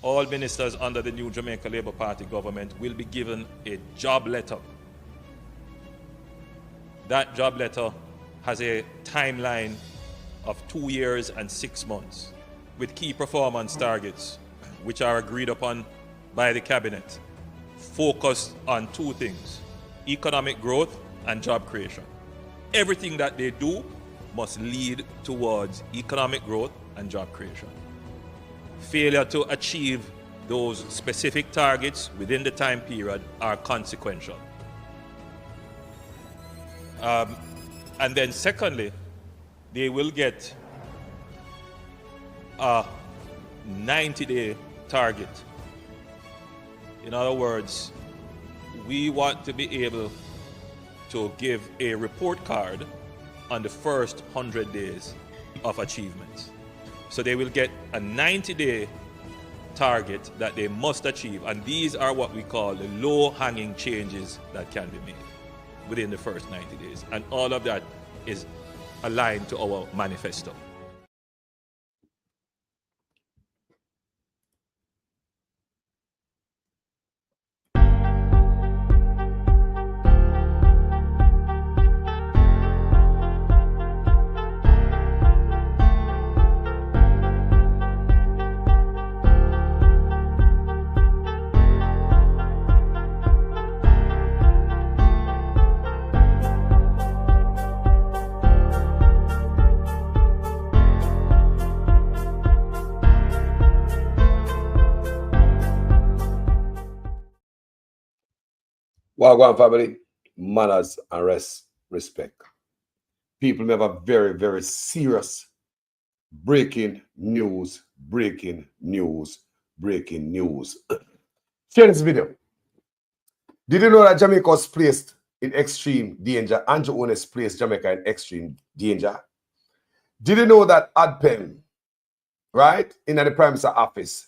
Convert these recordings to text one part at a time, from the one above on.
all ministers under the new Jamaica Labour Party government will be given a job letter. That job letter has a timeline of 2 years and 6 months with key performance targets which are agreed upon by the cabinet, focused on two things: economic growth and job creation. Everything that they do must lead towards economic growth and job creation. Failure to achieve those specific targets within the time period are consequential. And then secondly, they will get a 90-day target. In other words, we want to be able to give a report card on the first 100 days of achievements. So they will get a 90-day target that they must achieve, and these are what we call the low-hanging changes that can be made within the first 90 days. And all of that is aligned to our manifesto. Wagwan family, manners and respect. People may have a very, very serious breaking news. Share this video. Did you know that Jamaica was placed in extreme danger? Andrew Ones placed Jamaica in extreme danger. Did you know that ADPEM, right, in the Prime Minister office,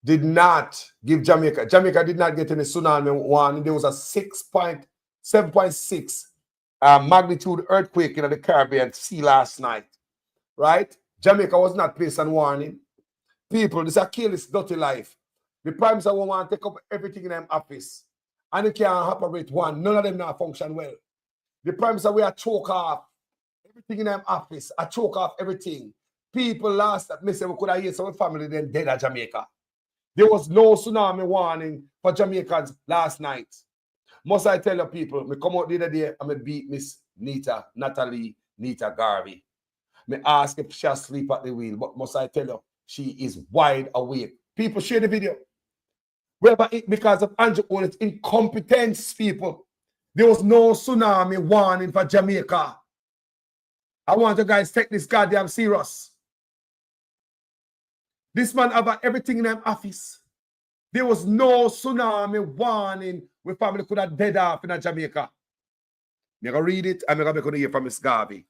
did not give Jamaica did not get any tsunami warning. There was a 7.6 magnitude earthquake in the Caribbean Sea last night, right? Jamaica was not placed on warning. People, this is a careless, dirty life. The Prime Minister want to take up everything in them office, and they can't operate one. None of them not function well. The Prime Minister we are choke off everything in them office. I choke off everything. People last that miss we could have heard some family then dead at Jamaica. There was no tsunami warning for Jamaicans last night. Must I tell you people, me come out the other day and me beat Miss Natalie Garvey. Me ask if she asleep at the wheel, but must I tell you, she is wide awake. People share the video. Whereby because of Andrew Owen's incompetence, people. There was no tsunami warning for Jamaica. I want you guys to take this goddamn serious. This man have everything in them office. There was no tsunami warning where family could have dead off in Jamaica. I'm going to read it and I'm going to hear from Miss Garvey.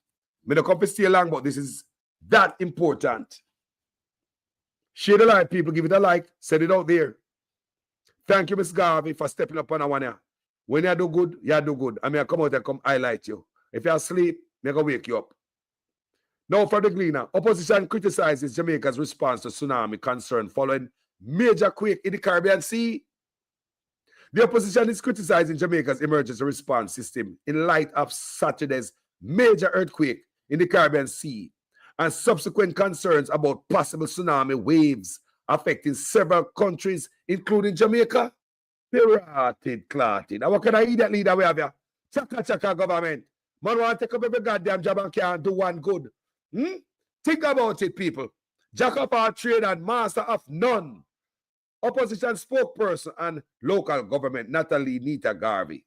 I'm not going to stay long, but this is that important. Share the light, people. Give it a like. Send it out there. Thank you, Miss Garvey, for stepping up on that one here. When you do good, you do good. I'm going to come out and come highlight you. If you're asleep, I'm going to wake you up. Now for the Gleaner, opposition criticizes Jamaica's response to tsunami concern following major quake in the Caribbean Sea. The opposition is criticizing Jamaica's emergency response system in light of Saturday's major earthquake in the Caribbean Sea and subsequent concerns about possible tsunami waves affecting several countries, including Jamaica. Clotted. Now what can I eat that leader we have here? Chaka government. Man want to take up every goddamn job and can't do one good. Think about it, people. Jack of our trade and master of none. Opposition spokesperson and local government, Natalie Garvey,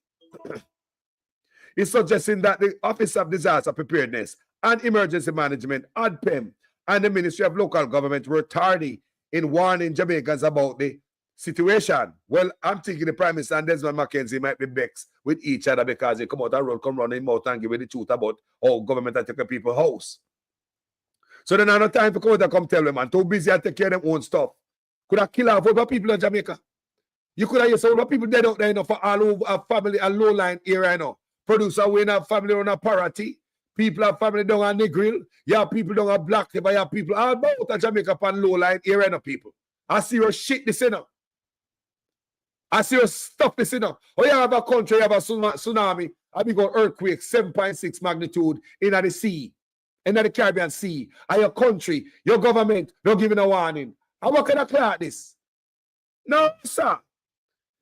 is suggesting that the Office of Disaster Preparedness and Emergency Management, ADPEM, and the Ministry of Local Government were tardy in warning Jamaicans about the situation. Well, I'm thinking the Prime Minister and Desmond McKenzie might be vexed with each other because they come out and road, come run in mouth and give you the truth about how government are taking people's house. So then I no time for come out and come tell them, man. Too busy to take care of their own stuff. Could have killed over people in Jamaica. You could have heard some people dead out there, you know, for all over a family, a low line area, you know. Producer, we have family on a parity. People have family down on Negril. You have people down on Black River. You have people all about Jamaica on low line area, you know, people. I see your shit this, you know. I see your stuff this, you know. Oh, you have a country, you have a tsunami, a big earthquake, 7.6 magnitude in the sea, in the Caribbean Sea. And your country, your government, not giving a warning. And what kind of clear this? No, sir.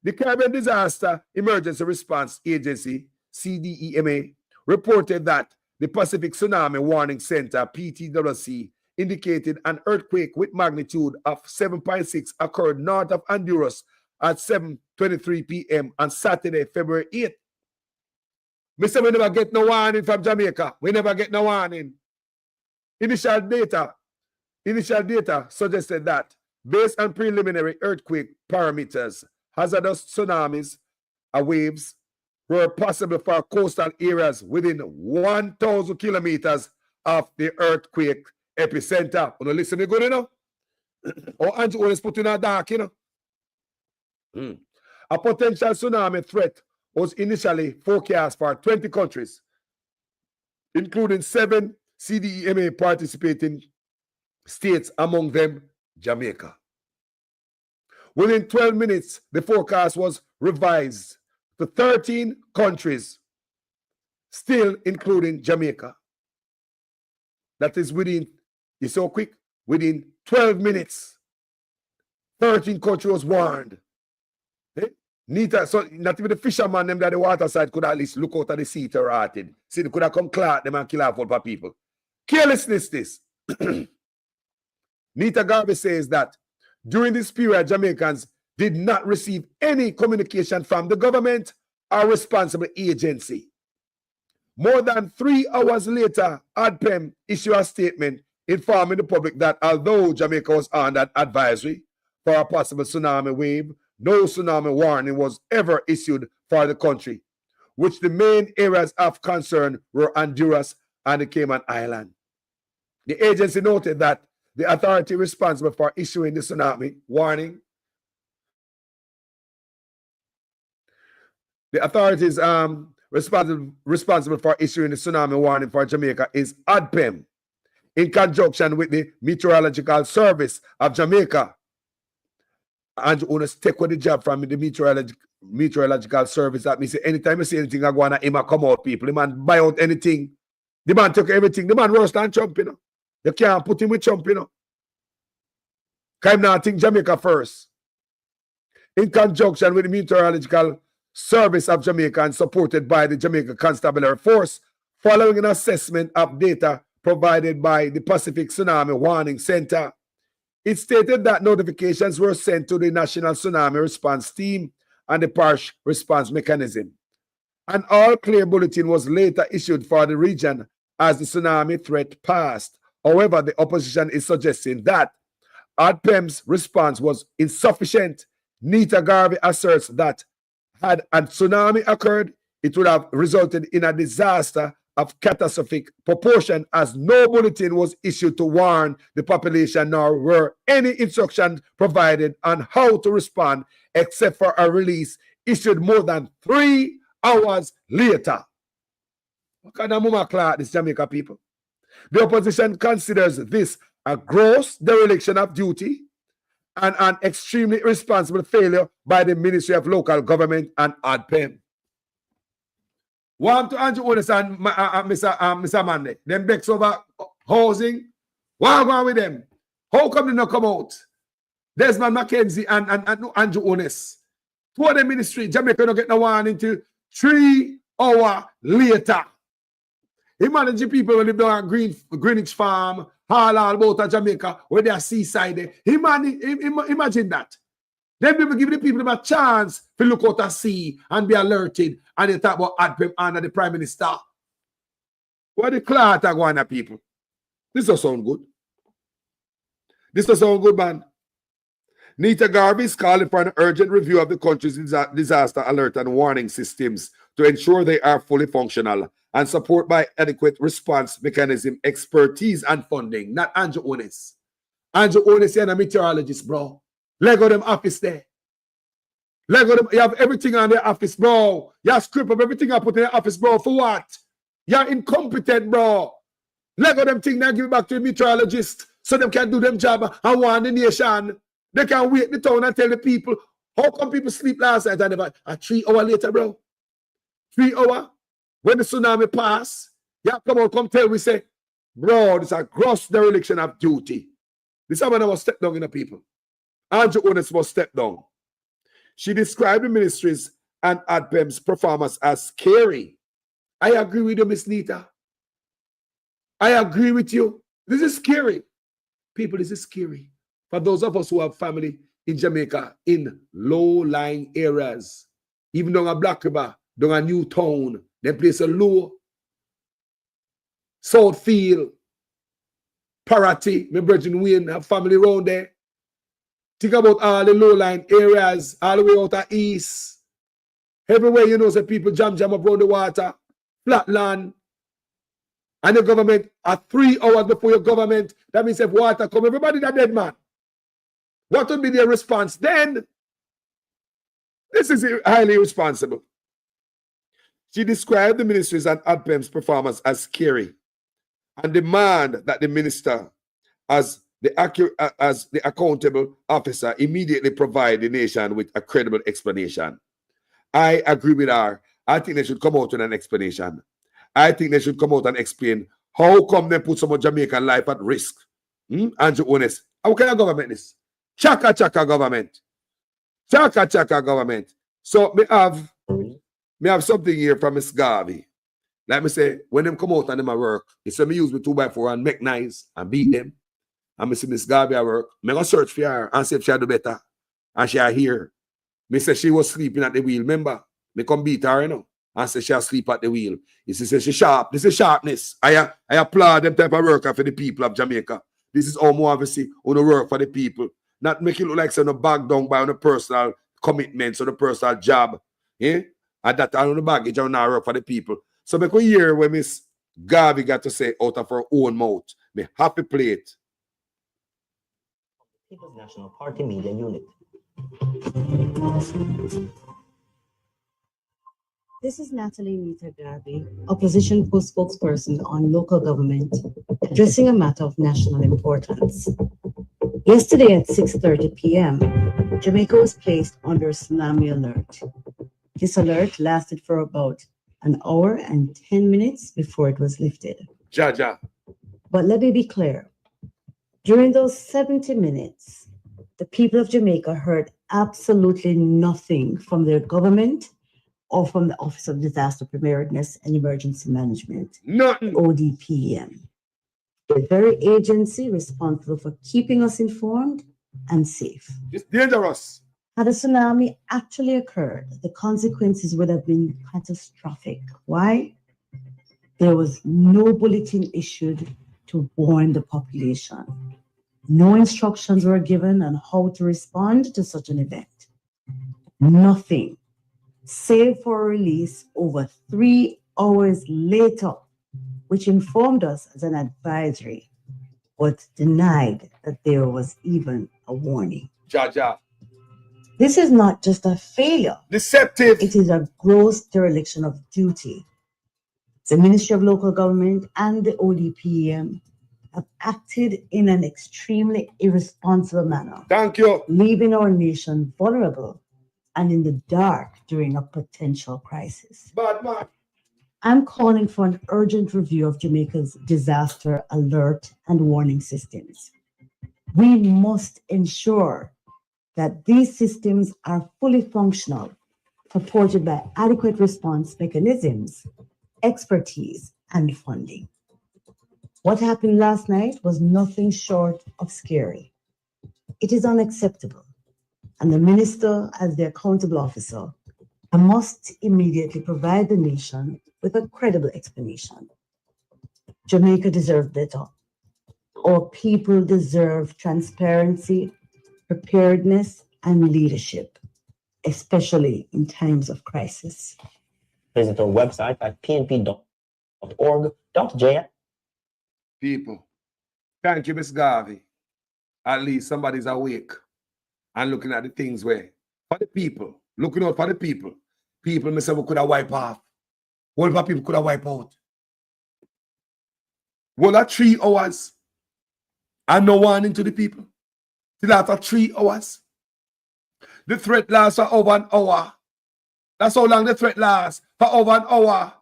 The Caribbean Disaster Emergency Response Agency, CDEMA, reported that the Pacific Tsunami Warning Center, PTWC, indicated an earthquake with magnitude of 7.6 occurred north of Honduras at 7:23 p.m. on Saturday, February 8th. Mr. We never get no warning from Jamaica. We never get no warning. Initial data suggested that based on preliminary earthquake parameters, hazardous tsunamis and waves were possible for coastal areas within 1,000 kilometers of the earthquake epicenter. You know, listen me good, you know? Or Andrew always put in a dark, you know? A potential tsunami threat was initially forecast for 20 countries, including 7 CDEMA participating states, among them Jamaica. Within 12 minutes, the forecast was revised to 13 countries, still including Jamaica. That is within, it's so quick, within 12 minutes, 13 countries was warned. Nita, so not even the fisherman them that the water side could at least look out of the sea to rotted. See, they could have come clout them and kill off all people. Carelessness this. Nita Garvey says that during this period, Jamaicans did not receive any communication from the government or responsible agency. More than 3 hours later, ADPEM issued a statement informing the public that although Jamaica was on an advisory for a possible tsunami wave, no tsunami warning was ever issued for the country, which the main areas of concern were Honduras and the Cayman Islands. The agency noted that the authority responsible for issuing the tsunami warning, the authorities responsible for issuing the tsunami warning for Jamaica is ADPEM, in conjunction with the Meteorological Service of Jamaica. And you want to take with the job from the meteorological service. That means anytime you see anything, I go on, him come out, people. The man buy out anything. The man took everything. The man worse than Trump, you know. You can't put him with Trump, you know. Because I'm not think Jamaica first. In conjunction with the Meteorological Service of Jamaica and supported by the Jamaica Constabulary Force, following an assessment of data provided by the Pacific Tsunami Warning Center, it stated that notifications were sent to the National Tsunami Response Team and the Parish Response Mechanism. An all-clear bulletin was later issued for the region as the tsunami threat passed. However, the opposition is suggesting that ADPEM's response was insufficient. Nita Garvey asserts that had a tsunami occurred, it would have resulted in a disaster of catastrophic proportion, as no bulletin was issued to warn the population, nor were any instructions provided on how to respond, except for a release issued more than 3 hours later. What kind of mama clock this Jamaica people? The opposition considers this a gross dereliction of duty and an extremely irresponsible failure by the Ministry of Local Government and ADPEM. Warm to Andrew Otis and Mr. Manley. Them becks over housing. What going with them? How come they not come out? Desmond McKenzie and Andrew Otis. 2 of the ministry, Jamaica don't get no one until 3 hours later. He managing people when they live down at Greenwich Farm, all about Jamaica, where they are seaside there. Imagine that. Then people give the people a chance to look out and see and be alerted, and they talk about ADPEM under the Prime Minister. What the clout are going at people? This does sound good. This does sound good, man. Nita Garvey is calling for an urgent review of the country's disaster alert and warning systems to ensure they are fully functional and support by adequate response mechanism, expertise, and funding. Not Andrew Onis. Andrew Onis is a meteorologist, bro. Lego them office there. Lego them, you have everything on their office, bro. You have script of everything I put in their office, bro. For what? You're incompetent, bro. Lego them thing now give it back to the meteorologist so them can do them job and warn the nation. They can wake the town and tell the people, how come people sleep last night and about a 3 hour later, bro? 3 hour? When the tsunami pass, yeah, come on, come tell we say, bro, this is a gross dereliction of duty. This is when I was step down in the people. Andrew Onis was step down. She described the ministries and ADPEM's performance as scary. I agree with you, Miss Nita. I agree with you. This is scary. People, this is scary. For those of us who have family in Jamaica, in low-lying areas, even down a Black River, down a New Town, they place a low, Southfield, Parati, my brethren Wayne have family around there. Think about all the low-lying areas, all the way out of east. Everywhere you know, say people jam up around the water, flat land. And the government are 3 hours before your government. That means if water come, everybody that dead man. What would be their response then? This is highly irresponsible. She described the ministries and ADPEM's performance as scary and demand that the minister, as the accountable officer, immediately provide the nation with a credible explanation. I agree with her. I think they should come out with an explanation. I think they should come out and explain how come they put some of Jamaican life at risk. Andrew Onis, how can a government this? Chaka government. Chaka government. So me have something here from Miss Garvey. Like me say, when them come out and them at work, it's me use me 2x4 and make nice and beat them. And me see Miss Garvey at work. Me go search for her and see if she do better. And she are here. Me say she was sleeping at the wheel. Remember? Me come beat her, you know. And say she asleep at the wheel. You see, say she sharp. This is sharpness. I applaud them type of worker for the people of Jamaica. This is how more obviously on the work for the people. Not make it look like some bag down by on the personal commitments or the personal job. Yeah? And that on the baggage on our work for the people. So make a hear when Miss Garvey got to say out of her own mouth. Me happy play it. People's National Party Media Unit. This is Natalie Nita Garvey, Opposition Post spokesperson on local government, addressing a matter of national importance. Yesterday at 6:30 p.m., Jamaica was placed under tsunami alert. This alert lasted for about an hour and 10 minutes before it was lifted. Jaja. But let me be clear. During those 70 minutes, the people of Jamaica heard absolutely nothing from their government or from the Office of Disaster Preparedness and Emergency Management, Nothing. ODPEM, the very agency responsible for keeping us informed and safe. It's dangerous. Had a tsunami actually occurred, the consequences would have been catastrophic. Why? There was no bulletin issued to warn the population. No instructions were given on how to respond to such an event. Nothing, save for a release over 3 hours later, which informed us as an advisory, but denied that there was even a warning. Jaja. This is not just a failure. Deceptive. It is a gross dereliction of duty. The Ministry of Local Government and the ODPEM have acted in an extremely irresponsible manner. Thank you. Leaving our nation vulnerable and in the dark during a potential crisis. Bad man. I'm calling for an urgent review of Jamaica's disaster alert and warning systems. We must ensure that these systems are fully functional, supported by adequate response mechanisms, expertise, and funding. What happened last night was nothing short of scary. It is unacceptable, and the minister, as the accountable officer, must immediately provide the nation with a credible explanation. Jamaica deserves better. Our people deserve transparency, preparedness, and leadership, especially in times of crisis. Visit our website at pnp.org.ja. People. Thank you, Miss Garvey. At least somebody's awake and looking at the things where, for the people, looking out for the people. People, me say, we could have wiped off. What about people could have wiped out? Well, that 3 hours and no warning to the people. till after 3 hours. The threat lasts for over an hour. That's how long the threat lasts, for over an hour.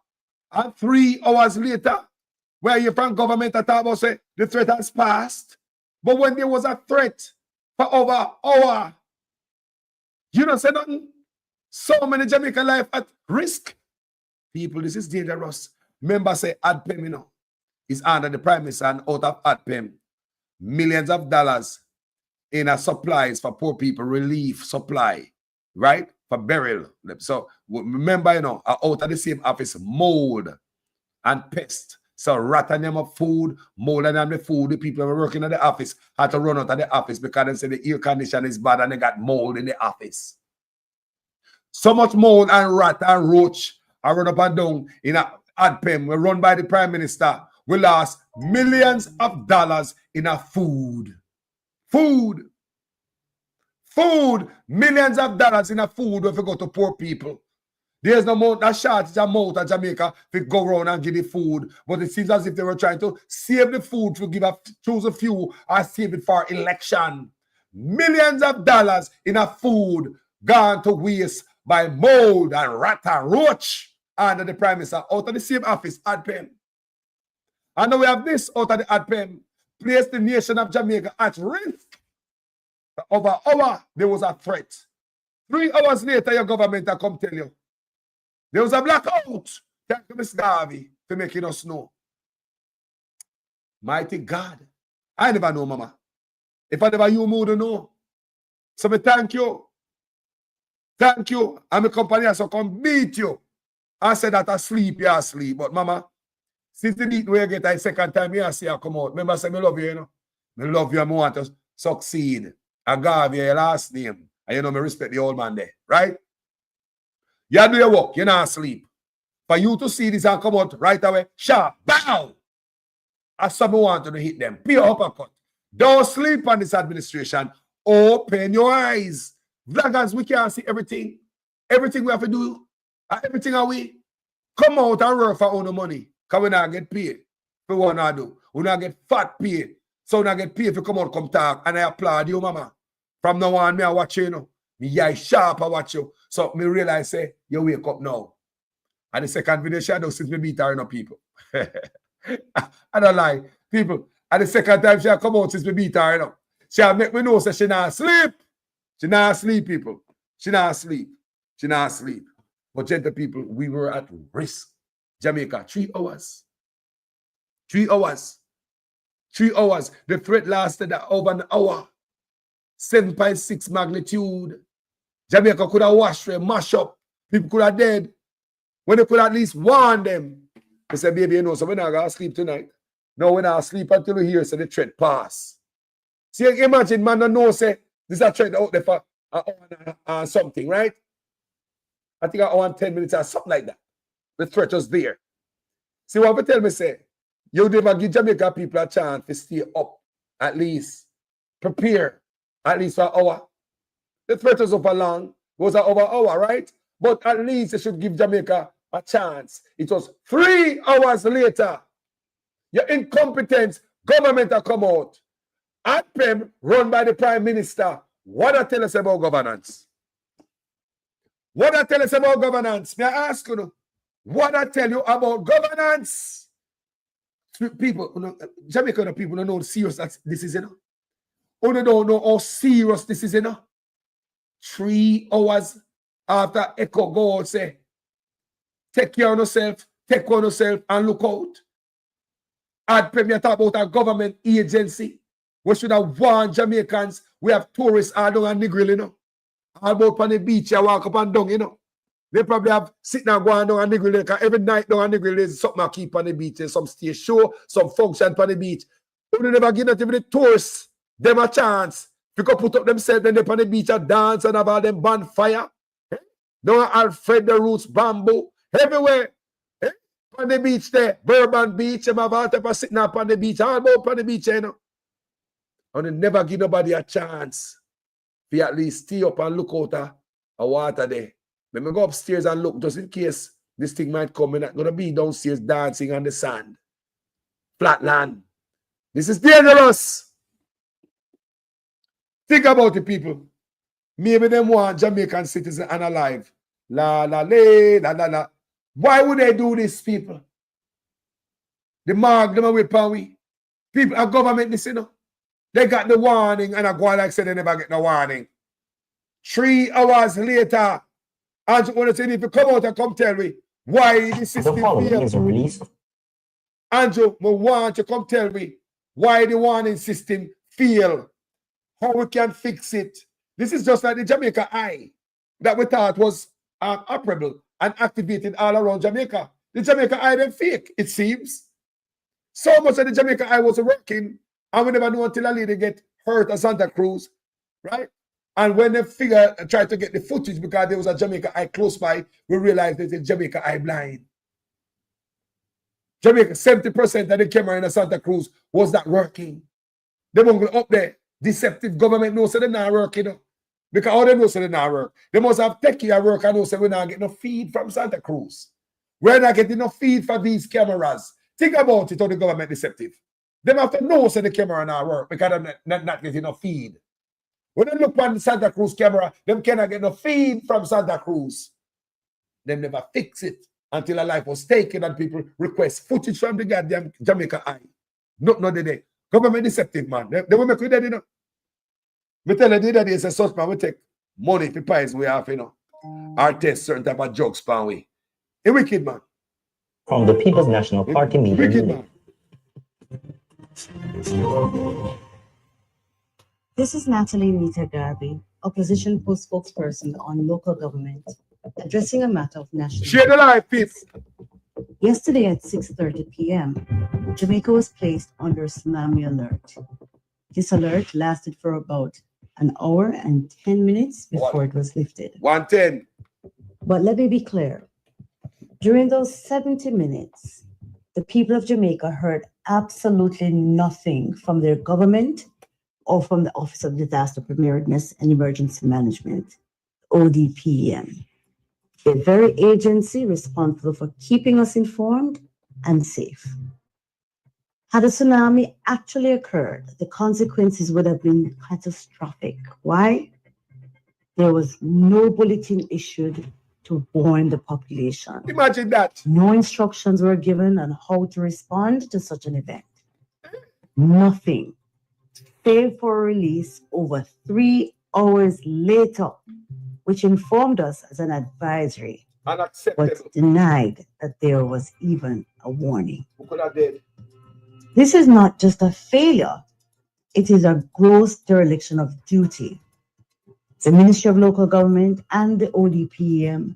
And 3 hours later, where you from government talk about say the threat has passed. But when there was a threat for over an hour, you don't say nothing. So many Jamaican life at risk. People, this is dangerous. Remember, say ADPEM, you know, is under the Prime Minister, and out of ADPEM, millions of dollars in a supplies for poor people, relief supply, right? For burial. So remember, you know, out of the same office, mold and pest. So rotten them up food, mold them the food. The people who were working at the office had to run out of the office because they said the air condition is bad and they got mold in the office. So much mold and rat and roach are run up and down in a ADPEM. We run by the Prime Minister. We lost millions of dollars in a food. Food. Millions of dollars in a food if we go to poor people. There's no more that shortage amount of Jamaica if we go around and give the food. But it seems as if they were trying to save the food to choose a few or save it for election. Millions of dollars in a food gone to waste by mold and rat and roach under the Prime Minister out of the same office, ADPEM. And now we have this out of the ADPEM, placed the nation of Jamaica at risk. For over an hour, there was a threat. 3 hours later, your government will come tell you. There was a blackout. Thank you, Miss Garvey, for making us know. Mighty God. I never know, Mama. If I never you, would know. So me thank you. Thank you. And my company has to come beat you. I said that I sleep, you asleep. But Mama, since the beat we get a second time, you see I come out. Remember, I say, I love you, you know. I love you and I want to succeed. I gave you your last name. And you know, I respect the old man there. Right? You do your work. You're not asleep. For you to see this and come out right away, sharp, bow. As someone want to hit them. Pure uppercut. Don't sleep on this administration. Open your eyes. Vloggers, we can't see everything. Everything we have to do. Everything are we. Come out and work for own money. Because we not get paid for what I do. We not get fat paid. So we not get paid if you come out, come talk. And I applaud you, Mama. From now on, me I watch you, you know. Me eye sharp, I watch you. So me realize, say, you wake up now. And the second video shadow since me beat her, you know, people. I don't lie. People. And the second time she come out since me beat her, you know. She make me know say she not sleep. She not sleep, people. She not sleep. She not sleep. But gentle people, we were at risk. Jamaica, 3 hours. 3 hours. 3 hours. The threat lasted over an hour. 7.6 magnitude. Jamaica could have washed them, mash up. People could have dead. When they could at least warn them. They said, baby, you know, so we're not going to sleep tonight. No, we're not sleep until we hear so the threat pass. See, imagine, man, don't know, say, this is a threat out there for something, right? I think I want 10 minutes or something like that. The threat was there. See, what you tell me, say, you never give Jamaica people a chance to stay up, at least. Prepare, at least for an hour. The threat was over long. It was over an hour, right? But at least they should give Jamaica a chance. It was 3 hours later. Your incompetence, government have come out. ADPEM, run by the Prime Minister. What I tell us about governance? What I tell us about governance? May I ask you, what I tell you about governance? People, you know, Jamaican people don't know how serious this is, you know. You don't know how serious this is, you know. 3 hours after Echo go out, say, take care of yourself, take care of yourself, and look out. ADPEM, you talk about a government agency. We should have warned Jamaicans. We have tourists all down on Negril, you know. All about on the beach, you walk up and down, you know. They probably have sitting and going down on Negril, because every night down on Negril, there's something I keep on the beach. There's some stage show, some function on the beach. We never give that even the tourists them a chance. If you could put up themselves, then they on the beach and dance and have all them bonfire. Down Alfred the Roots, Bamboo, everywhere. On the beach there, Bourbon Beach, them have all type of sitting up on the beach, all about on the beach, you know. And they never give nobody a chance. We at least stay up and look out at a water there. Let me go upstairs and look just in case this thing might come. I'm not going to be downstairs dancing on the sand. Flat land. This is dangerous. Think about it, people. Maybe them want Jamaican citizens unalive. La la la la la la. Why would they do this, people? The mark them away pan we. People, our government, this, you know. They got the warning, and I go like say they never get the warning. 3 hours later, and when I say if you come out and come tell me why the The system following failed. is a release. Andrew, I want you to come tell me why the warning system failed, how we can fix it. This is just like the Jamaica Eye that we thought was operable and activated all around Jamaica. The Jamaica Eye then fake, it seems. So much of the Jamaica Eye was working, and we never knew until a lady get hurt at Santa Cruz, right? And when they tried to get the footage because there was a Jamaica Eye close by, we realized there's a Jamaica Eye blind. Jamaica, 70% of the camera in Santa Cruz was not working. They won't go up there. Deceptive government knows so they're not working. You know? Because all they know so they're not work. They must have techie at work and know so we're not getting no feed from Santa Cruz. We're not getting no feed for these cameras. Think about it, how the government deceptive. They have to know so the camera not work because they're not getting no feed. When they look on the Santa Cruz camera, them cannot get no feed from Santa Cruz. They never fix it until a life was taken and people request footage from the goddamn Jamaica Eye. No day. Government deceptive, man. They will make you dead, you know. We tell you that it's a such man, we take money for pies we have, you know. Or test certain type of drugs pan we. A wicked man. From the People's National Party Media Wicked Unit. man. This is Natalie Nita Garvey, opposition post spokesperson on local government, addressing a matter of national. Share the life, people. Yesterday at 6:30 p.m., Jamaica was placed under tsunami alert. This alert lasted for about an hour and 10 minutes before it was lifted. 110. But let me be clear. During those 70 minutes, the people of Jamaica heard absolutely nothing from their government or from the Office of Disaster Preparedness and Emergency Management, ODPEM, the very agency responsible for keeping us informed and safe. Had a tsunami actually occurred, the consequences would have been catastrophic. Why? There was no bulletin issued to warn the population. Imagine that. No instructions were given on how to respond to such an event. Nothing, save for a release over 3 hours later, which informed us as an advisory, Unacceptable. but denied that there was even a warning. Who could have did? This is not just a failure, it is a gross dereliction of duty. The Ministry of Local Government and the ODPEM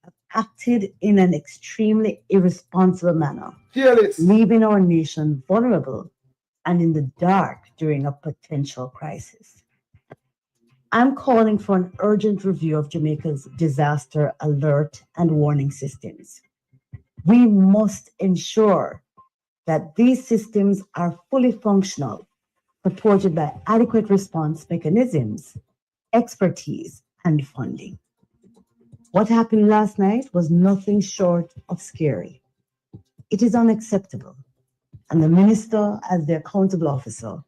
have acted in an extremely irresponsible manner, Careless. leaving our nation vulnerable and in the dark during a potential crisis. I'm calling for an urgent review of Jamaica's disaster alert and warning systems. We must ensure that these systems are fully functional, supported by adequate response mechanisms, expertise, and funding. What happened last night was nothing short of scary. It is unacceptable, and the minister, as the accountable officer,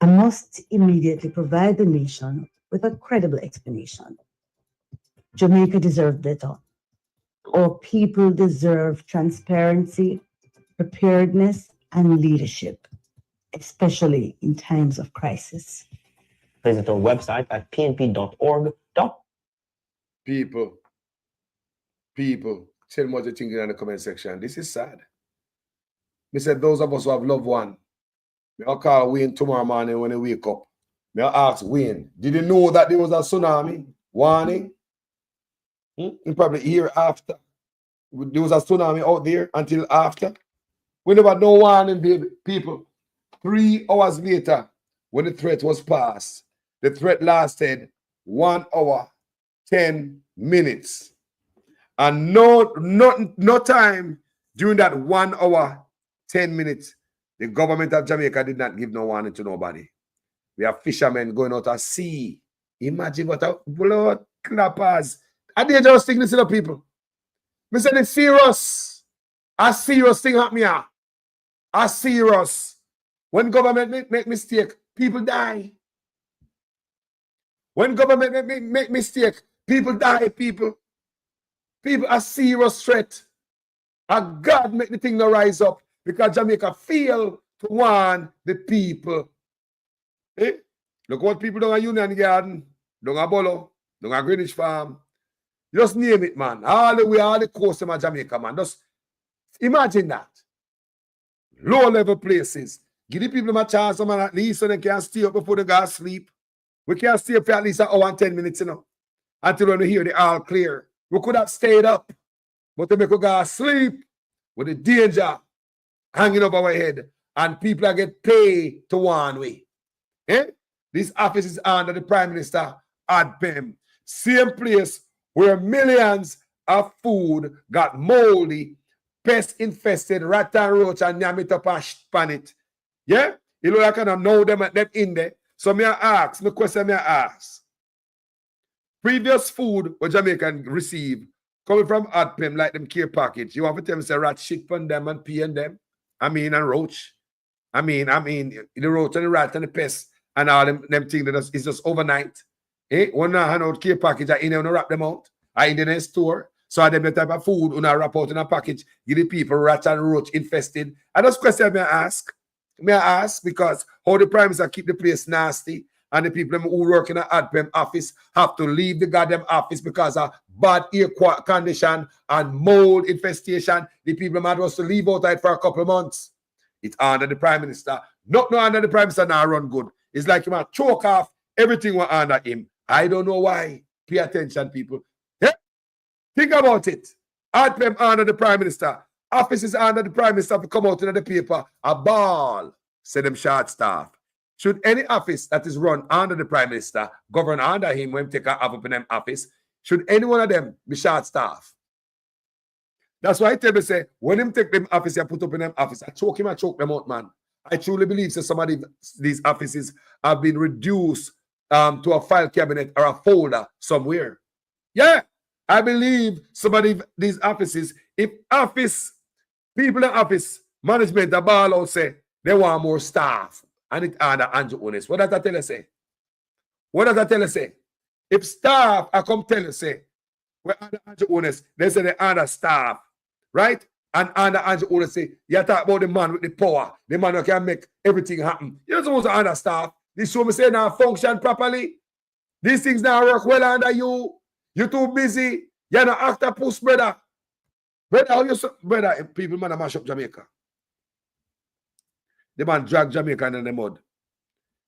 must immediately provide the nation with a credible explanation. Jamaica deserves better. Our people deserve transparency, preparedness, and leadership, especially in times of crisis. Visit our website at pnp.org. People, tell me what you're thinking in the comment section. This is sad. Me said those of us who have loved one, I'll call Wayne tomorrow morning when they wake up. I'll ask Wayne, did you know that there was a tsunami warning? You probably hear after. There was a tsunami out there until after. We never know warning, baby. People. 3 hours later, when the threat was passed, the threat lasted 1 hour, 10 minutes. And no time during that 1 hour, 10 minutes, the government of Jamaica did not give no warning to nobody. We have fishermen going out at sea. Imagine what a blood clappers. A dangerous thing, listen to people. Me say it's serious. A serious thing happen here. A serious. When government make mistake, people die. When government make mistake, people die, people. People are serious threat. And God make the thing not rise up because Jamaica fail to warn the people. Eh? Look what people down at Union Garden, down at Bolo, down at Greenwich Farm. Just name it, man. All the way, all the coast of Jamaica, man. Just imagine that. Low-level places. Give the people a chance, man, at least so they can stay up before they go to sleep. We can stay up for at least an hour and 10 minutes, you know, until when we hear the all clear. We could have stayed up, but they make us go to sleep with the danger hanging over our head, and people are get paid to warn we. Eh? This office is under the Prime Minister Adpem. Same place where millions of food got moldy, pest-infested, rat and roach, and yam it up and span it. Yeah? You know, I kind of know them in there. So me ask, the question me ask. Previous food what Jamaican receive coming from Adpem, like them care package. You want to tell me say rat shit on them and pee on them? I mean, and roach. I mean, the roach and the rat and the pest and all them things that is just overnight. Eh? One hand out care package, I in there wrap them out. I in the store. So I them the type of food when I wrap out in a package, give the people rat and roach infested. And that's question me ask. May I ask because how the Prime Minister keep the place nasty and the people who work in the Adpem office have to leave the goddamn office because of bad air condition and mold infestation. The people might want to leave outside for a couple of months. It's under the Prime Minister. Not under the Prime Minister now run good. It's like he might choke off everything was under him. I don't know why. Pay attention, people. Yeah? Think about it. Adpem under the Prime Minister. Offices under the Prime Minister to come out in the paper. A ball, say them short staff. Should any office that is run under the Prime Minister govern under him when take a up in them office, should any one of them be short staff? That's why I tell me say, when him take them office and put up in them office, I choke them out, man. I truly believe that some of these offices have been reduced to a file cabinet or a folder somewhere. Yeah, I believe some of these offices, if people in office management are ball out say they want more staff and it under Andrew Honest. What does that tell you say? What does that tell you say? If staff are come tell you say we're under Andrew Honest, they say they under staff, right? And under Andrew Honest say you talk about the man with the power, the man who can make everything happen. You're supposed to under staff. This show me say now function properly. These things now work well under you. You're too busy. You're not octopus, brother. Brother, people man mash up Jamaica. The man drag Jamaica in the mud.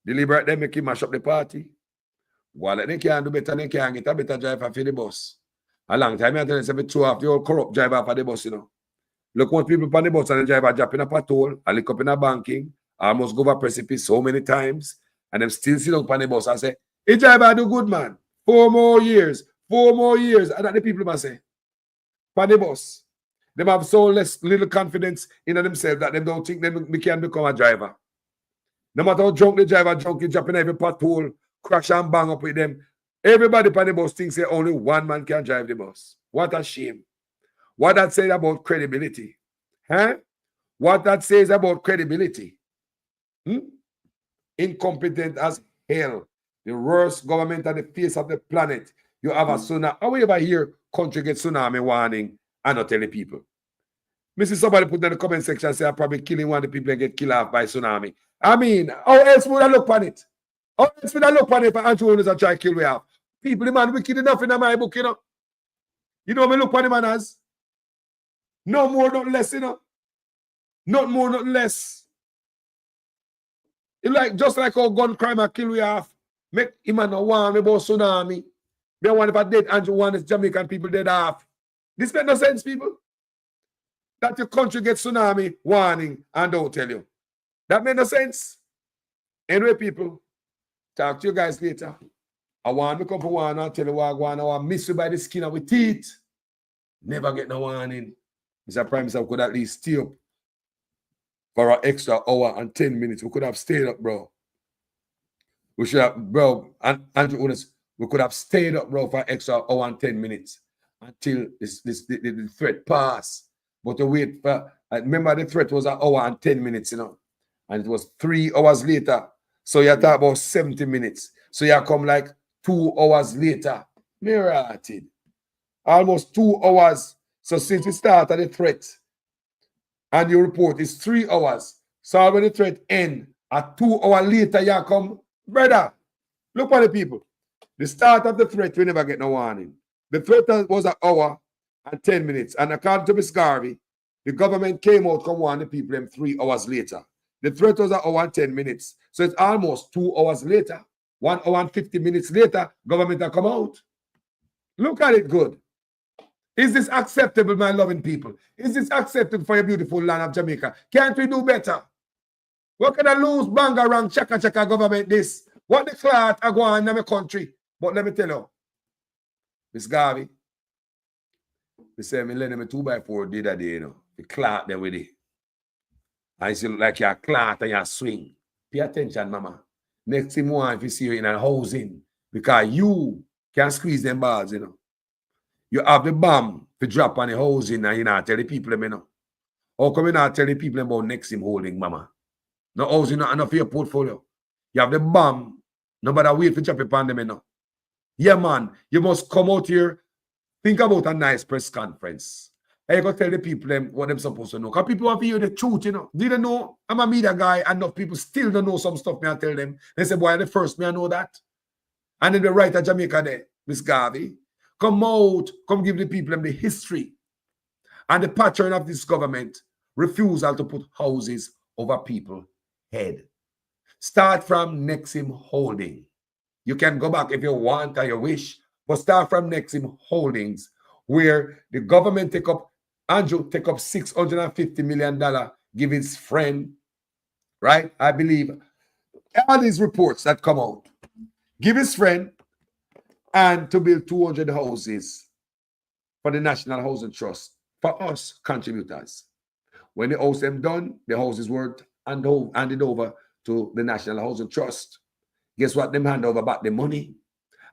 Deliberate them make him mash up the party. Well, they can't do better, they can't get a better driver for the bus. A long time I tell you, say two of the old corrupt driver for the bus, you know. Look what people on the bus and the driver drop in a patrol, I look up in a banking, almost go over precipice so many times, and them still sit up on the bus and say, hey driver, do good, man. 4 more years. And that the people must say, on the bus. They have so little confidence in themselves that they don't think they can become a driver. No matter how drunk the driver, you jump in every pothole, crash and bang up with them. Everybody on the bus thinks that only one man can drive the bus. What a shame. What that says about credibility? Huh? What that says about credibility? Incompetent as hell. The worst government on the face of the planet. You have a tsunami. How we ever hear country get tsunami warning and not tell the people? Mrs. Somebody put in the comment section and say I'm probably killing one of the people and get killed off by tsunami. I mean, how else would I look on it? How else would I look on it if Andrew owners are trying to kill we off? People, the man wicked enough in my book, you know. You know what I look on the man as? No more, not less, you know. Not more, not less. It's like just like our gun crime and kill we off. Make him and no one about tsunami. Me want if I dead Andrew one is Jamaican people dead off. This makes no sense, people. That your country gets tsunami warning and don't tell you. That made no sense. Anyway, people, talk to you guys later. I want to come for one and tell you what I want. I want to miss you by the skin of my teeth. Never get no warning. Mr. Prime Minister could at least stay up for an extra hour and 10 minutes. We could have stayed up, bro. We should have, bro, and Andrew Honest, we could have stayed up, bro, for an extra hour and 10 minutes until the threat passed. But to wait for, remember the threat was an hour and 10 minutes, you know, and it was 3 hours later. So you talk about 70 minutes. So you come like 2 hours later. Mirated. Almost 2 hours. So since we started the threat, and your report is 3 hours. So when the threat end, at 2 hours later, you come, brother. Look at the people. The start of the threat, we never get no warning. The threat was an hour and 10 minutes. And according to Ms. Garvey, the government came out, come warn the people them 3 hours later. The threat was an hour and 10 minutes. So it's almost 2 hours later. 1 hour and 50 minutes later, government will come out. Look at it good. Is this acceptable, my loving people? Is this acceptable for your beautiful land of Jamaica? Can't we do better? What can I lose banga around chaka government this? What the clout are going on in my country? But let me tell you, Miss Garvey, they say me lend them a 2x4 did that day, you know. The clout there with it. I see like you're clout and you swing. Pay attention, mama. Next thing more if you see you in a housing, because you can squeeze them bars, you know. You have the bomb to drop on the housing and you not tell the people them, you know. How come you not tell the people about next him holding, mama? No housing, not enough for your portfolio. You have the bomb. Nobody wait for drop upon them, you know. Yeah, man, you must come out here. Think about a nice press conference. And you go tell the people them what they're supposed to know. Because people want to hear the truth, you know. Didn't know I'm a media guy, and enough people still don't know some stuff. Me I tell them. They say, boy, the first me I know that. And then the right at Jamaica there, Miss Garvey, come out, come give the people them the history and the pattern of this government refusal to put houses over people's head. Start from Nexim Holding. You can go back if you want or you wish, but start from Nexim Holdings, where the government Andrew take up $650 million, give his friend, right? I believe all these reports that come out, give his friend, and to build 200 houses for the National Housing Trust for us contributors. When the house them done, the houses were handed over to the National Housing Trust. Guess what? Them hand over back the money,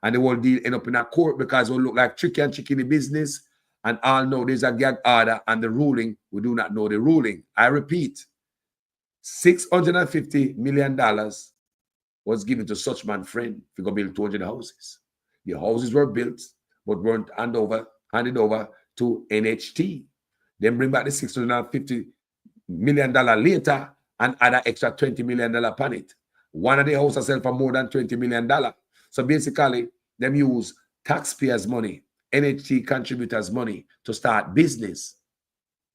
and the whole deal end up in a court because it will look like tricky in the business. And all know there's a gag order and the ruling. We do not know the ruling. I repeat, $650 million was given to such man friend to go build 200 houses. The houses were built, but weren't handed over to NHT. Then bring back the $650 million later and add an extra $20 million upon it. One of the houses sell for more than $20 million. So basically, them use taxpayers' money, NHT contributors' money to start business.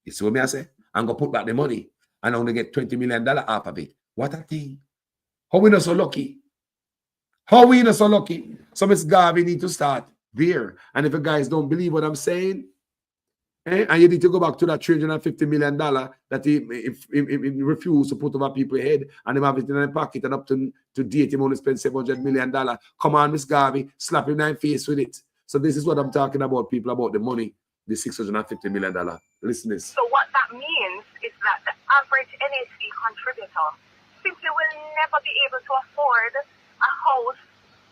You see what I say? I'm going to put back the money and only get $20 million off of it. What a thing. How we not so lucky? How we not so lucky? So Miss Garvey need to start there. And if you guys don't believe what I'm saying, and you need to go back to that $350 million that he refused to put over people's head, and him have it in their pocket, and up to date him only spend $700 million. Come on, Miss Garvey, slap him in the face with it. So this is what I'm talking about, people, about the money, the $650 million. Listen to this. So what that means is that the average NHC contributor simply will never be able to afford a house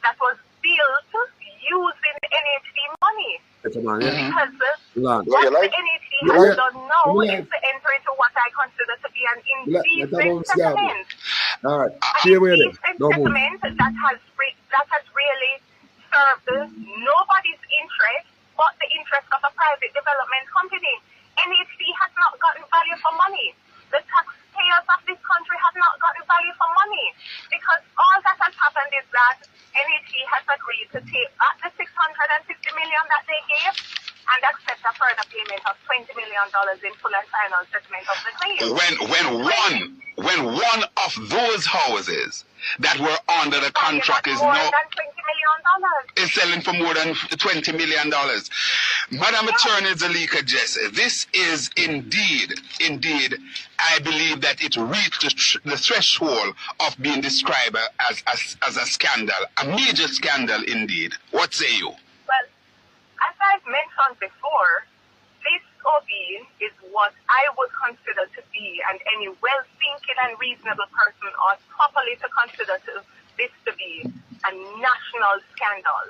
that was built using NHC money. Because what the NHC has done now is to enter into what I consider to be an indecent settlement. All right. An indecent settlement that has really served nobody's interest but the interest of a private development company. NHC has not gotten value for money. The taxpayers of this country have not gotten value for money, because all that has happened is that NHC has agreed to take back the $650 million that they gave and accept a further payment of $20 million in full and final settlement of the claim. When one of those houses that were under the contract is now is selling for more than $20 million. Madam Attorney Zalika Jesse, this is indeed, I believe that it reached the threshold of being described as a scandal, a major scandal indeed. What say you? Well, as I've mentioned before, this OB is what I would consider to be, and any well-thinking and reasonable person ought properly to consider this to be a national scandal.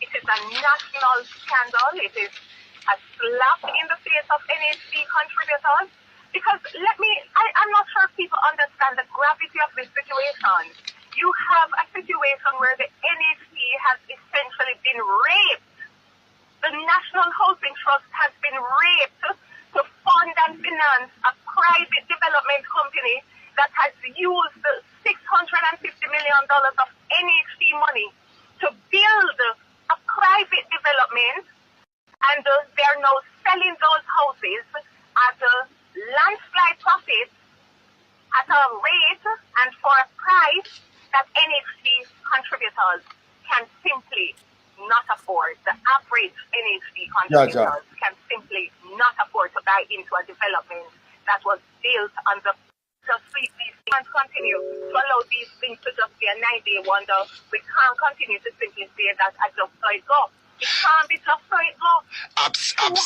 It is a national scandal. It is a slap in the face of NHC contributors, because I'm not sure if people understand the gravity of this situation. You have a situation where the NHC has essentially trust has been raped to fund and finance a private development company that has used $650 million of NHD money to build a private development, and they're now selling those houses at a landslide profit at a rate and for a price that NHD contributors can simply not afford. The average NHD contributors can simply not afford to buy into a development that was built on the street. These can't continue to allow these things to just be a 9-day wonder. We can't continue to simply say that I just saw it go. It can't be just so it go. 200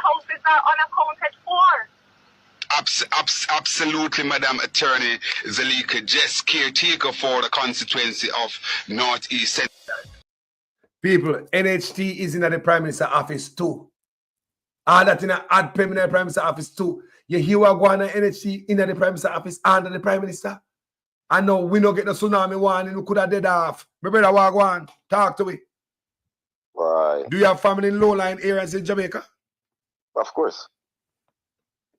houses are unaccounted for. Absolutely, Madam Attorney Zalika, just caretaker for the constituency of Northeast. People, NHT is in the Prime Minister office too. All that in the ad permanent Prime Minister office too. You hear what going on NHT in the Prime Minister office under the Prime Minister? I know we don't get the tsunami warning, we could have dead off. My brother, what go on? Talk to me. Why? Do you have family in low-lying areas in Jamaica? Of course.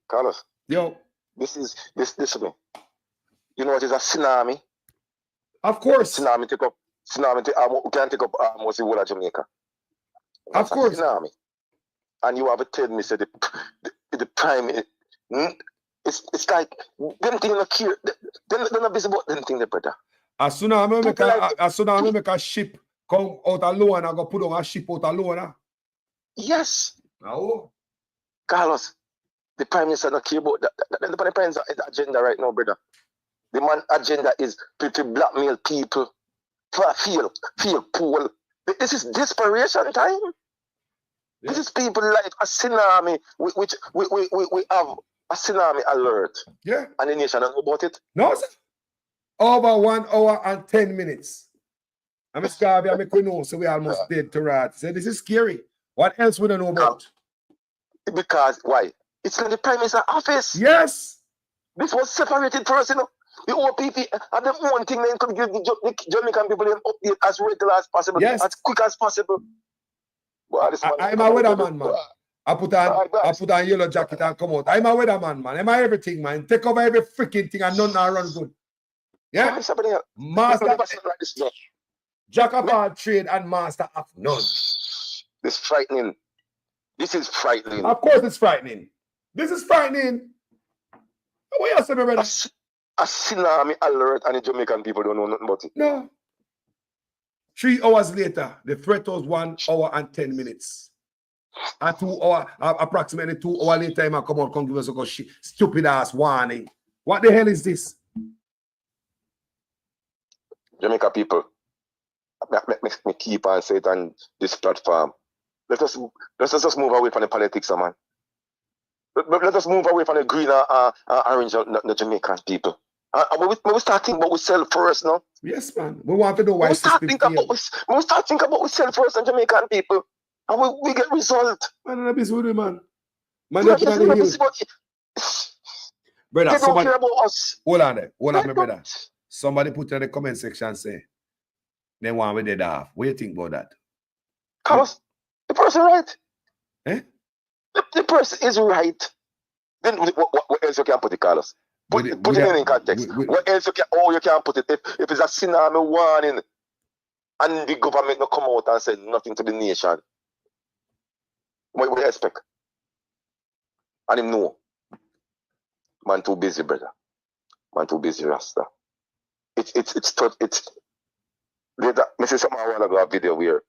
Carlos. Yo. This is me. You know what is a tsunami? Of course. Tsunami can take up almost the whole of Jamaica. Of course. Tsunami. And you have to tell me say the prime it's like them things not care. They're not busy about them things, brother. A tsunami make a ship come out alone and go put on a ship out alone. Yes. Oh. Carlos, the Prime Minister not care about that. The Prime Minister's agenda right now, brother. The man agenda is to blackmail people, to feel poor. This is desperation time. Yeah. This is people like a tsunami, which we have a tsunami alert. Yeah. And the nation don't know about it. No, sir. Over 1 hour and 10 minutes. I'm scared, I'm know, so we almost dead to rat. So this is scary. What else we don't know about? Because why? It's in the Prime Minister's office. Yes. This was separated first, you know. The OPP and the one thing they could give the Jamaican people an update as regular as possible, yes, as quick as possible. Well, I'm a weatherman, man. I put on yellow jacket and come out. I'm a weatherman, man. I'm a everything, man. Take over every freaking thing and none run good. Yeah. Master Jack of all trade and master of none. This frightening. This is frightening. Of course it's frightening. This is frightening. What else, brother? A tsunami alert and the Jamaican people don't know nothing about it. No. 3 hours later, the threat was 1 hour and 10 minutes. And 2 hours, approximately 2 hours later, I come out, come give us a stupid ass warning. What the hell is this? Jamaica people, me keep on say it on this platform. Let us just move away from the politics, man. Let us move away from the green and orange, the Jamaican people. We start thinking about ourselves first, no? Yes, man. We want to know why. We start thinking about ourselves first, and Jamaican people, and we get result. Man, I'm busy with you, man. Man, you're putting on the hill. Brother, they don't care about us. Hold on there. Hold on, my brother. Somebody put in the comment section say, they want we dead off. What do you think about that? Carlos, the person right. Eh? The person is right. Then what else you can put it, Carlos? Put it in context. What else you can put it? If it's a tsunami warning and the government not come out and say nothing to the nation, what do you expect? And him know. Man too busy, brother. Man too busy, Rasta. It's me see something I want to go a video where it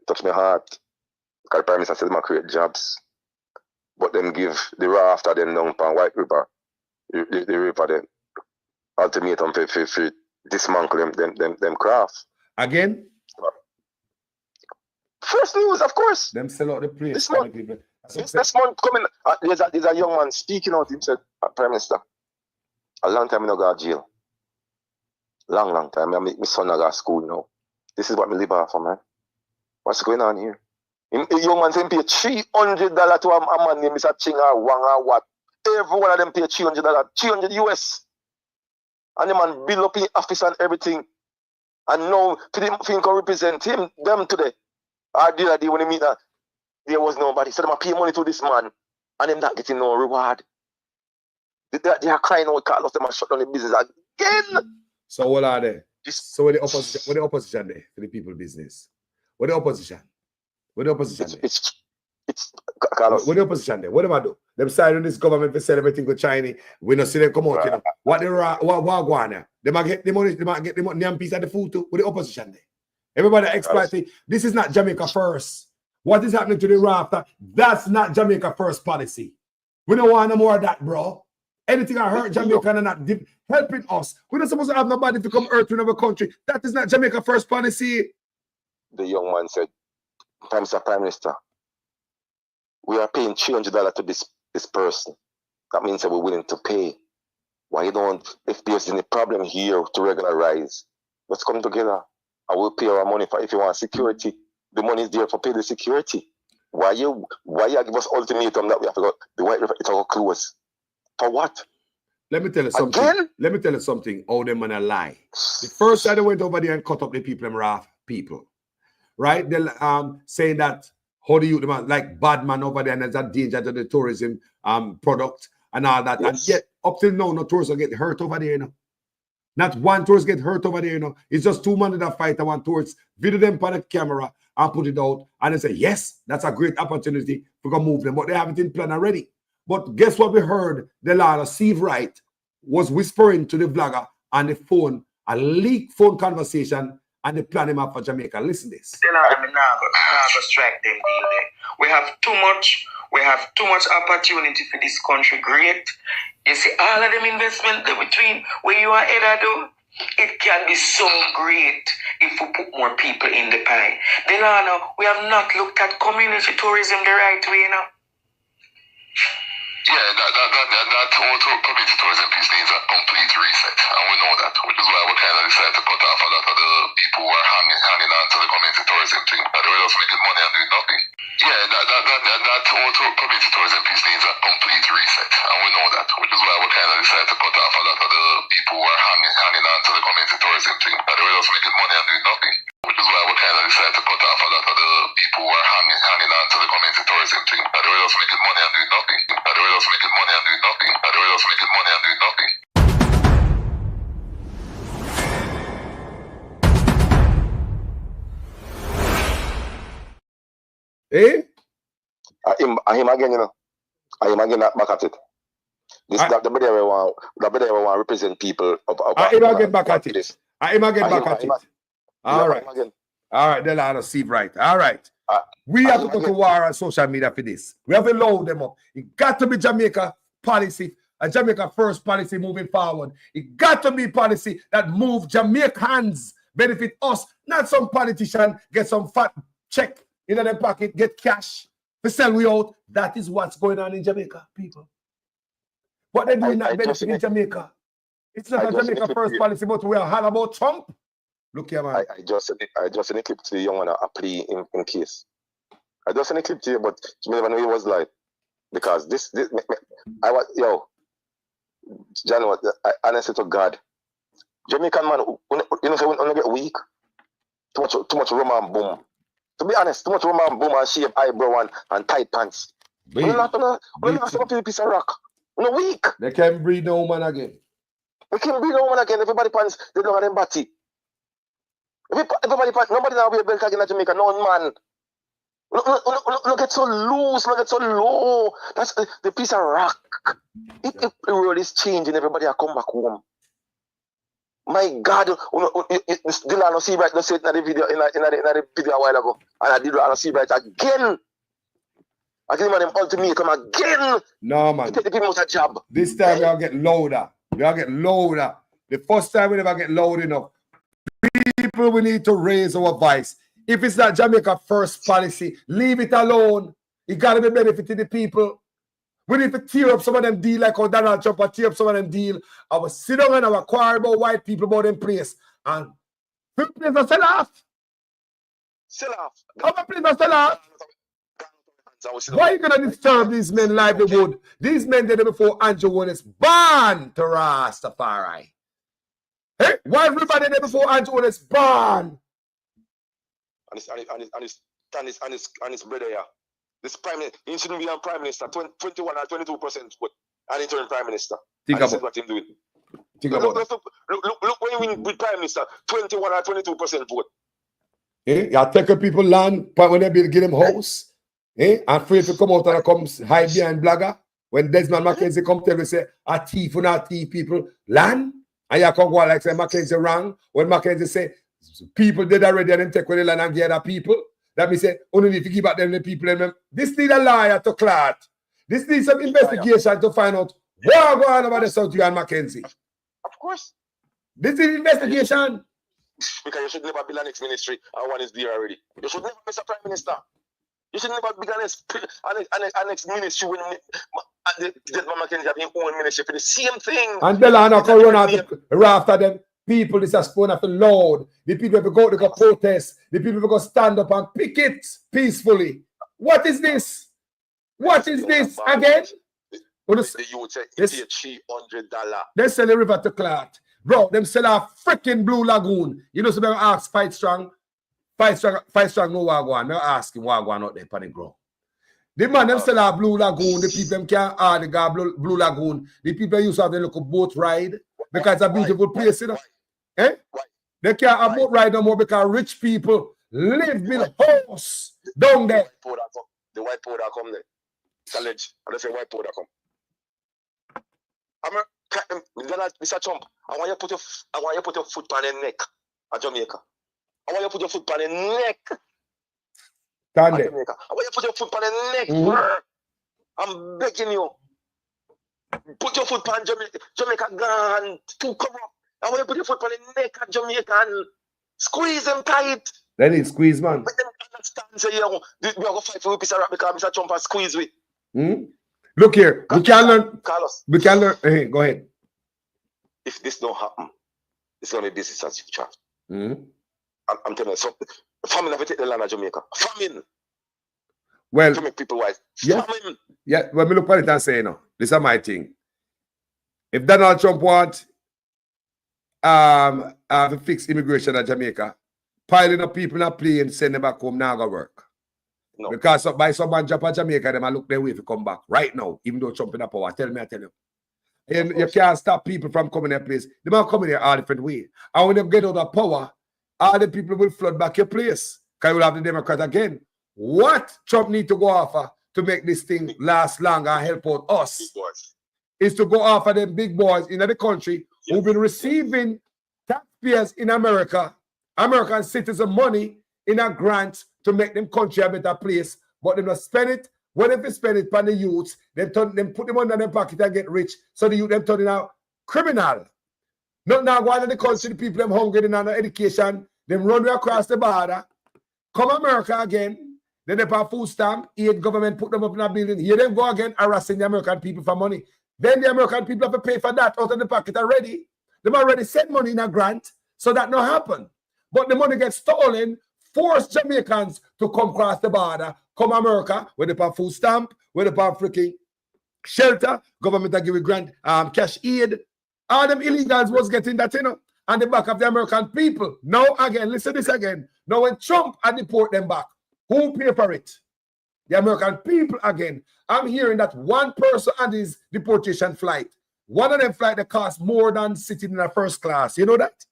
touched my heart. Because the Prime Minister said, "Man, create jobs." But them give the raft of them down on White River, the river, then ultimatum for dismantle them craft. Again? First news, of course. Them sell out the place. This month coming, there's a young man speaking out. He said, "Prime Minister, a long time I go to jail. Long time. I make my son go to school now. This is what me live off for, man. What's going on here?" A young man saying pay $300 to a man named Mr. Ching or Wang or what. Every one of them pay $300, $300 US. And the man build up in office and everything. And now, for him to represent them today, or the other day when he meet there was nobody. So they pay money to this man and them not getting no reward. They are crying out, Carlos, them shut down the business again. So what are they? So what the opposition there for the people business? What the opposition? What the opposition it's Carlos. What the opposition there? What do I do? Them side on this government for selling everything to China. We not see them come out, you know. What go on there? They might get the money, they might get the money and piece of the food too. With the opposition there. Everybody exploiting. This is not Jamaica first. What is happening to the rafter? That's not Jamaica first policy. We don't want no more of that, bro. Anything I hurt Jamaica and not helping us. We're not supposed to have nobody to come hurt in our country. That is not Jamaica first policy. The young man said, Mr. Prime Minister, we are paying $300 to this person. That means that we're willing to pay. Why don't, if there's any problem here to regularize, let's come together. I will pay our money for if you want security. The money is there for pay the security. Why you give us ultimatum that we have to go the White River, it's all close? For what? Let me tell you something. Again? Let me tell you something. All them man a lie. The first time they went over there and cut up the people, them raft people, right? They saying that how do you like bad man over there and there's a danger to the tourism product and all that. Yes. And yet up till now, no tourists get hurt over there, you know. Not one tourist get hurt over there, you know. It's just two men that fight and one tourist video them on the camera and put it out and they say, yes, that's a great opportunity to go move them, but they have it in plan already. But guess what we heard? The Lord Steve Wright was whispering to the vlogger on the phone, a leaked phone conversation, and they plan him up for Jamaica. Listen to this. We have too much opportunity for this country. Great. You see, all of them investment between where you are headed do, it can be so great if we put more people in the pie. Then we have not looked at community tourism the right way, you know. Yeah, that whole community tourism piece needs a complete reset, and we know that, which is why we kind of decided to cut off a lot of the people who are hanging on to the community tourism thing, that they were just making money and doing nothing. Yeah, that whole community tourism piece needs a complete reset, and we know that, which is why we kind of decided to cut off a lot of the people who are hanging on to the community tourism thing, that they were just making money and doing nothing. Which is why we kind of decided to cut off a lot of the people who are hanging on to the community tourism thing, that they were just making money and doing nothing. That they were just making money and doing nothing. That they were just making money and doing nothing. Eh? I him again, you know. I him again back at it. This that the brother want to represent people I him again back at it. I him again back at it. All right. All right, the Lord of Steve Wright. All right. We have to go to war on social media for this. We have to load them up. It got to be Jamaica policy, a Jamaica first policy moving forward. It got to be policy that move Jamaicans, benefit us, not some politician get some fat check in their pocket, get cash to sell we out. That is what's going on in Jamaica, people. What they're doing not benefit in Jamaica. It's not a Jamaica first policy, but we are all about Trump. Look here, man. I just sent a clip to the young one, a plea in case. I just sent a clip to you, but you never know it was like, because this I was, John, honestly to God, Jamaican man, you know, so when get weak, too much rum and boom. To be honest, too much rum and boom and shape eyebrow and tight pants. We're not a piece of rock. We're weak. They can't breed no woman again. We can't breed no woman again. Everybody pants, they don't have them body. Everybody, nobody now wear belt again in Jamaica. No man. Look get so loose. Look get so low. That's the piece of rock. If the world is changing, everybody will come back home. My God, Dylan see right. Say it in the video in the video a while ago, and I did not see right again. I give him an ultimatum again. No man. Take the people out of job. This time we will get louder. We will get louder. The first time we never get loud enough. People, we need to raise our voice. If it's not Jamaica first policy, leave it alone. It got to be benefiting the people. We need to tear up some of them deal like how Donald Trump tear up some of them deal. I will sit down and I will quarrel about white people about them place. And the place are sell off. Sell off. How the place are sell off? Why are you going to disturb these men livelihood? These men did it before Andrew Willis born to Rastafari. Hey, why everybody there before Andrew Willis born? And his brother, yeah. This prime minister, he shouldn't be on prime minister, 21 or 22% vote, and he turned prime minister. Think and this about is what he's doing. Think Look, about look, look, look, look, look when you win with prime minister, 21 or 22% vote. You take people land when they give them house. Afraid to come out and come hide behind blagger. When Desmond Mackenzie come tell you say a thief or not thief people land. And you come go like say Mackenzie wrong. When Mackenzie say people did already and then take away the land and give other people. That means say only need to give back them the people. And them. This need a lawyer to clear. This needs some investigation to find out what going on about the South and Mackenzie. Of course. This is investigation. Because you should never build an next ministry and one is there already. You should never miss a prime minister. You should never build an next ministry when Desmond Mackenzie have his own ministry for the same thing. And Delano can run out after them. People, this is phone after loud. The people will go to go protest. The people will go stand up and picket peacefully. What is this? What is this again? The youth say it's $300. They sell the river to clot. Bro, them sell a freaking Blue Lagoon. You know, so they ask Fight Strong no wagwan. They ask him wagwan out there on the ground. The man them sell a Blue Lagoon. The people them can't the guy Blue Lagoon. The people used to have a little boat ride because it's a beautiful place, you know. Eh? They can't have boat ride no more because rich people live in house down there. The white powder come there. Challenge. I don't say white powder come. Mr. Trump, I want you to put your foot on the neck at Jamaica. I want you to put your foot on the neck. I want you to put your foot on the neck. I'm begging you. Put your foot on Jamaica gone to come up. I want you to put your foot on the neck at Jamaica and squeeze them tight. They need squeeze, man. But them understand say, yo, we are going to fight for Piece of Rap because Mr. Trump has squeezed me. Look here, we can learn. Carlos. We can learn. Hey, go ahead. If this don't happen, it's going to be business as usual. I'm telling you something. Famine have to take the land of Jamaica. Famine. Well, to make people wise. Yeah. Famine. Yeah, when we look at it and say, no, this is my thing. If Donald Trump want to fix immigration at Jamaica, piling up people in a plane, send them back home, now go work. No. Because by someone jump at Jamaica, they might look their way to come back right now, even though Trump in the power. Tell you. And you can't stop people from coming their place. They might come in there all different way. And when they get out of power, all the people will flood back your place. Because you will have the Democrat again. What Trump need to go offer to make this thing last longer and help out us is to go after them big boys in the country who've been receiving taxpayers in America, American citizen money in a grant to make them country a better place, but they don't spend it. When they spend it on the youths, them put them under their pocket and get rich, so the youth them turning out criminal. Not now going to the country, the people them hungry in education, them run across the border, come America again, then they pay food stamp, aid government put them up in a building, here them go again harassing the American people for money. Then the American people have to pay for that out of the pocket already. Them already sent money in a grant, so that no happen. But the money gets stolen, force Jamaicans to come across the border, come America, where they pay food stamp, where they pay freaking shelter, government are giving grant, cash aid. All them illegals was getting that, you know, on the back of the American people. Now again, listen to this again. Now when Trump had deport them back, who pay for it? The American people again. I'm hearing that one person on his deportation flight, one of them flight that cost more than sitting in a first class. You know that?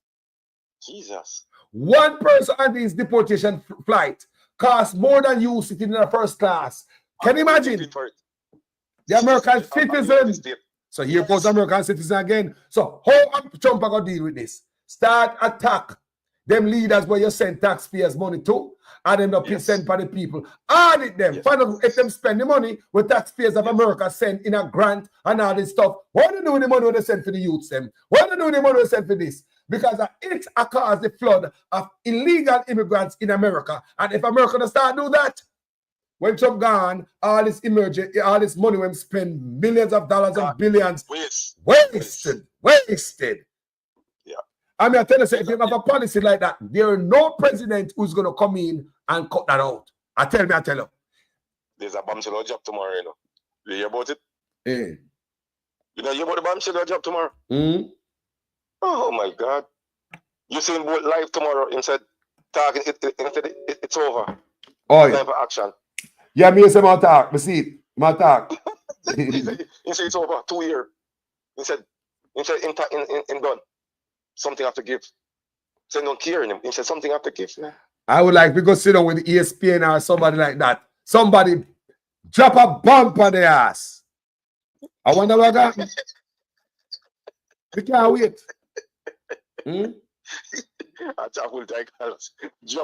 Jesus. One person on this deportation flight costs more than you sitting in a first class. Can you imagine? The American citizen. So here goes American citizen again. So how Trump are going to deal with this? Start attack them leaders where you send taxpayers money to, and then the send for the people. Audit them. Find out if them spend the money with taxpayers of America send in a grant and all this stuff. What do they do with the money when they send for the youths them? What do they do with the money when they send for this? Because it caused the flood of illegal immigrants in America. And if America does start do that, when Trump gone, all this money when spend millions of dollars and billions wasted. Yeah. I mean, I tell you, if you have a policy like that, there is no president who's going to come in and cut that out. I tell you. There's a bombshell job tomorrow, you know. You hear about it? Yeah. You know, you hear about the bombshell job tomorrow? Oh my God. You seen both live tomorrow instead talking it's over. Oh yeah. For action. Yeah, me say my talk. Me see it. My talk. He said it's over 2 years. He said in done. Something have to give. So don't care in him. He said something have to give. I would like to go sit down with ESPN or somebody like that. Somebody drop a bump on the ass. I wonder what happened. We can't wait. Drop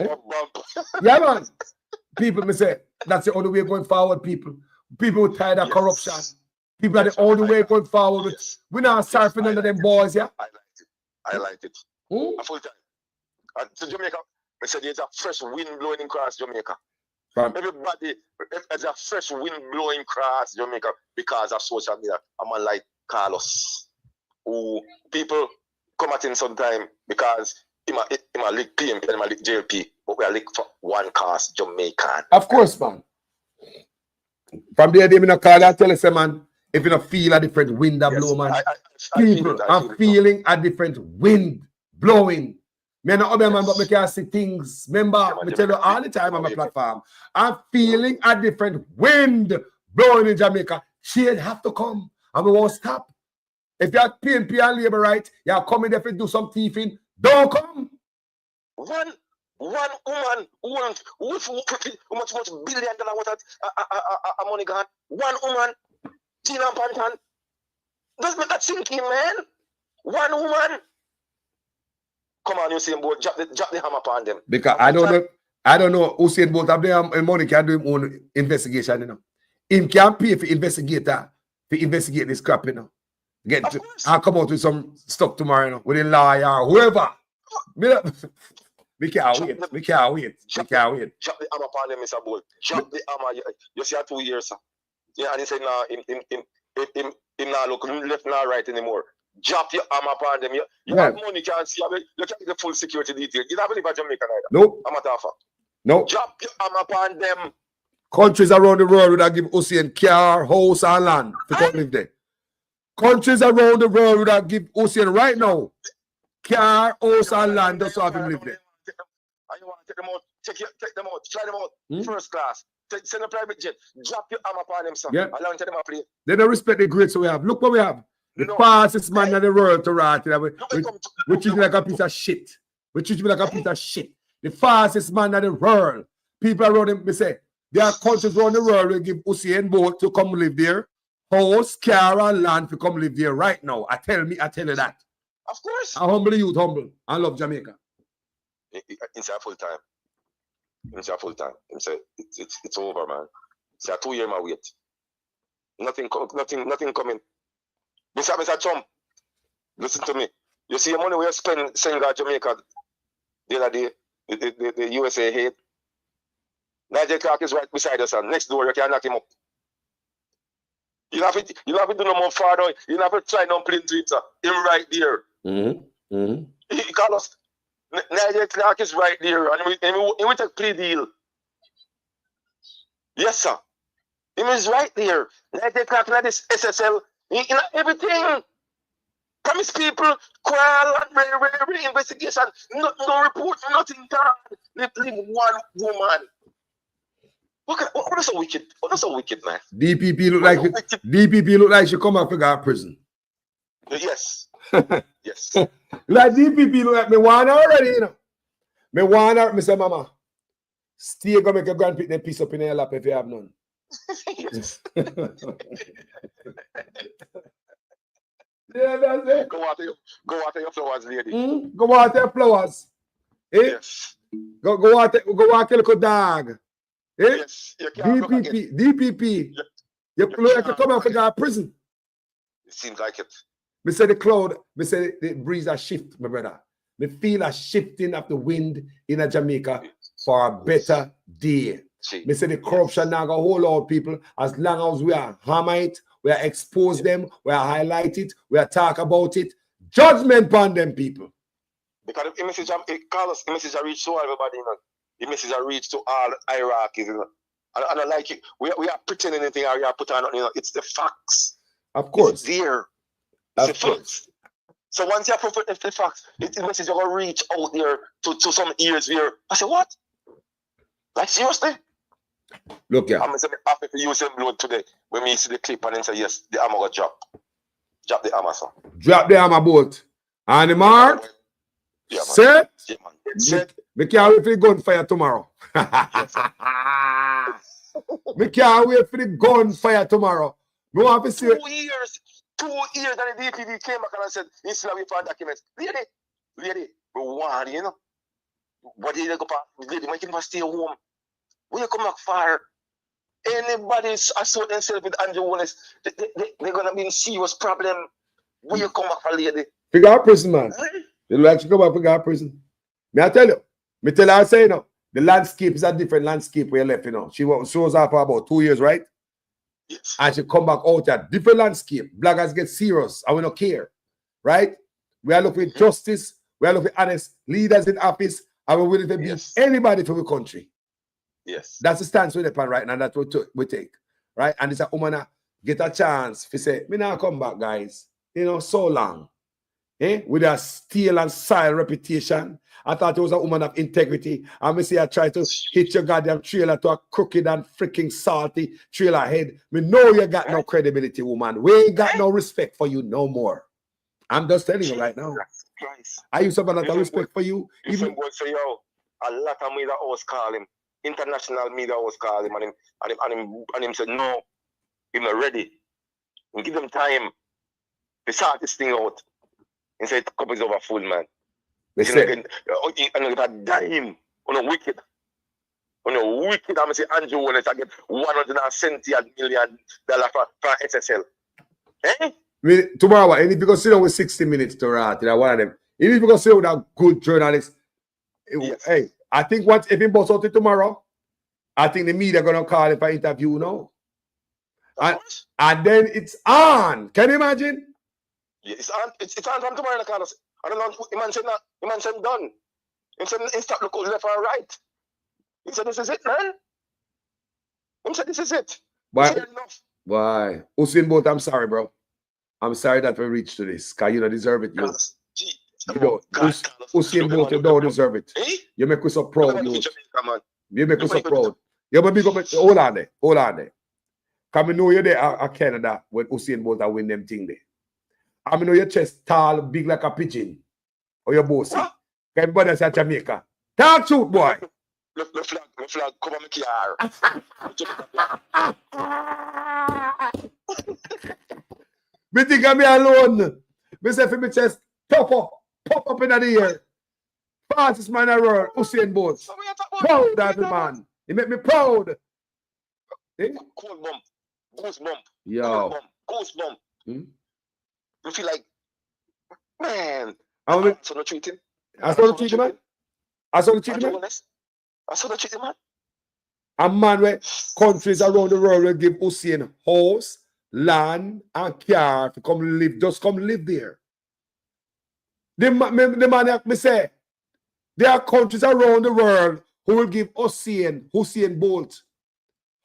a bump. Yeah, man. People may say that's the only way going forward, people. People who tired of corruption. People are the only way going forward. We're not surfing under them boys, yeah? I like it. A full time. To Jamaica, they said there's a fresh wind blowing across Jamaica. Everybody, there's a fresh wind blowing across Jamaica because of social media. A man like Carlos, who people come at him sometime because he might lick PMP and he might lick JLP, but we are lick for one cast Jamaican. Of course, man. From there, they not call that, tell us, man, if you don't feel a different wind that blow, man. People are feeling a different wind blowing. Me not other man, but me can see things. Remember, me tell you all the time on my platform. I'm feeling a different wind blowing in Jamaica. Shade have to come, and we won't stop. If you're PNP and labor right, you're coming there to do some thieving. Don't come. One woman who much $1 billion worth of money gone. One woman, Tina Pantan. Doesn't make that sink in, man. One woman. Come on, Usain Bolt, drop the hammer upon them. Because I don't know Usain Bolt have the money can do his own investigation, you know. Him can pay for investigator to investigate this crap, you know. I'll come out with some stuff tomorrow, you know, with a lawyer or whoever. We can't wait. Drop the hammer upon them, Mr. Bolt. Drop the hammer. You see, 2 years, sir. Yeah, and he said, nah, him not look left, not right anymore. Drop your arm upon them. You have money, you can't see. You can't get the full security detail. You don't believe in Jamaica either. Nope. I'm a tougher. Nope. Drop your arm upon them. Countries around the world would give Usain car, house, and land to come live there. Countries around the world would give Usain right now car, house, and land just to have him live there. And you want to take them out? Take them out. Try them out. First class. Send a private jet. Drop your arm upon them, sir. Yeah. Allow them to play. They don't respect the grades we have. Look what we have. The fastest man in the world to rot. We treat you like a piece of shit. We treat you like a piece of shit. The fastest man in the world. People around him, they say, there are countries around the world will give Usain Bolt to come live there. House, car, and land to come live there right now. I tell you that. Of course. I humble youth, humble. I love Jamaica. It's a full time. It's a full time. It's over, man. It's a 2 year my wait. Nothing coming. Mr. Trump, listen to me. You see the money we spend sending out Jamaica the other day, the USA hate. Nigel Clark is right beside us, and next door you can knock him up. You have to do no more farther. You have to try no plane to it, sir. Him right there. He call us. Nigel Clark is right there, and we take a plea deal. Yes, sir. Him is right there. Nigel Clark in this SSL. In everything, promise people, crawl and investigation, no report, nothing done. Leave one woman. What is so wicked? What is so wicked, man? DPP look like she come out of prison. Yes. Yes. Like DPP look like me one already, you know. Me one already, me say, mama, stay go make your grandparents piece up in your lap if you have none. Yes. Yeah, that's it. Go water your flowers, lady. Go water your flowers. Eh? Yes. Go water your little dog. Eh? Yes. DPP. You look like you come out of prison. It seems like it. Me say the cloud, me say the breeze a shift, my brother. Me feel a shifting of the wind in Jamaica for a better day. Me say the corruption now go hold out people as long as we are hammer it, we are expose them, we are highlight it, we are talk about it. Judgment upon them people. Because the message Carlos, the message I reach to everybody, you know. The message I reach to all hierarchies, you know. And I like it. We are pretending anything or we are put on, you know, it's the facts. Of course. It's there. It's the facts. So once you put the facts, it's the message you're gonna reach out there to some ears where I say, what? Like seriously? Look here. I'm happy to use him load today. When we see the clip and then say, yes, the hammer got drop. Drop the hammer, sir. Drop the hammer boat. And the mark. Yeah, man. Set. Yeah, man. It's set. We can't wait for the gunfire tomorrow. Yes, We can't wait for the gunfire tomorrow. We want to see 2 years. 2 years and the DPD came back and said, he's still waiting for documents. Lady, we want, you know. What did you go back? Lady, why can't you stay home? When you come back far, anybody associate themselves with Andrew Wallace, they're going to be in serious problem. When you come back for lady. Figure out prison, man. They like to come back figure out prison. May I tell you? Me tell her, I say, you know, the landscape is a different landscape where you left, you know. She was out for about 2 years, right? Yes. And she come back out at different landscape. Blackers get serious and we don't care, right? We are looking for justice. We are looking for honest leaders in office, and we're willing to beat anybody for the country. Yes. That's the stance we're upon right now. That's what we take, right? And it's a woman get a chance to say, me now come back, guys. You know, so long. With a steel and soil reputation. I thought it was a woman of integrity. And me say I try to hit your goddamn trailer to a crooked and freaking salty trailer head. Me know you got no credibility, woman. We ain't got no respect for you no more. I'm just telling you right now. I used to have a lot of respect for you. Even boys say, yo, a lot of media house call him. International media house call him and him said, no, he's not ready. And give them time to sort this thing out. He said, cup is over full, man. They say, and a dime on a wicked. On a wicked, I'm say Andrew Wallace, I get $170 million for SSL. Eh? Tomorrow, and if you go sit down with 60 minutes to write, you know, one of them. If you go sit down with a good journalist, hey, I think once if he bust out it tomorrow, I think the media gonna call him for interview now. And then it's on. Can you imagine? Yeah, it's on from tomorrow. I don't know. The man said that. The man said done. He said he stopped looking left and right. He said this is it, man. He said this is it. Why? Usain Bolt, I'm sorry, bro. I'm sorry that we reached to this. Because you don't deserve it. Usain Bolt, you don't deserve it. You make us so proud. You make us so proud. Yeah, but hold on there. Hold on there. Because I know you're there at Canada when Usain Bolt win them thing there. I know your chest tall, big like a pigeon. Or your bossy. Everybody say Jamaica. Talk truth, boy. The flag cover my car. Me think I'm alone. Me say for me chest pop up in the air. Fastest man in the world, Usain Bolt. Proud of the man. He make me proud. Cold bump. Goose bump. Yo. Goose bump. You feel like, man. I saw the treating. I saw the treating, man. I saw the treating, man. I saw the treating, man. A man where countries around the world will give Usain house, land, and car to come live. Just come live there. The man like me say, there are countries around the world who will give Usain Bolt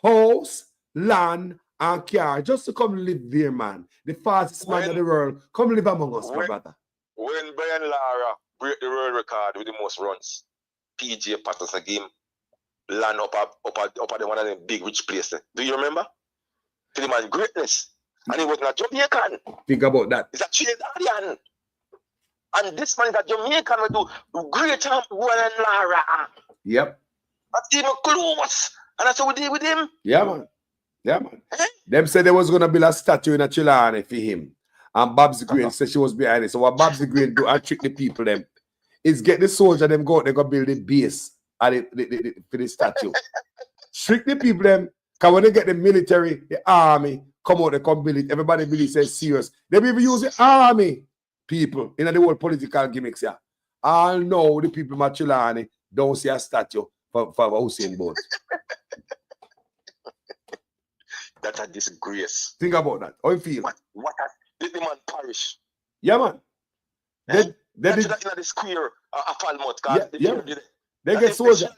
house, land, and car just to come live there, man. The fastest man in the world. Come live among us, my brother. When Brian Lara break the world record with the most runs, PJ Patterson game land up at one of the big rich places. Do you remember? To the man greatness. And he was not Jamaican. Think about that. He's a Trinidadian. And this man is a Jamaican will do greater than Lara. Yep. That's even close. And that's what we did with him. Yeah, man. Yeah, man. Them said they was going to build a statue in a Chilane for him. And Babs Green said she was behind it. So what Babs Green do and trick the people them is get the soldier them go out, they go build the base for the statue. Trick the people them, because when they get the military, the army, come out, they come build it. Everybody really says serious. They even use the army people in the whole political gimmicks here. All know the people in Chilane don't see a statue for Usain Bolt. That's a disgrace. Think about that. How you feel? What did the man perish? Yeah, man. They in the square of Falmouth. They get soldier.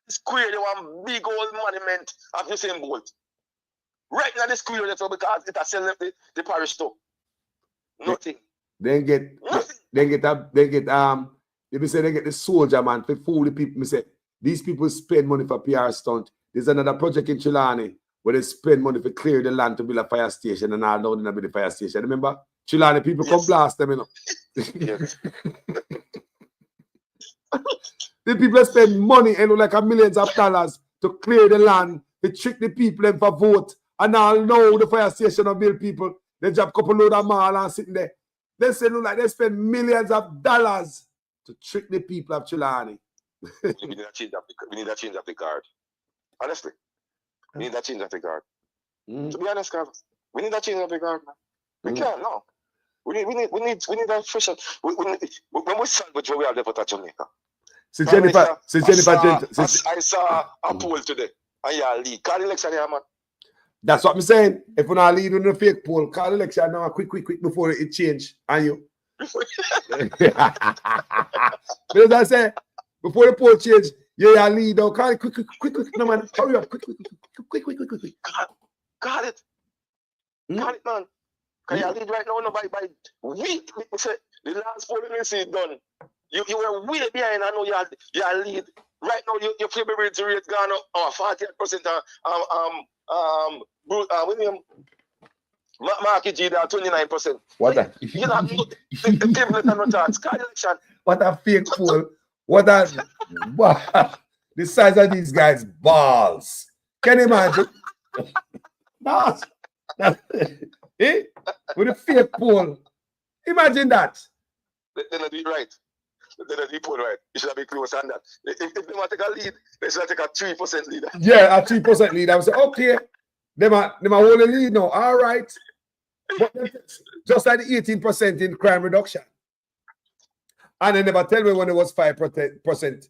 The square, they want big old monument of Usain Bolt. Right now the square, because it has sell the parish too. Nothing. They get the soldier man to fool the people. Me say these people spend money for PR stunt. There's another project in Chilani where they spend money to clear the land to build a fire station, and now they're build a fire station. Remember? Chilani people come blast them, you know. Yes. The people spend money and like millions of dollars to clear the land, to trick the people and for vote. And now the fire station of build people, they drop a couple load of mall and sitting there. They say look like they spend millions of dollars to trick the people of Chilani. We need to change up the guard. Honestly. We need to change up the guard. To be honest, we need to change up the guard, man. We can't, no. We need that fresh. When we salvage what we have left at Jamaica. I saw a poll today. And y'all lead. Call the election here, man. That's what I'm saying. If we're not leading the fake poll, call the election now quick before it change. And you. Because I say, before the poll change, yeah, lead now. Call it quick. No, man. Hurry up. Quick. Got it. Got it, man. Because you lead right now, no, by week. The last polling we see done. You were way behind. I know you lead. Right now, your favorability rate gone up 48%. William Marky G, 29%. What a you know, what a fake fool. What the size of these guys' balls. Can you imagine? Balls. Eh? With a fake poll. Imagine that. They're not doing right. They're not doing right. You should have been close on that. If they want to take a lead, they should take a 3% lead. Yeah, a 3% lead. I would say, okay, they might hold a lead now. All right. But just like the 18% in crime reduction. And they never tell me when it was 5%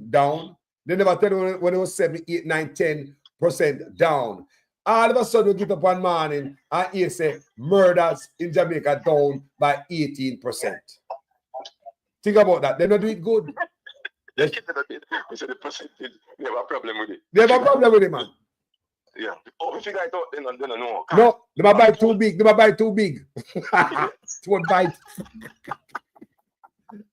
down. They never tell me when it was 7, 8, 9, 10% down. All of a sudden, we get up one morning and you say murders in Jamaica down by 18%. Think about that. They're not doing good. We said the percentage, they have a problem with it. They have a problem with it, man. Yeah. Oh, if you guys thought they don't know. No, they might buy too big. They might buy too big. It's one bite.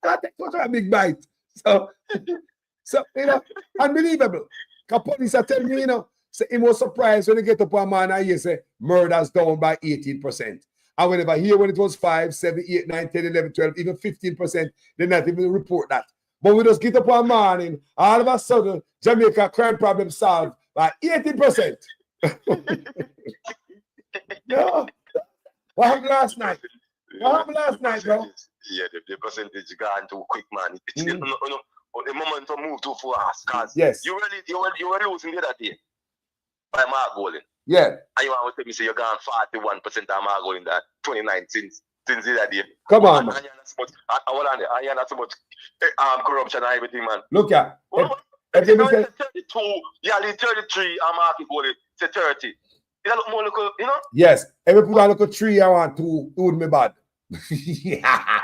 That's a big bite. So you know, unbelievable. Because police are telling me, you know, so he was surprised when they get up a man and you say murders down by 18%. And whenever here when it was 5, 7, 8, 9, 10, 11, 12, even 15%, they not even report that. But we just get up one morning, all of a sudden, Jamaica crime problem solved by 18%. Yeah. What happened last night? What happened last night, bro? Yeah, the percentage gone too quick, man. The momentum moved too fast. Cause yes. You were losing the other day by Mark Golden. Yeah. And you want to tell me say you're gone 41% of Mark Golden that 29 since the other day. Come on, man. And you're not so much corruption and everything, man. Look at if you say 32, yeah, 33 and Mark Golden say 30. You look more look, you know? Yes. Every put a look at 3, I want to do me bad. Yeah.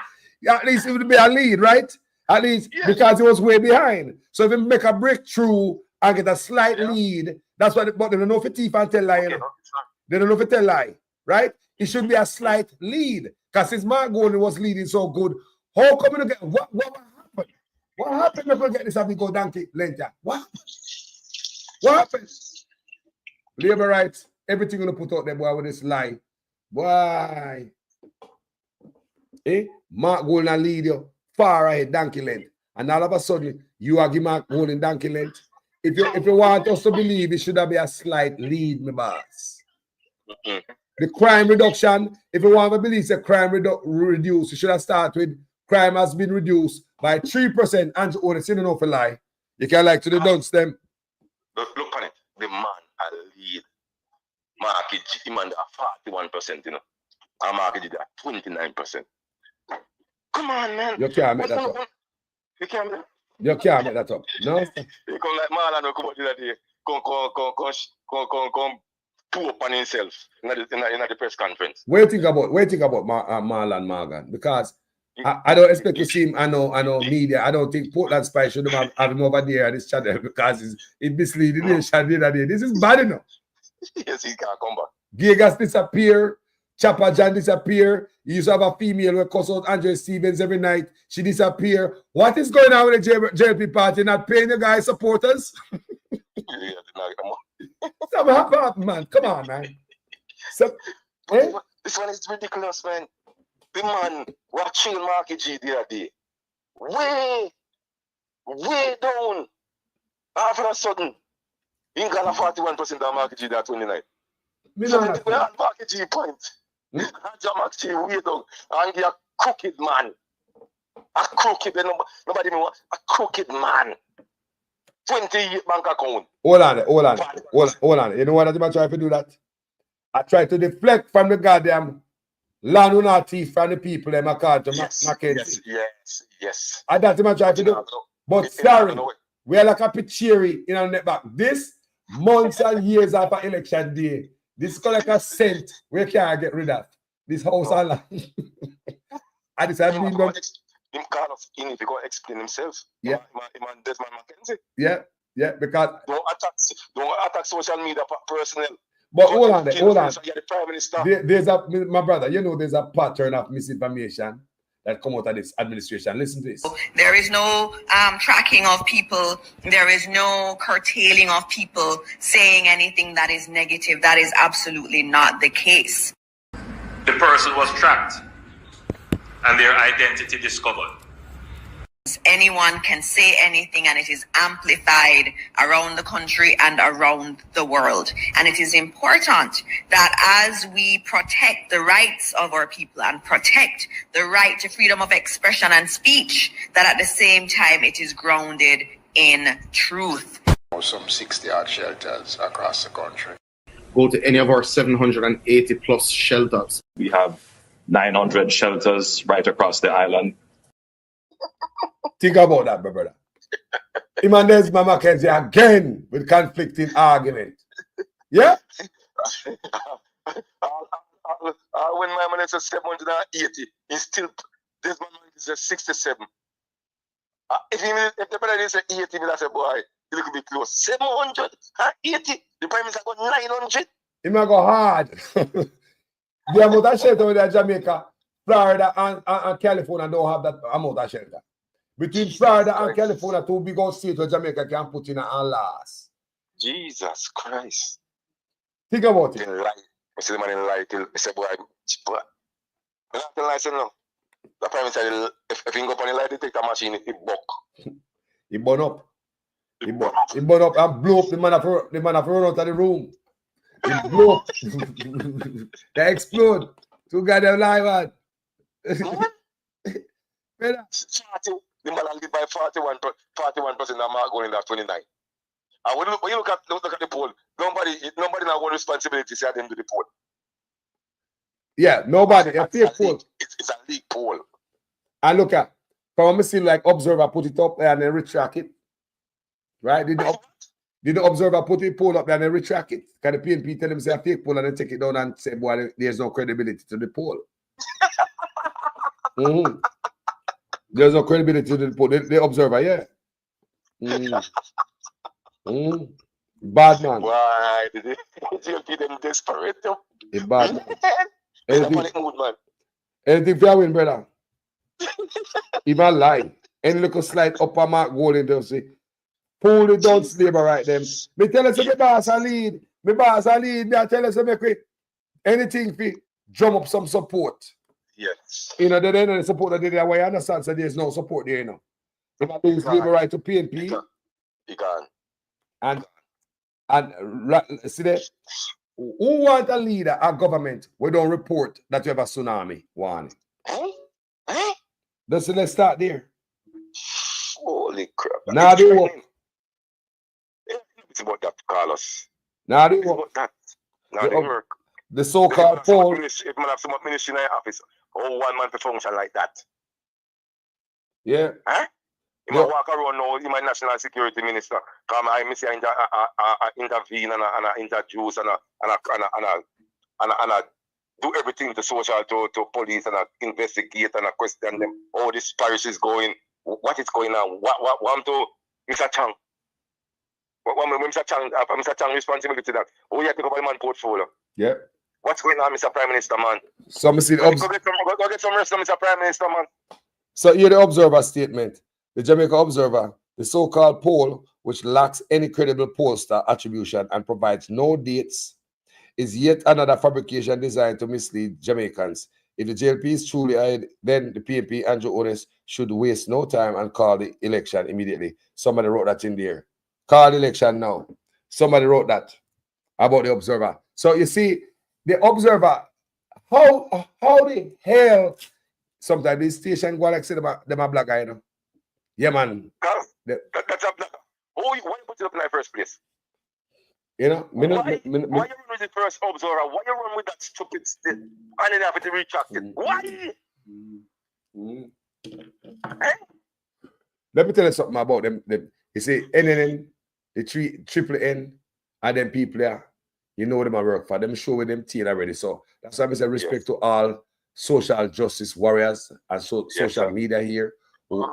At least it would be a lead, right? At least because he was way behind. So if he make a breakthrough and get a slight lead, that's what. But they don't know if it's thief and tell lie. You know? They don't know if it tell lie, right? It should be a slight lead because his Mark Golden was leading so good. How come you get what happened? What happened if we get this and we go donkey later? What happened? Labor rights, everything gonna put out there, boy, with this lie. Why? Mark Golden lead you far ahead donkey length, and all of a sudden you are giving Mark Golden donkey length. If you want us to believe, it should have been a slight lead, my boss. The crime reduction, if you want to believe the crime reduce, you should have started with crime has been reduced by 3%. And you only seen enough a lie. You can like to the dunce them. Look on it. The man had lead. Market him under 41%, you know. And market did at 29%. Come on, man. You can't make that up. You can't make that. You can't make that up. No. You come like Marlon come out the other day. Come pull up on himself in the press conference. What do you think about Marlon Morgan? Because I don't expect to see him. I know media. I don't think Portland Spy should have him over there at this channel because it's misleading the nation the other day. This is bad enough. Yes, he can't come back. Vegas disappear. Chopper John disappear. He used to have a female who cuss out Andre Stevens every night. She disappear. What is going on with the JLP party? Not paying the guys supporters? Yeah, Some half, man. Come on, man. So, this one is ridiculous, man. The man what chill Marky G the other day. Way down. All of a sudden, he got a 41% of Marky G that 29. So they were at Marky G point. And Marky G way down. And he a crooked man. A crooked, nobody know a crooked man. 28 bank account. Hold on. You know what I'm trying to do that? I try to deflect from the goddamn landowner thief from the people in Mackenzie. Yes. And that's what I'm trying to do. But sorry, we are like a pichiri in our net back. This months and years after election day, this is like a scent we can't get rid of. This house and land. And this has been done. Him call us in if he go explain himself. Yeah. Desmond Mackenzie. Yeah, because don't attack social media personnel. But hold on. The Prime Minister. There's my brother, you know there's a pattern of misinformation that come out of this administration. Listen to this. There is no tracking of people. There is no curtailing of people saying anything that is negative. That is absolutely not the case. The person was tracked and their identity discovered. Anyone can say anything and it is amplified around the country and around the world. And it is important that as we protect the rights of our people and protect the right to freedom of expression and speech, that at the same time it is grounded in truth. Some 60-odd shelters across the country. Go to any of our 780 plus shelters. We have 900 shelters right across the island. Think about that, my brother. Him and Desmond Mackenzie again with conflicting argument. Yeah? When my man is 780, he's still, Desmond is 67. If the brother is 80, I say, boy, he look a bit close. 780. The Prime Minister got 900. He might go hard. The amount of shelter in Jamaica, Florida, and California don't have that amount of shelter. Between Florida and California, two big old states where Jamaica can put in a last. Jesus Christ. Think about it. I see the man in light. I say, boy, I'm not license now. The Prime Minister, if he go up on the light detector machine, he buck. He burn up. He burn up and blow up the man have run out of the room. He blow up. They explode. Two goddamn live man. The man lead by 41% of mark going in that 29. And when you look at the poll, nobody now want responsibility to them to the poll. Yeah, nobody. A fake poll. It's a leak poll. And look at, from me see like Observer put it up there and then retract it. Right? Did the Observer put the poll up there and then retract it? Can the PNP tell them say a fake poll and then take it down and say, boy, there's no credibility to the poll? There's no credibility to the poll. The Observer, yeah. Bad man. Why did you them desperate? A bad man. Anything for you win, brother? Even lie. Any little slight upper mark goal in there, say, pull it down, slaver right them. Me tell us the boss a lead. Me boss a lead. Me tell us make anything for drum up some support. Yes. You know, the support that they there, why I understand, so there's no support there, you know. If I lose labor right to PNP. You can. And see there, who want a leader, a government, we don't report that you have a tsunami warning? Let's start there. Holy crap. Now they work. It's about that, Carlos. Now they It's work. about that. Now they work. The so-called poll. If man have some ministry in the office, one man to function like that. Yeah. Huh? He might walk around now, he my national security minister. Come I miss you intervene and introduce and do everything to social to police and investigate and question them. Oh, this parish is going. What is going on? What to Mr. Chang? Mr. Chang responsibility to that. Oh, you have to go by man portfolio. Yeah. What's going on, Mr. Prime Minister, man? So go get some rest, Mr. Prime Minister, man. So here the Observer statement. The Jamaica Observer, The so-called poll, which lacks any credible pollster attribution and provides no dates, is yet another fabrication designed to mislead Jamaicans. If the JLP is truly ahead, then the PNP and Joe Onis should waste no time and call the election immediately. Somebody wrote that in there. Call the election now. Somebody wrote that about the Observer. So you see, the Observer, how the hell sometimes this station go like say them a black guy, you know? Yeah, man. That's a black. Why you put it up in the first place? You know, why you run with the first Observer? Why you run with that stupid stick and then have to retract it? Why? Hey? Let me tell you something about them. You see, NNN, the triple N, and them people there, you know them I work for. Them show with them team already. So that's why I say respect to all social justice warriors and social media here.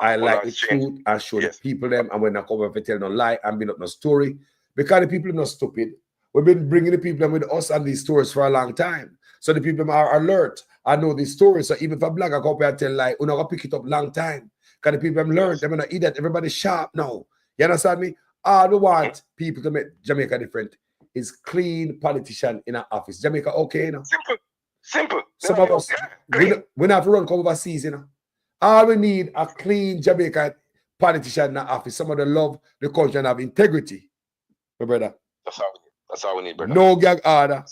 I like the truth and show the people them, and when I come up and tell no lie and build up no story, because the people are not stupid. We've been bringing the people with us on these stories for a long time. So the people are alert. I know these stories. So even if a blogger come up and tell lie, we're not gonna pick it up long time. Because the people have learned, they're gonna eat that. Everybody's sharp now. You understand me? All we want people to make Jamaica different is clean politician in an office. Jamaica okay, you know? Simple. Some of us, we don't have to run come overseas, you know. All we need a clean Jamaica politician in an office. Some of them love the country and have integrity. My brother. That's all we need, brother. No gag order.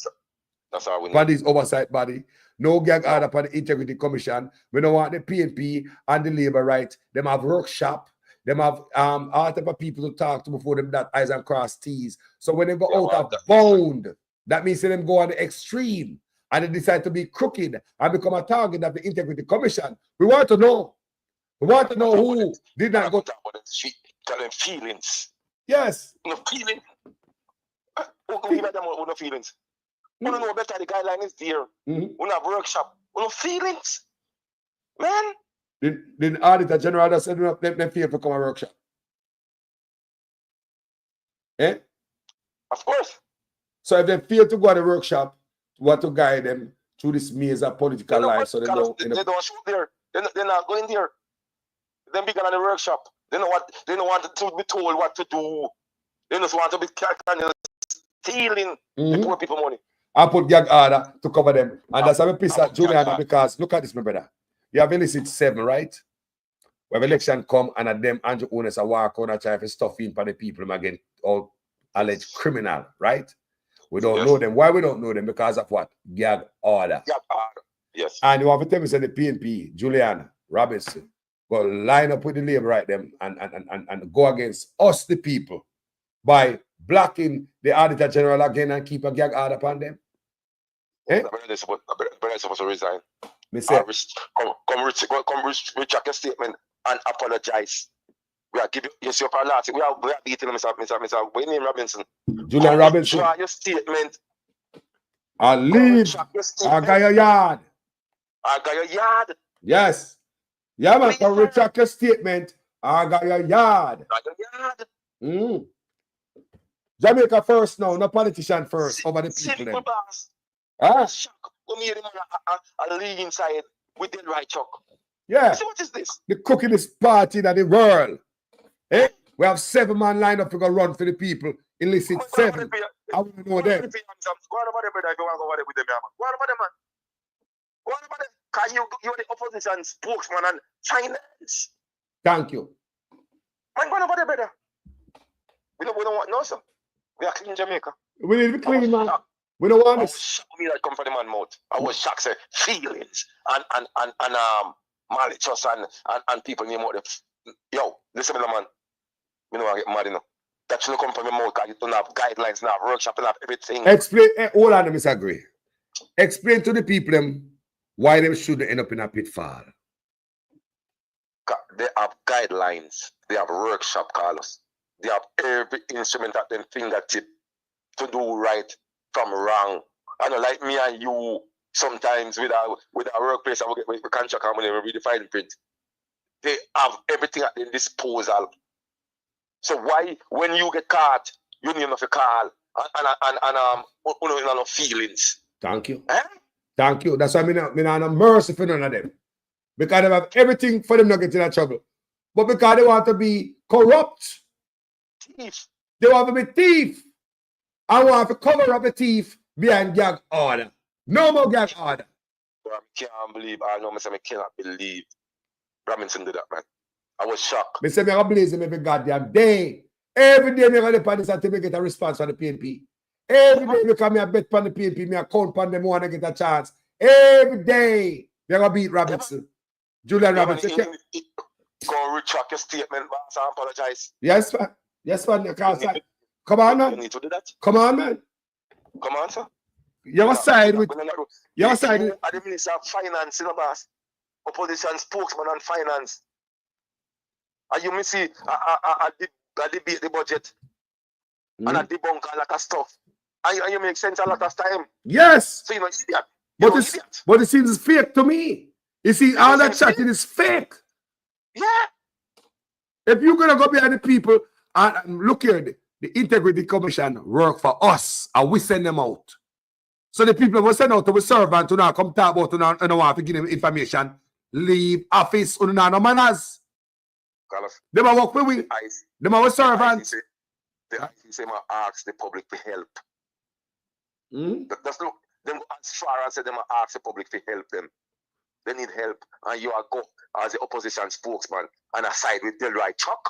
That's all we need. For this oversight body. No gag order for the Integrity Commission. We don't want the PNP and the Labour right. Them have workshop. Them have all type of people to talk to before them that eyes and cross T's. So when they go out of bound, that means them go on the extreme and they decide to be crooked and become a target of the Integrity Commission. We want to know. We want to know who did not go. Tell them feelings. Yes. No feelings. We have them with no feelings. We don't know better. The guideline is there. We have workshop. We no feelings. Man. The auditor general that said them feel for come a workshop. Eh? Of course. So if they fail to go to the workshop, what to guide them through this maze of political life, so they don't shoot there. They're not going there. Them bigger than the workshop. They don't want to be told what to do. They just want to be stealing the poor people money. I put gag order to cover them. And that's how I piss at Juliana, because look at this, my brother. You have illicit 7, right? When election come and at them Andrew owners are walk on and try to stuff in for the people again, all alleged criminal, right? We don't know them. Why we don't know them? Because of what? Gag order. Gag order. Yes. And you have to tell me, say the PNP, Juliana Robinson, go line up with the Labour right them and go against us, the people, by blocking the Auditor General again and keep a gag order upon them. Eh? They're supposed to resign. Come retract your statement and apologize. We are giving you your parlati. We are beating Mr. What's name Robinson? Julian Robinson. Withdraw your statement. I leave. I got your yard. I got your yard. Yes. Yeah, man. Come retract your statement. I got your yard. I got your yard. Jamaica first now, not politician first. Over the people. Simple boss. Ah. We made him a league inside with the right chuck. Yeah. So what is this? The cookinest party in the world. Eh? We have 7 man lined up to go run for the people. Illicit 7. I want to know them. Go on about them, brother, if you want to go over there with them, man. Go on about them, man. Go on about them. Because you're the opposition spokesman and finance. Thank you. Man, go on about them, brother. We don't want no, sir. We are clean Jamaica. We need to be clean, man. We don't want this. Me that come from the man mouth. I was shocked, say feelings and malicious and people name out the yo, listen to the man. You know I get mad, you know. That shouldn't come from your mouth because you don't have guidelines, you don't have workshop, you don't have everything. Explain, hold on, Mr. Agree. Explain to the people them why they shouldn't end up in a pitfall. They have guidelines, they have workshop, Carlos. They have every instrument at their fingertip to do right from wrong. I know, like me and you, sometimes with our workplace, we contract and we read the fine print. They have everything at their disposal. So why, when you get caught, you need enough to call and no feelings. Thank you. Eh? Thank you. That's why I'm not mercy for none of them. Because they have everything for them not getting in trouble. but because they want to be corrupt. Thief. They want to be thief. I want to cover up the thief behind gag order. No more gag order. I can't believe, I cannot believe Robinson did that, man. I was shocked. I say, I'm going to blaze him every goddamn day. Every day, I'm going to depend this until I get a response from the PNP. Every day, because I bet on the PNP, I count on them when I get a chance. Every day, they're going to beat Robinson. Julian Robinson. Go retract your statement, boss, and apologize. Yes, man. Yes, man. Come on, man. You need to do that. Come on, man. Come on, sir. Your side with... Your side with... the Minister of Finance, you know, boss. Opposition spokesman on finance. And you may see, I debate the budget. And I debunk a lot of stuff. And you make sense a lot of time. Yes. So, you know, idiot. But it seems fake to me. You see, all that chatting is fake. Yeah. If you're going to go behind the people, and look here, the Integrity Commission work for us, and we send them out. So the people will send out to the servant to now come talk about to now want to give them information. Leave office on no manners. They might work with we. They might servants. The ICC might ask the public for help. That's look, them as far as they might ask the public to help them. They need help, and you are go as the opposition spokesman and aside with the right truck.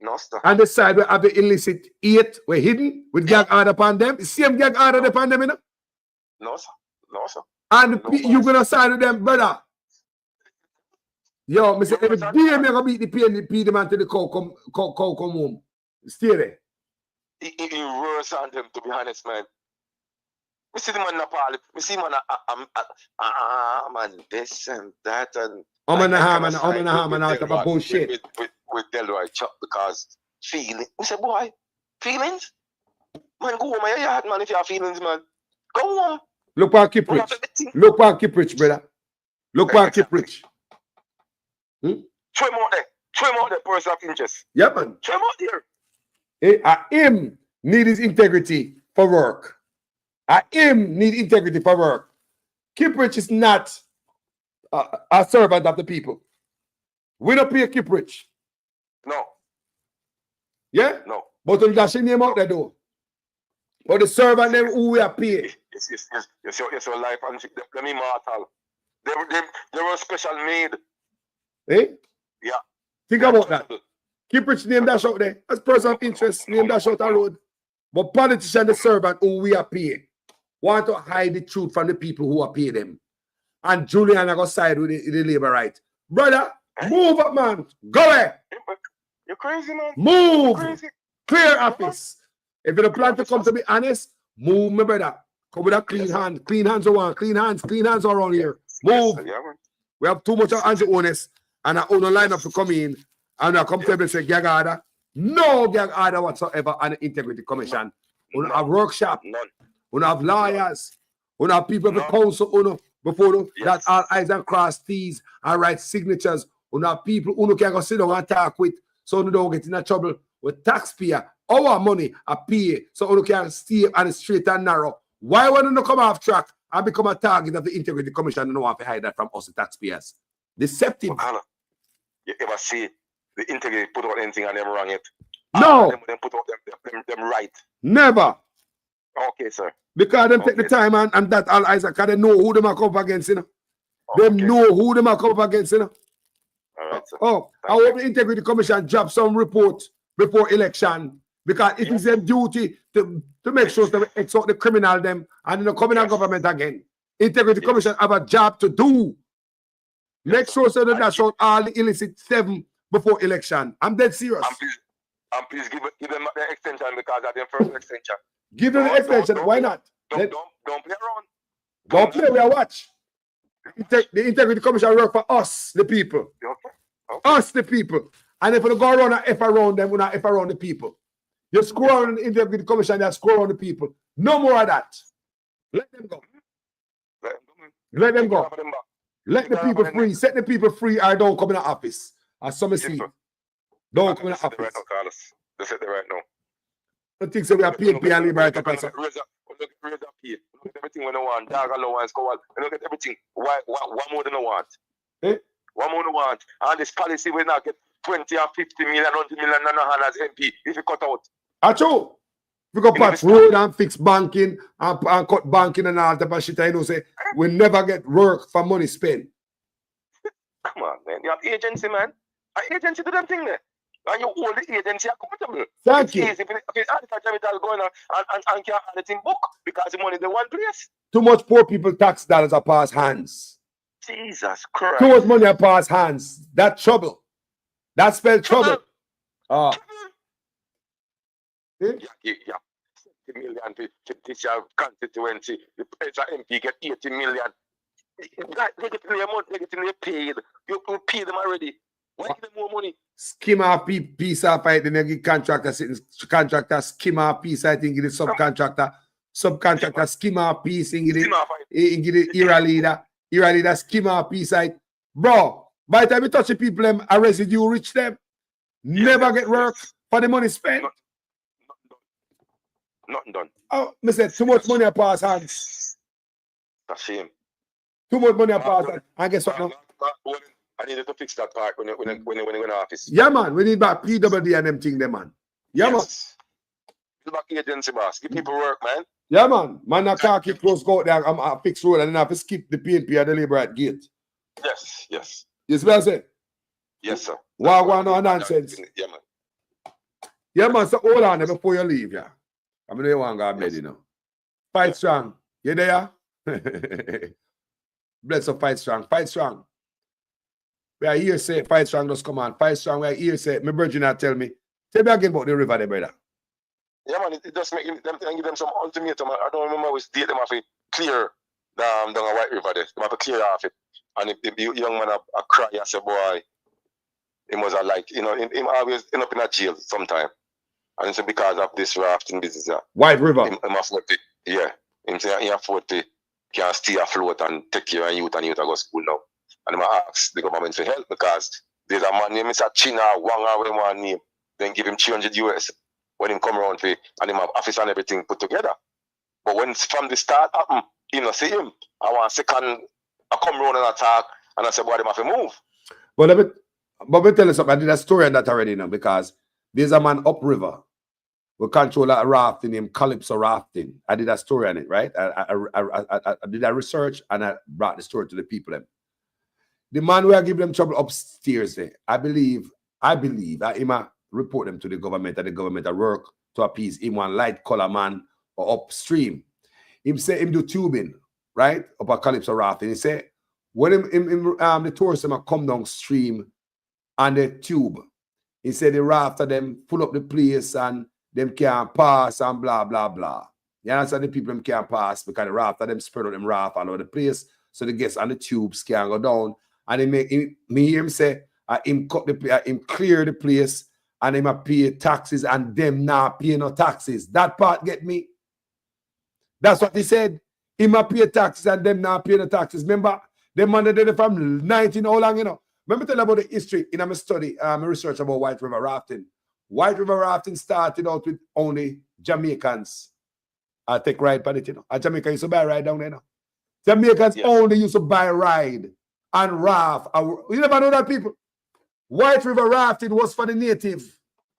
No, sir. And the side where have the illicit 8 were hidden with gag order upon them. The same gag order upon them, you know? No, sir. No, sir. And you're gonna side with them, brother. Yo, I say every day I'm gonna beat the PNP, the man till the cow come home. Stay there. It worse on them, to be honest, man. We see the man Nepal. We see man, man, this and that and. I'm out of bullshit. With Delroy Chuck because feeling. We say, boy, feelings? Man, go home, my yard, man, if you have feelings, man. Go home. Look back, Kiprich. Look back, Kiprich, brother. Look back, Kiprich. Try more there. Try more there, person of interest. Yeah, man. Try more there. Him need his integrity for work. Him need integrity for work. Kiprich is not a servant of the people. We don't pay Kiprich. No. Yeah? No. But we'll dash your name out there, though. But the servant them who we are paid. Yes, your life and them immortal. They were special made. Eh? Yeah. Think about that. Kiprich name dash out there. As person of interest, name dash out the road. But politician, the servant who we are paid, want to hide the truth from the people who are paid them. And Julian I got side with the labor right. Brother, move up, man. Go away. You're crazy, man. Move. Crazy. Clear office. If you don't plan to come to be honest, move, my brother. Come with a clean hand. Clean hands are one. Clean hands around here. Move. We have too much hands honest. And I own a lineup to come in. And I come to them and say, gag order. No gag order whatsoever on the Integrity Commission. We have workshop. None. We have lawyers. We have people with counsel before that all eyes and cross T's and write signatures. We have people who can go sit down and talk with so we don't get in trouble with taxpayer. Our money are paid so we can stay on the straight and narrow. Why would you come off track and become a target of the Integrity Commission and no one to hide that from us, the taxpayers? Deceptive. You ever see the Integrity put out anything and them wrong it? No. Them put out them right. Never. Okay, sir. Because them take the time and that all eyes because they know who them are come up against, you know. They know who them are come up against, you know. All right, sir. Oh, I hope the Integrity Commission drop some report before election because it is their duty to make sure that we exalt the criminal them and the criminal government again. Integrity Commission have a job to do. Make sure so that that's out all the illicit 7 before election. I'm dead serious. And please give them the extension because of their first extension. Give them the extension. Why not? Don't play around. Don't play. We are watch. The Integrity Commission work for us, the people. Okay. Us, the people. And if we go around and F around them, we not F around the people. You screw around the Integrity Commission, they screw around the people. No more of that. Let them go. Let them go. Let the people free. Set the people free or don't come in the office. As some see. Don't come in the office. Right now, Carlos. They said right now. I think so we are PNP and Liberty person. Raise up pay. Look at everything when they want. Dog allowance, go on. Look at everything. One more than I want. Eh? One more than I want. And this policy will not get 20 or 50 million, 100 million in the hand as MP if you cut out. Achoo! We go patch road and fix banking and cut banking and all type of shit. I know say we never get work for money spent. Come on, man. You have agency, man. An agency do them thing there. And you hold the agency accountable. Thank you. It's easy. Okay, all the time it's going on and can't add it in book because the money is in one place. Too much poor people tax dollars are pass hands. Jesus Christ. Too much money are pass hands. That trouble. That spell trouble. Yeah. 60 million to this your constituency. The president MP get 80 million. They get paid. You pay them already. Why give them more money? Skim off piece of fight, then you give contractor sitting contractor skim off piece, I think it is subcontractor. Subcontractor skim off piece, and get it era leader skim off piece. Bro, by the time you touch the people, them a residue rich them. Never get work for the money spent. Nothing done. Oh, I said too much money pass hands. That's shame. Too much money pass hands. And guess what now? I needed to fix that part when you go in the office. Yeah, man. We need back PWD and them thing there, man. Yeah, yes. Man. Back agency, boss. Give people work, man. Yeah, man. Man, I can't keep close go there. I'm a fixed road and then I have to skip the PNP and the labor at gate. Yes, yes. You see what I say? Yes, sir. Wow, no nonsense. Yeah, man. Yeah, man. So hold on before you leave, yeah. I mean, you want to go to bed, you know. Fight strong. You there? Bless up, fight strong. Fight strong. We are here say fight strong just come on. Fight strong. We are here say my virgin tell me again about the river there, brother. Yeah, man, it just make them give them some ultimatum. I don't remember which date them have to clear down a White River there. They have to clear off it. And if the young man a cry and say, boy, he was like, you know, him always end up in a jail sometime. And it's because of this rafting business. White River. Him afford to, yeah. Him say he afford to can stay afloat and take care of youth and youth go school now. And I ask the government for help because there's a man named Mr. China Wanga with one name. Then give him 300 US when him come around for and him have office and everything put together. But when from the start happen, you know, see him. I want second I come around and attack and I say, boy, them have to move. But let me tell you something. I did a story on that already now because there's a man upriver who control a rafting named Calypso Rafting. I did a story on it, right? I did a research and I brought the story to the people. The man who are giving them trouble upstairs there, I believe that he might report them to the government and the government will work to appease him, one light color man or upstream. Him say him do tubing, right? Up a Calypso Rafting. He say when the tourists come downstream on the tube, he said the raft of them pull up the place and them can't pass and blah, blah, blah. You understand? The people them can't pass because the raft of them spread out them raft all over the place. So the guests on the tubes can't go down. And he make me hear him say, him clear the place and him pay taxes and them not pay no taxes. That part get me? That's what he said. Him pay taxes and them not pay no taxes. Remember, them man did it from 19 how long, you know? Remember tell about the history in my study, my research about White River rafting. White River rafting started out with only Jamaicans. I take ride on it, you know. A Jamaica used to buy ride down there, you know. Jamaicans only used to buy ride and raft. You never know that, people. White River rafting was for the native.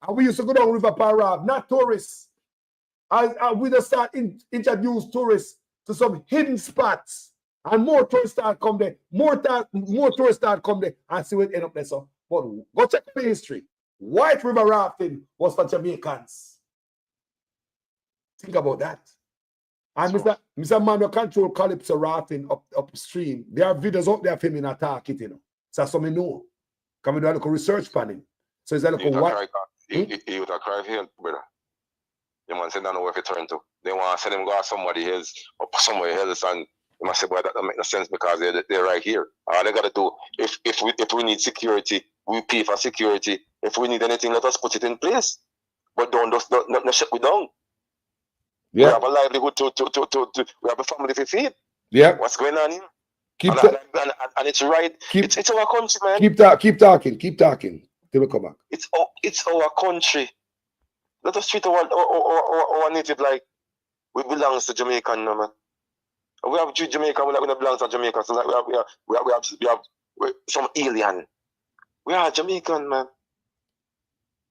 And we used to go down river per raft, not tourists. We just start introduce tourists to some hidden spots. And more tourists start come there. More tourists start come there and see what end up there. So, but go check the history. White River rafting was for Jamaicans. Think about that. And Mr. Man, control Calypso rafting upstream. There are videos out there for him in attack it, you know. So some know. Come do a little research panning. So it's a little what? He would have cried here, brother. The man said, I don't know where to turn to. They want to send him go to somebody else or somewhere else, and they must say, boy, that make no sense because they're right here. All they gotta do, if we need security, we pay for security. If we need anything, let us put it in place. But don't shut we down. Yeah. We have a livelihood to we have a family to feed. Yeah. What's going on here? And it's right. It's our country, man. Keep talking. Till we come back. It's our country. Let us treat our native like we belong to Jamaica, no, man. We have Jamaica, we don't belong to Jamaica. So like we have some alien. We are Jamaican, man.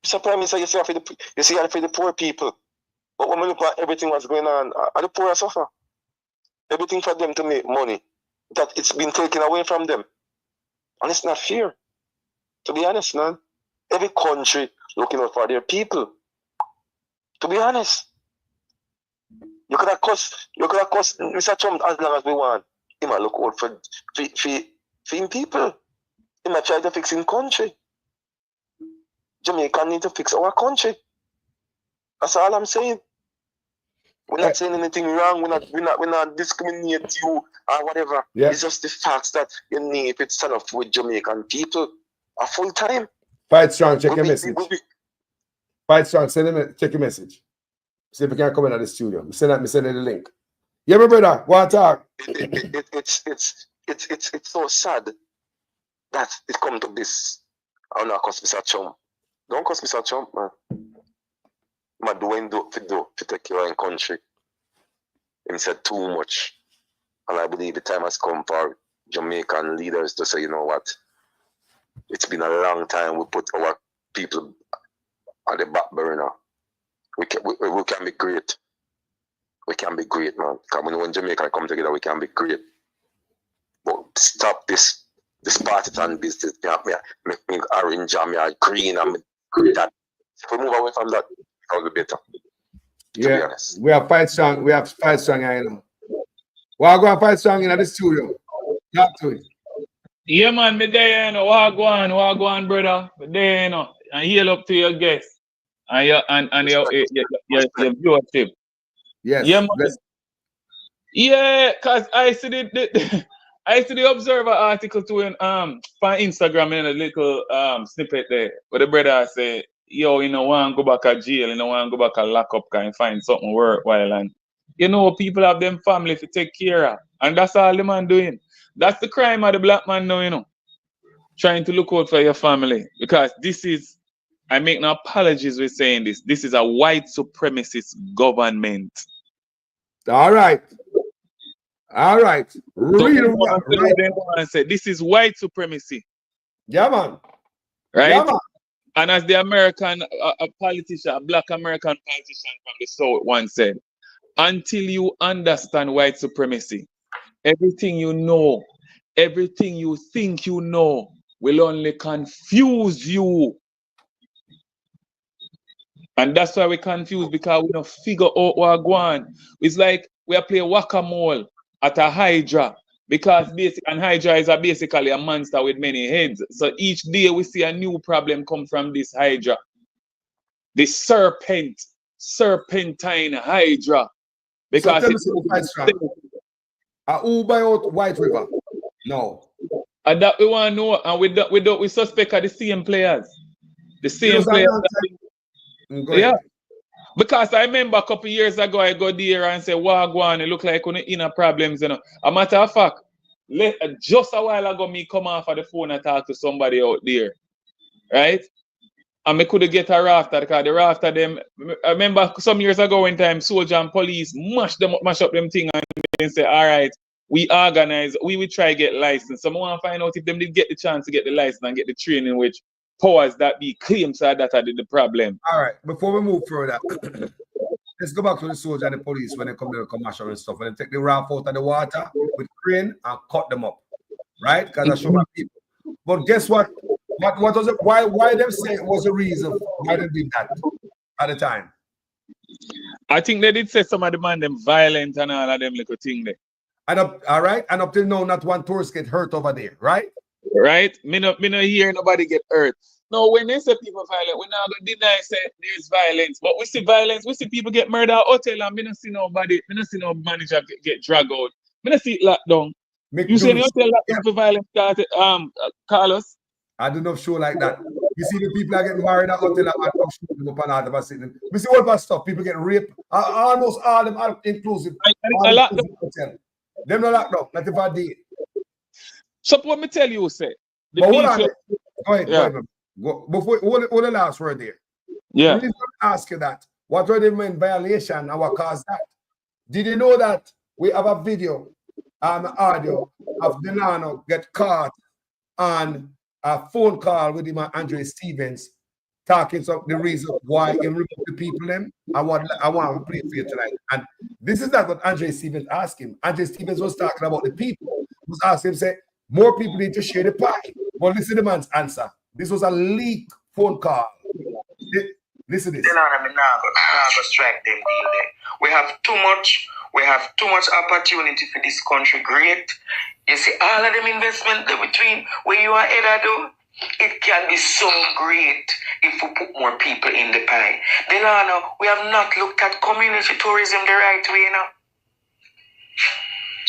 So Prime Minister, you see for the poor people. But when we look at everything what's going on, the poor suffer. Everything for them to make money, that it's been taken away from them. And it's not fair. To be honest, man. Every country looking out for their people. To be honest. You could have cost Mr. Trump as long as we want. He might look out for him people. He might try to fix his country. Jamaica need to fix our country. That's all I'm saying. We're not saying anything wrong. We're not discriminate you or whatever. Yeah. It's just the facts that you need to stand up with Jamaican people a full time. Fight strong, check your message. Fight strong, check your message. See if you can come in at the studio. Me send you the link. Yeah, my brother, what talk? It's so sad that it come to this. I'm not cuss Mr. Trump. Don't cuss Mr. Trump, man. I'm doing to take care of your country. He said too much. And I believe the time has come for Jamaican leaders to say, you know what? It's been a long time we put our people on the back burner. We can be great. We can be great, man. Because when Jamaica come together, we can be great. But stop this partisan business. Make me orange and me green and me that. If we move away from that, it'll be better. Yeah, to be honest. we have fight strong. We have fight strong here, you know. We're going to fight strong in the studio. Talk to it. Yeah, man, me there, you know. What go on, brother? Me there, you know. And heal up to your guests and your viewership. Yes. Yeah, man. Yeah, cause I see the Observer article too in on Instagram in a little snippet there where the brother say, yo, you know, want to go back to jail, you know, want to go back to lock up and find something worthwhile, and you know, people have them family to take care of, and that's all the man doing. That's the crime of the black man now, you know, trying to look out for your family, because this is, I make no apologies with saying this, this is a white supremacist government. All right. Say, this is white supremacy. Yeah, man. Right? Yeah, man. And as the American a politician, a black American politician from the South once said, until you understand white supremacy, everything you know, everything you think you know will only confuse you. And that's why we're confused, because we don't figure out what going on. It's like we are playing whack-a-mole at a hydra, because hydra is basically a monster with many heads. So each day we see a new problem come from this hydra. The serpentine hydra. Because who buy out White River? No. And that we want to know, and we suspect are the same players. The same players. Yeah. Because I remember a couple years ago, I go there and say, Wagwan, it look like one inner problems, you know. A matter of fact, just a while ago, me come off of the phone and talk to somebody out there. Right? And me could get a rafter, because the rafter them, I remember some years ago one time, soldier and police mash up them thing and they say, all right, we organize, we will try to get license. So I want to find out if them did get the chance to get the license and get the training, which powers that be claims that are the problem. All right, before we move further, let's go back to the soldier and the police when they come to the commercial and stuff, and they take the raft out of the water with crane and cut them up, right? Because I show my people. But guess what? What was it? Why them say it was the reason why they did that at the time? I think they did say some of the man them violent and all of them little thing there. And up till now, not one tourist get hurt over there, right? Right? Me no hear nobody get hurt. No, when they say people violent, we not gonna deny say there's violence, but we see violence, we see people get murdered at hotel, and me not see nobody, me not see no manager get dragged out. Me not see it locked down. You see the hotel locked down for violence started, Carlos? I do not show like that. You see the people are getting married at hotel and shoot them up and out of a sitting. We see all that stuff. People get raped. Almost all them are inclusive. Hotel. Them not locked down. Not if I did. So what me tell you, say. But hold on. Go ahead. Before all the last word there. Yeah. I really ask you that. What were the main violation and what caused that? Did you know that we have a video and audio of Denano get caught on a phone call with him and Andre Stevens talking some the reason why he removed the people them. I want to play for you tonight. And this is not what Andre Stevens asked him. Andre Stevens was talking about the people. He was asking him, say, more people need to share the pie. But listen to the man's answer. This was a leak phone call. Listen to this. Strike them deal there. We have too much opportunity for this country. Great. You see, all of them investment between where you are headed do, it can be so great if we put more people in the pie. Delano, we have not looked at community tourism the right way now.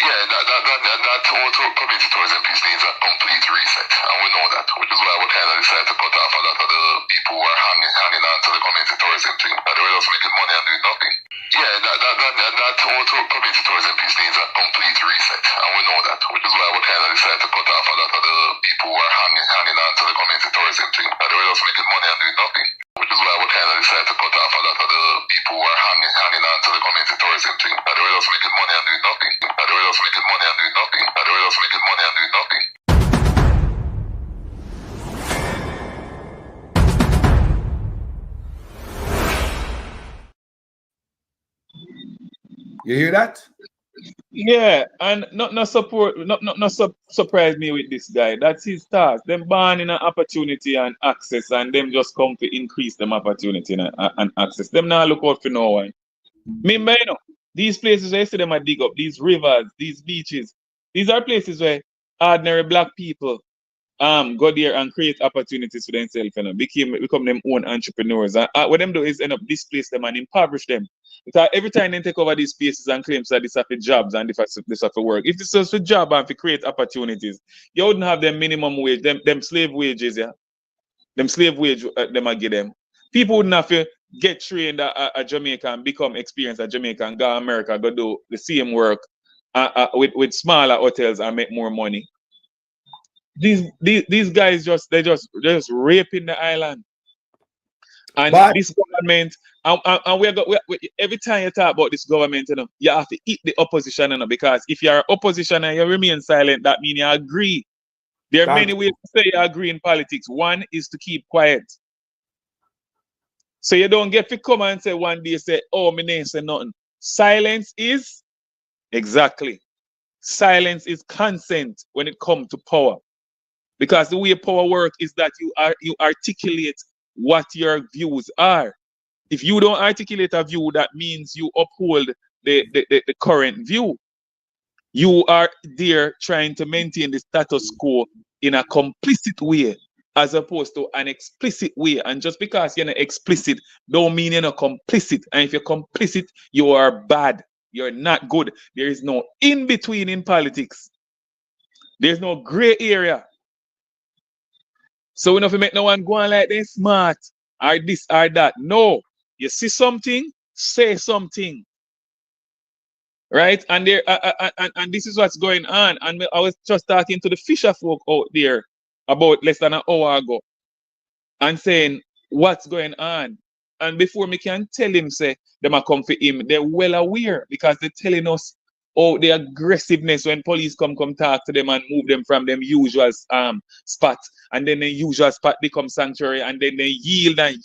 Yeah, that total community tourism piece needs a complete reset, and we know that, which is why we kind of decided to cut off a lot of the people who are hanging on to the community tourism thing, but they were just making money and doing nothing. Yeah, that total community tourism piece needs a complete reset, and we know that, which is why we kind of decided to cut off a lot of the people who are hanging on to the community tourism thing, but they were just making money and doing nothing. Which is why we kind of decided to cut off a lot of the people who are hanging on to the community tourism thing, but they were just making money and doing nothing. But they were just making money and doing nothing. But they were just making money and doing nothing. You hear that? Yeah, and not surprise me with this guy. That's his task. Them born in an opportunity and access, and them just come to increase them opportunity and access. Them now look out for no one. Remember, you know, these places where you see them a dig up, these rivers, these beaches, these are places where ordinary black people go there and create opportunities for themselves, you know, become them own entrepreneurs. And what them do is end up displace them and impoverish them. Because every time they take over these places and claim that this are for jobs and this are for work. If this was for job and for create opportunities, you wouldn't have them minimum wage, them slave wages, yeah. Them slave wage them I give them. People wouldn't have to get trained at Jamaica and become experienced at Jamaica and go to America, go do the same work with smaller hotels and make more money. These guys they're just raping the island. And this government, and every time you talk about this government, you know, you have to eat the opposition, you know, because if you're opposition and you remain silent, that means you agree. There are many ways to say you agree in politics. One is to keep quiet. So you don't get to come and say one day, say, oh, me name say nothing. Silence is, exactly. Silence is consent when it comes to power. Because the way power works is that you articulate what your views are. If you don't articulate a view, that means you uphold the current view. You are there trying to maintain the status quo in a complicit way as opposed to an explicit way. And just because you're not explicit don't mean you're not complicit. And if you're complicit, you are bad. You're not good. There is no in-between in politics. There's no gray area. So we don't have to make no one go on like they smart or this or that. No. You see something, say something. Right? And there and this is what's going on. And I was just talking to the fisher folk out there about less than an hour ago and saying what's going on. And before me can tell him, say, them are come for him, they're well aware because they're telling us the aggressiveness when police come talk to them and move them from them usual spot, and then the usual spot become sanctuary, and then they yield and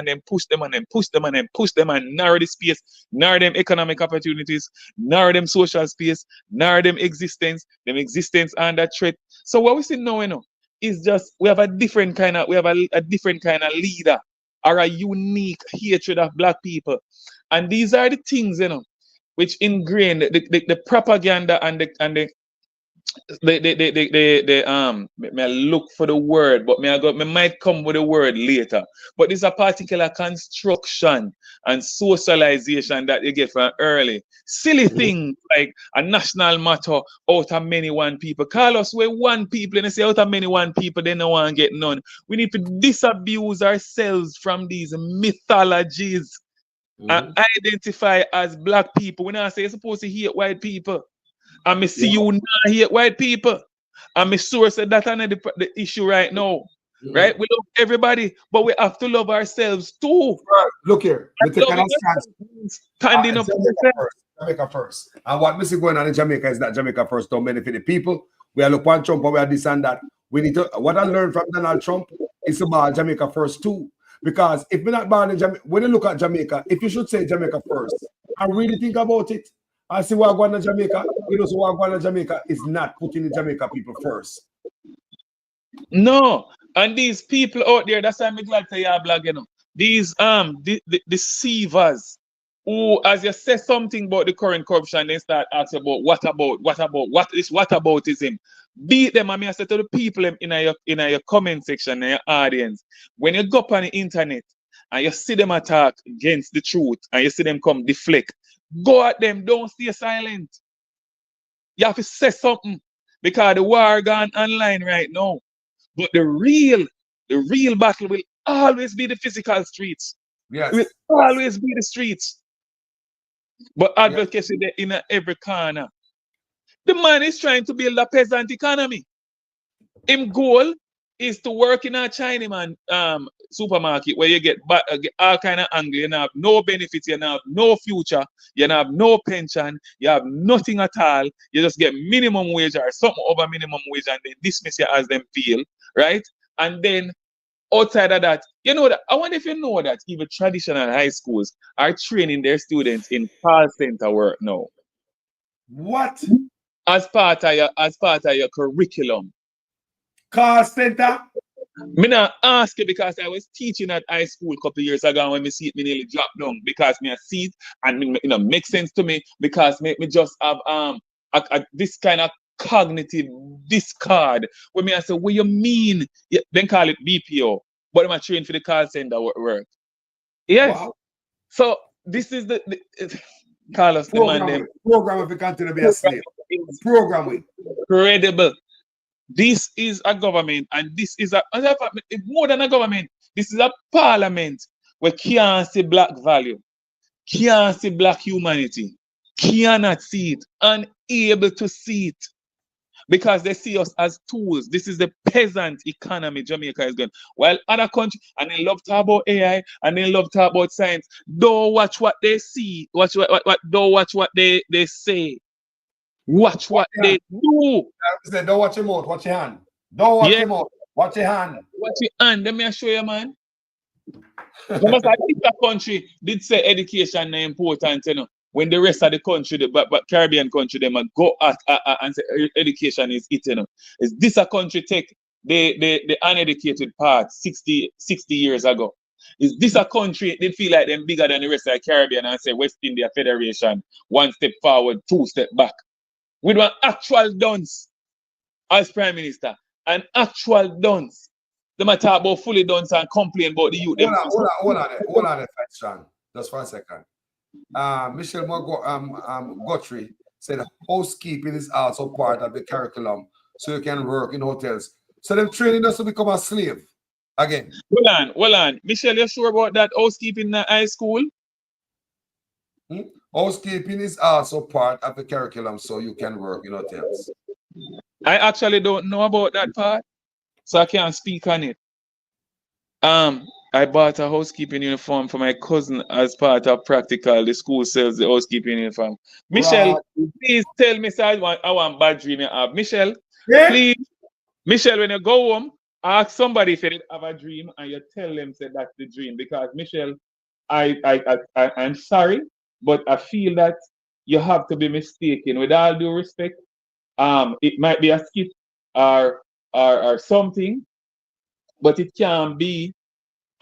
then push them and then push them and then push them and narrow the space, narrow them economic opportunities, narrow them social space, narrow them existence under threat. So what we see now, you know, is just we have a different kind of leader or a unique hatred of black people, and these are the things, you know, which ingrained the propaganda and the may I look for the word, but me might come with the word later. But there's a particular construction and socialization that you get from early. Silly things like a national motto, out of many one people. Call us we're one people, and they say out of many one people, they no one get none. We need to disabuse ourselves from these mythologies. And identify as black people. When I say you're supposed to hate white people, and me see you not hate white people, and me source that that's not the issue right now. Right? We love everybody, but we have to love ourselves too. Right. Look here, we take a standing up Jamaica first. And what we see going on in Jamaica is that Jamaica first don't benefit the people. We are look on Trump, we are this and that. We need to. What I learned from Donald Trump is about Jamaica first too. Because if we're not born in Jamaica, when you look at Jamaica, if you should say Jamaica first, and really think about it, and see what going on in Jamaica, you know, so what going on in Jamaica is not putting the Jamaica people first. No, and these people out there, that's why I'm glad to your blog, you know. These the deceivers who, as you say something about the current corruption, they start asking about what is whataboutism. Beat them. I mean, I say to the people in your comment section, in your audience, when you go up on the internet and you see them attack against the truth and you see them come deflect, go at them, don't stay silent. You have to say something because the war gone online right now. But the real battle will always be the physical streets. Yes. It will always be the streets. But advocacy there in every corner. The man is trying to build a peasant economy. His goal is to work in a Chinaman supermarket where you get all kind of angle. You have no benefits, you have no future, you have no pension, you have nothing at all. You just get minimum wage or something over minimum wage and they dismiss you as them feel, right? And then outside of that, you know that I wonder if you know that even traditional high schools are training their students in call center work now. What? As part of your curriculum. Call center? Me not ask you because I was teaching at high school a couple of years ago and when me see it, me nearly drop down because me I see it and me, you know, make sense to me because me just have this kind of cognitive discard when me I say, what you mean? Yeah, then call it BPO, but I'm trained for the call center work. Yes. Wow. So this is the Carlos program them. Program if you continue to be a slave. Program with. Incredible. This is a government, and this is more than a government. This is a parliament where can't see black value, can't see black humanity, cannot see it, unable to see it, because they see us as tools. This is the peasant economy Jamaica is going. While other countries, and they love to talk about AI, and they love to talk about science, don't watch what they see, don't watch what they say. Watch what they do. Don't watch your mouth, watch your hand. Don't watch your mouth, watch your hand. Watch your hand, let me show you, man. Because this country did say education is important, you know. When the rest of the country, but Caribbean country, they might go at and say education is it, you know. Is this a country take the uneducated part 60 years ago? Is this a country they feel like them bigger than the rest of the Caribbean and say West India Federation, 1 step forward, 2 step back? With an actual dunce as Prime Minister, an actual dunce. They might talk about fully dunce and complain about the youth. Hold on a second, just for a second. Michelle Guthrie said housekeeping is also part of the curriculum, so you can work in hotels. So them training us to become a slave again. Hold on. Michelle, you sure about that housekeeping in high school? Housekeeping is also part of the curriculum, so you can work in hotels. I actually don't know about that part, so I can't speak on it. I bought a housekeeping uniform for my cousin as part of practical. The school sells the housekeeping uniform. Michelle, please tell me, sir, I want bad dream you have. Michelle, please. Michelle, when you go home, ask somebody if they have a dream and you tell them say that's the dream. Because Michelle, I'm sorry, but I feel that you have to be mistaken. With all due respect, it might be a skit or something, but it can be.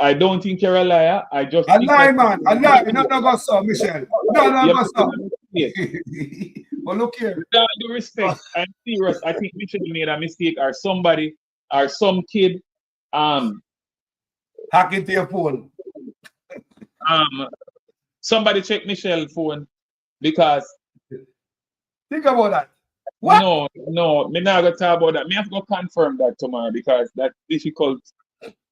I don't think you're a liar. I just a lie, man. A lie. No, go so, Michelle. No, go so. Well, look here. With all due respect, I'm serious. I think Michelle made a mistake, or somebody, or some kid, hack into your phone. Somebody check Michelle's phone because. Think about that. What? No, me not gonna talk about that. Me have to go confirm that tomorrow because that's difficult.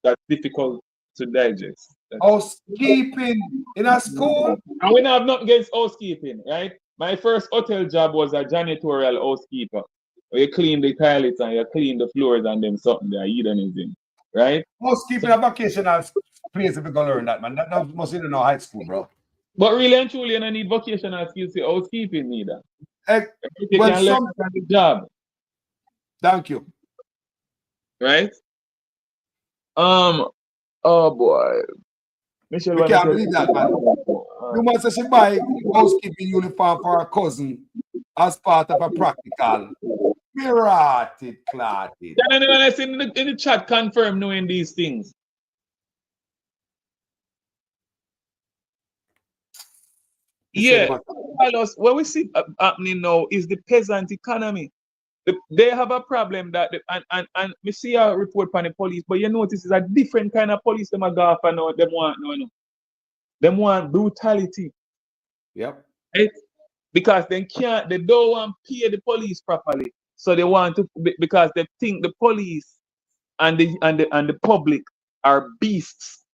That's difficult to digest. Housekeeping in a school? And we don't have nothing against housekeeping, right? My first hotel job was a janitorial housekeeper. Where you clean the toilets and you clean the floors and then something there, hedonism, right? Housekeeping a vocational place if you go learn that, man. That must be in high school, bro. But really and truly, you don't need vocational skills for housekeeping neither. You well, can learn the job. Thank you. Right? Oh boy. Michelle, We can't believe that, man. You must say she buy housekeeping uniform for her cousin as part of a practical. Mirate clotted. Let's in the chat confirm knowing these things. Yeah, Carlos, what we see happening now is the peasant economy. They have a problem that and we see a report from the police, but you notice it's a different kind of police them are go for now. Them want brutality. Yep. Right? Because they don't want to pay the police properly. So they want to because they think the police and the public are beasts.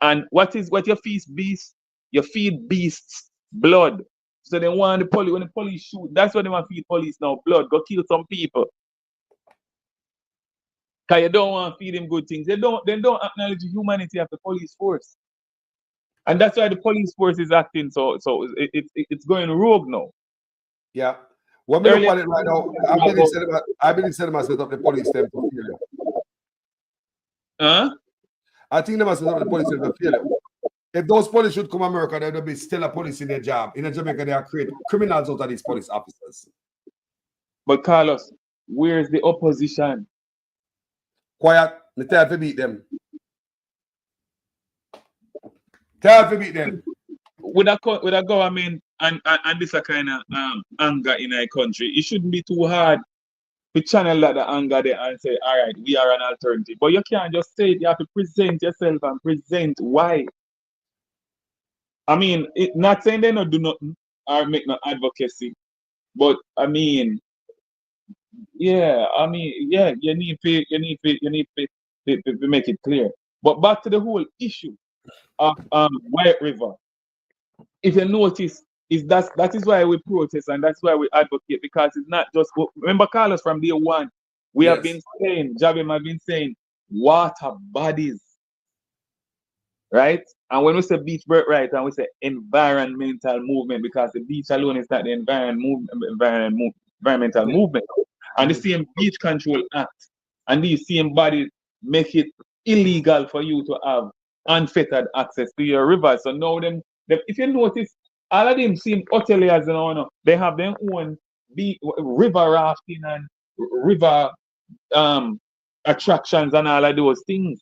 And what you feed beasts? You feed beasts blood. So they want the police when the police shoot. That's what they want to feed police now. Blood. Go kill some people. Because you don't want to feed them good things. They don't acknowledge the humanity of the police force. And that's why the police force is acting so it's going rogue now. Yeah. What we look at it right now, I believe cinema set up the police them for failure. Huh? I think they must set up the police them for failure. If those police should come to America, there will be still a police in their job. In Jamaica, they are creating criminals out of these police officers. But Carlos, where's the opposition? Quiet. The tell to beat them. Tell to beat them. With a government and this a kind of anger in our country, it shouldn't be too hard to channel that the anger there and say, all right, we are an alternative. But you can't just say it. You have to present yourself and present why. I mean, not saying they don't do nothing or make no advocacy, but I mean, yeah, you need to make it clear. But back to the whole issue of White River. If you notice, that is why we protest and that's why we advocate, because it's not just remember Carlos from day one. We have been saying, Javim have been saying water bodies. Right? And when we say beach birthright and we say environmental movement, because the beach alone is not the environmental movement. And the same Beach Control Act and these same bodies make it illegal for you to have unfettered access to your rivers. So now them if you notice, all of them seem hoteliers, they have their own river rafting and river attractions and all of those things.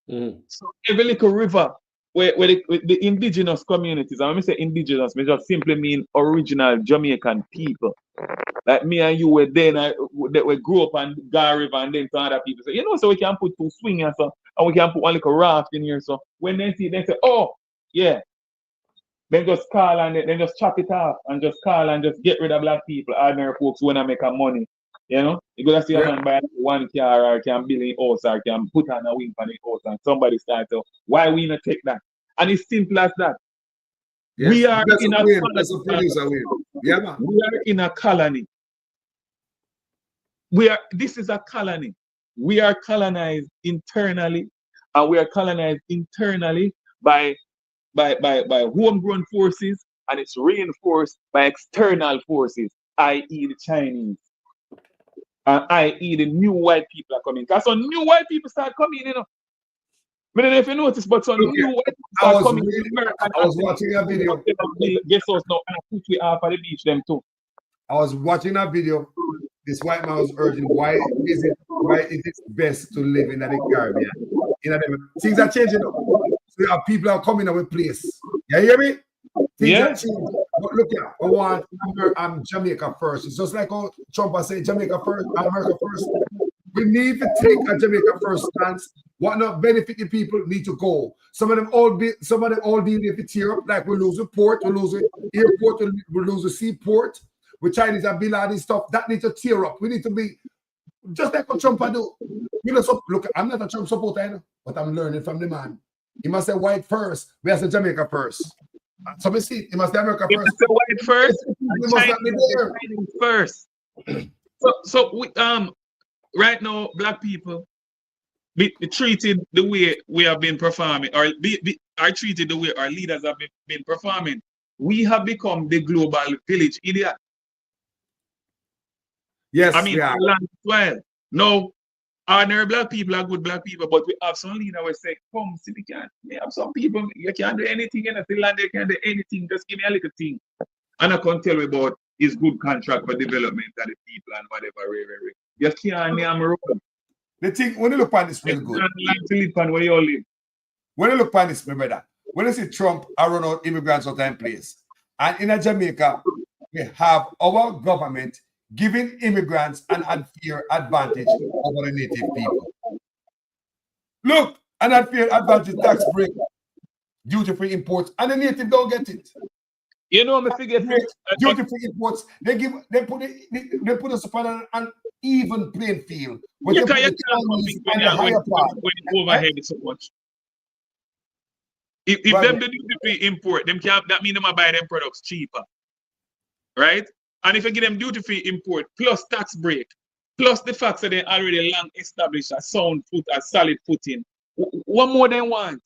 So every little river where the indigenous communities, and when we say indigenous, we just simply mean original Jamaican people. Like me and you were then we grew up on Gar River and then some other people say, so we can put two swingers and we can put one little raft in here. So when they see, they say, oh, yeah. Then just call and then just chop it off and just call and just get rid of black people, ordinary folks who want to make a money. You go to see a man buy one car or can build a house or can put on a wing on the house and somebody starts to, why we not take that? And it's simple as that. Yes. We are in a colony. This is a colony. We are colonized internally, and we are colonized internally by homegrown forces, and it's reinforced by external forces, i.e. the Chinese, and i.e. the new white people are coming. Because some new white people start coming, I don't know if you notice, but some new white people start coming to America. I was watching a video. Guess us now, and put we off at the beach them too. I was watching a video. This white man was urging, why is it best to live in the Caribbean? Things are changing up. So people are coming up with place. You hear me? Things are changing. But look here, I want Jamaica first. It's just like how Trump said, Jamaica first, America first. We need to take a Jamaica first stance. What not benefit the people need to go. Some of them all need to tear up. Like we lose a port, we lose an airport, we lose a seaport. With Chinese and Bin Laden stuff, that need to tear up. We need to be just like what Trump do. Look, I'm not a Trump supporter, but I'm learning from the man. He must say white first. We have to Jamaica first. So we see, he must say America first. He must say white first. We must not be there first. So we right now, black people be treated the way we have been performing, or are treated the way our leaders have been performing. We have become the global village idiot. Yes, I mean, well. No, Ordinary black people are good black people, but we have some leader who say, come, see, we have some people, you can't do anything in the land, they can't do anything, just give me a little thing. And I can't tell me about his good contract for development of the people and whatever. You can't name road. The thing, when you look at this real good. Where you all live. When you look at this, my brother, when you see Trump run out immigrants out in place, and in Jamaica, we have our government giving immigrants an unfair advantage over the native people. Look, an unfair advantage tax break, duty-free imports, and the native don't get it. You know, me forget duty-free imports. They put us upon an even playing field. When you can't overhead so much. If them the duty-free import, them can't. That mean them buy them products cheaper, right? And if you give them duty-free import plus tax break, plus the fact that they already long established a sound foot, a solid footing, what more they want?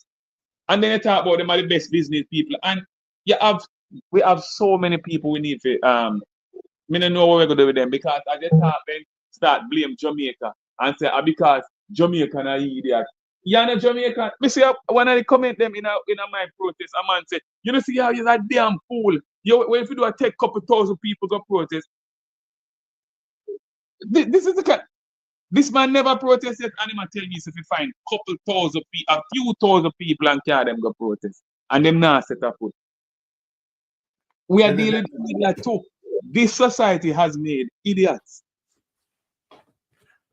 And then you talk about them are the best business people, and we have so many people we need to me don't know what we're gonna do with them because at the top then start blame Jamaica and say because Jamaica are idiot. You're not Jamaica. Me see one of the comment them in my protest, a man say, you know see how you're a damn fool. When if you do a take couple thousand people go protest. This is the kind. This man never protested and him tell me if you find couple thousand people, a few thousand people and carry them go protest. And them not set up foot. We are dealing with that too. This society has made idiots.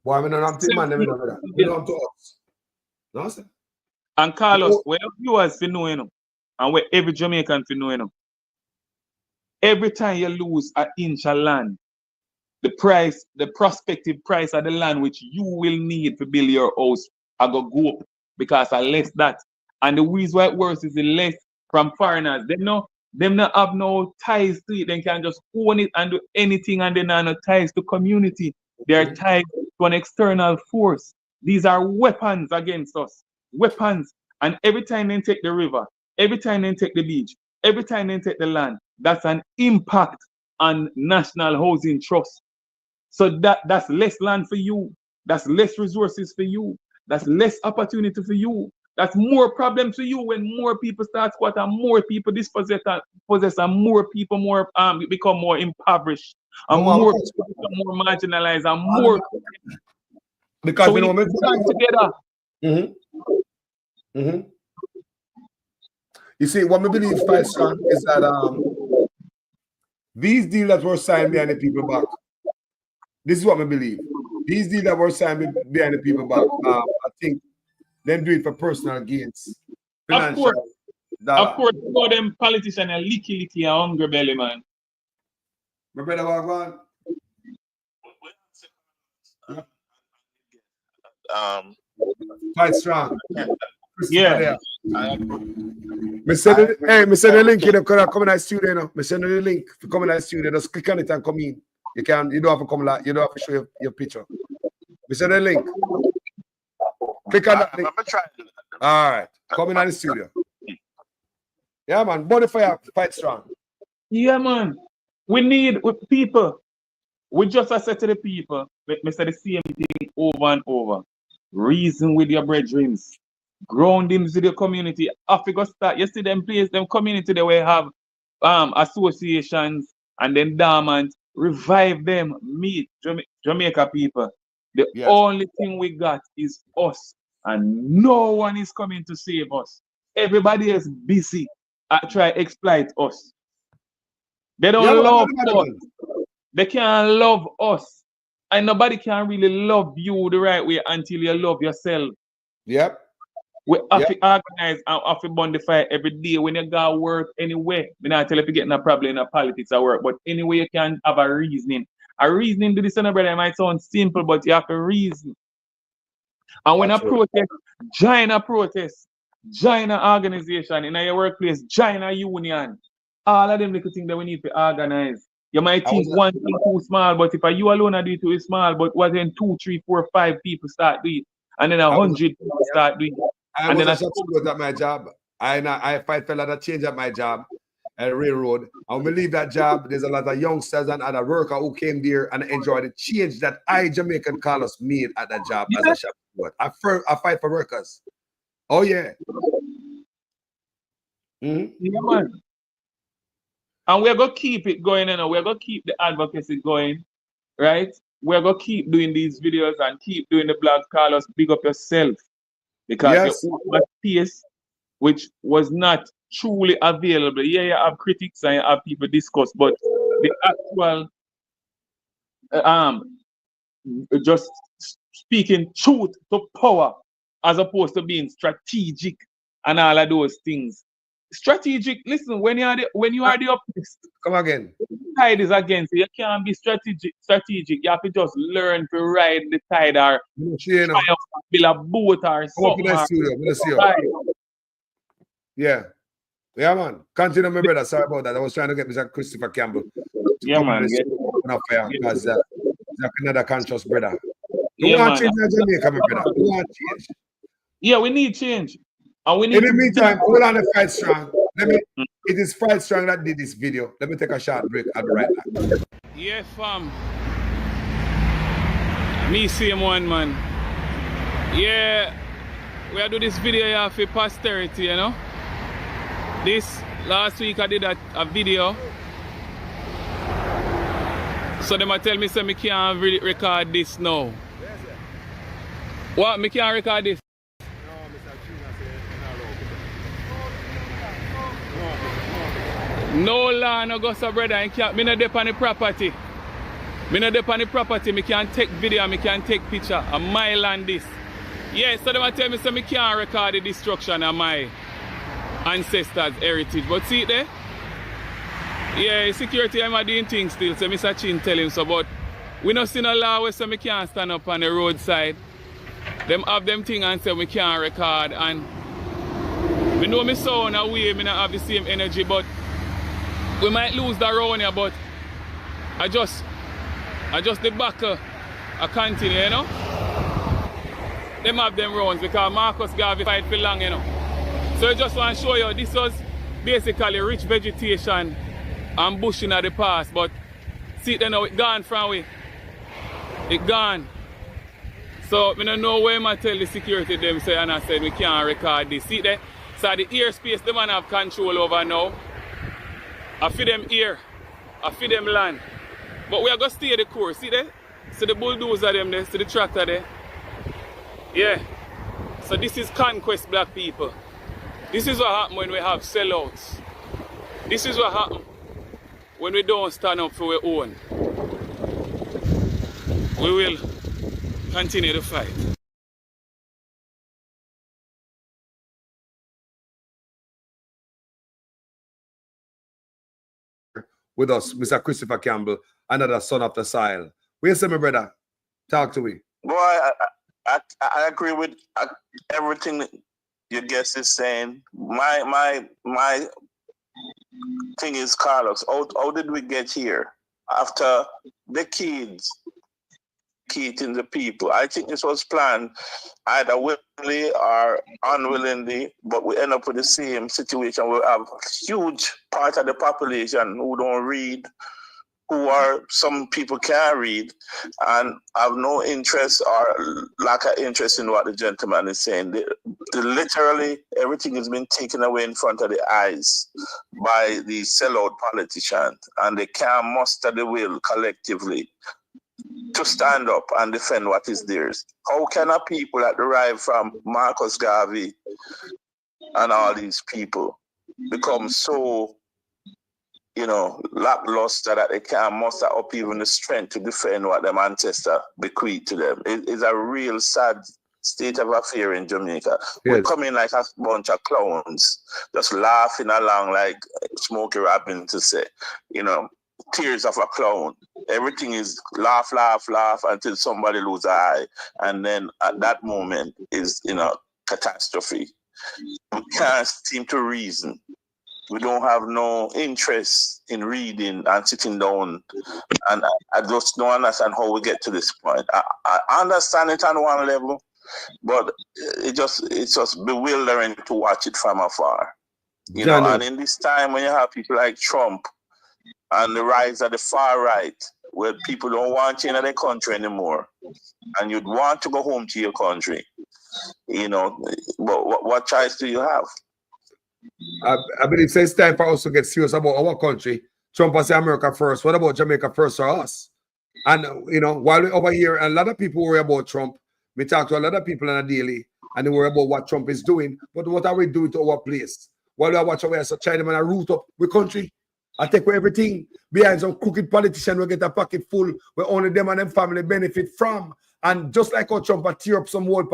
Why we don't have to man them that? We don't have to us. No, sir. And Carlos, where viewers for know, you know, and where every Jamaican for know, you know, every time you lose an inch of land, the prospective price of the land which you will need to build your house, I go up because I less that. And the reason why it worse is the less from foreigners. Them not have no ties to it. They can just own it and do anything, and they not no ties to community. They are tied to an external force. These are weapons against us. Weapons. And every time they take the river, every time they take the beach, every time they take the land, that's an impact on National Housing Trust. So that's less land for you. That's less resources for you. That's less opportunity for you. That's more problems for you when more people start squat and more people dispossess and more people become more impoverished and more people become more marginalized and more because so we need to stand together. You see, what we believe quite strong is that these deals that were signed behind the people back. This is what we believe. These deals that were signed behind the people back. I think them do it for personal gains. Of course, you know them politicians are licky and hungry belly, man. My brother, what quite strong. Yeah. Me send the link, you know, come in the studio, you know. Me send the link for coming in the studio. Just click on it and come in. You don't have to come like, you don't have to show your picture. Me send the link. Click on that link. All right. Come in the studio. Yeah, man. Body fire, fight strong. Yeah, man. We need people. We just said to the people, me say the same thing over and over. Reason with your brethren. Ground them with your community. Africa start. You see them place, them community they will have associations and then dormant. Revive them. Meet Jamaica people. The only thing we got is us. And no one is coming to save us. Everybody is busy at try to exploit us. They don't love us. They can't love us. And nobody can really love you the right way until you love yourself. Yep. We have to organize and have to bond the fire every day. When you go work anyway, we not tell you if you get a problem in politics at work, but anyway you can have a reasoning. A reasoning to this, brother, might sound simple, but you have to reason. And when a protest, join a protest, join an organization in your workplace, join a union. All of them little things that we need to organize. You might think one thing too small, but if you alone do it too small, but what then 2, 3, 4, 5 people start doing it, and then 100 people start doing it. I was a shop at my job. I fight fella that change at my job. at the railroad. And when we leave that job, there's a lot of youngsters and other workers who came there and enjoyed the change that I, Jamaican Carlos, made at that job as a shop steward. I fight for workers. Oh, yeah. Yeah, man. And we're going to keep it going, you know. We're going to keep the advocacy going, right? We're going to keep doing these videos and keep doing the blogs. Carlos, big up yourself. Because you own a space which was not truly available. Yeah, you have critics and you have people discuss, but the actual just speaking truth to power as opposed to being strategic and all of those things. Strategic, listen, when you are the oppressed, come again. The tide is against you. You can't be strategic. You have to just learn to ride the tide or build a boat or something. Yeah. Yeah, man. Continue, my brother. Sorry about that. I was trying to get Mr. Christopher Campbell to come on this because he's another conscious brother. You want change in Jamaica, my brother? You want change? Yeah, we need change. And we need in the meantime, hold on the Fight Strong. It is Fight Strong that did this video. Let me take a short break. I'll be right back. Yeah, fam. Me same one, man. Yeah, we are do this video here for posterity, you know. This last week I did a video. So them tell me say me can't really record this now. What? Me can't record this? No law, no go so brother. Me not dep on the property. Me not dep on the property. Me can take video, me can take picture. A mile on this. Yeah, so them tell me say me can't record the destruction of my ancestors' heritage. But see it there? Yeah, security I'm doing things still, so Mr. Chin tell him so, but we not see no law where so me can't stand up on the roadside. Them have them thing and say we can't record, and we know me sound away, me not have the same energy, but we might lose the round here, but I just the back I continue, you know. Them have them rounds because Marcus Garvey fight for long, you know. So I just want to show you this was basically rich vegetation and bushing at the past, but see it now, it gone from we. It gone. So I don't know where I tell the security them say, and I said we can't record this. See there? So the airspace the man have control over now. I feed them air, I feed them land. But we are going to stay the course. See there? See the bulldozer them there, see the tractor there. Yeah. So this is conquest, black people. This is what happens when we have sellouts. This is what happens when we don't stand up for our own. We will continue the fight. With us, Mr. Christopher Campbell, another son of the soil. Where's my brother? Talk to me. Boy, I agree with everything that your guest is saying. My thing is, Carlos, how did we get here? After decades in the people. I think this was planned either willingly or unwillingly, but we end up with the same situation. We have a huge part of the population who don't read, who are, some people can't read, and have no interest or lack of interest in what the gentleman is saying. Literally, everything has been taken away in front of the eyes by the sellout politicians, and they can't muster the will collectively to stand up and defend what is theirs. How can a people that derive from Marcus Garvey and all these people become so, lackluster that they can't muster up even the strength to defend what their ancestors bequeathed to them? It is a real sad state of affair in Jamaica. Yes. We're coming like a bunch of clowns, just laughing along like Smokey Robinson to say, tears of a clown. Everything is laugh, laugh, laugh until somebody loses an eye. And then at that moment is, catastrophe. We can't seem to reason. We don't have no interest in reading and sitting down. And I just don't understand how we get to this point. I understand it on one level, but it's just bewildering to watch it from afar. You know, and in this time when you have people like Trump and the rise of the far right, where people don't want you in their country anymore, and you'd want to go home to your country, you know, but what choice do you have? I believe it's time for us to get serious about our country. Trump has said America first. What about Jamaica first or us? And, you know, while we're over here, a lot of people worry about Trump. We talk to a lot of people on a daily, and they worry about what Trump is doing. But what are we doing to our place? While we are watching where so China man root up we country, I take away everything behind some crooked politician we get a pocket full where only them and them family benefit from. And just like how Trump tear up some wall,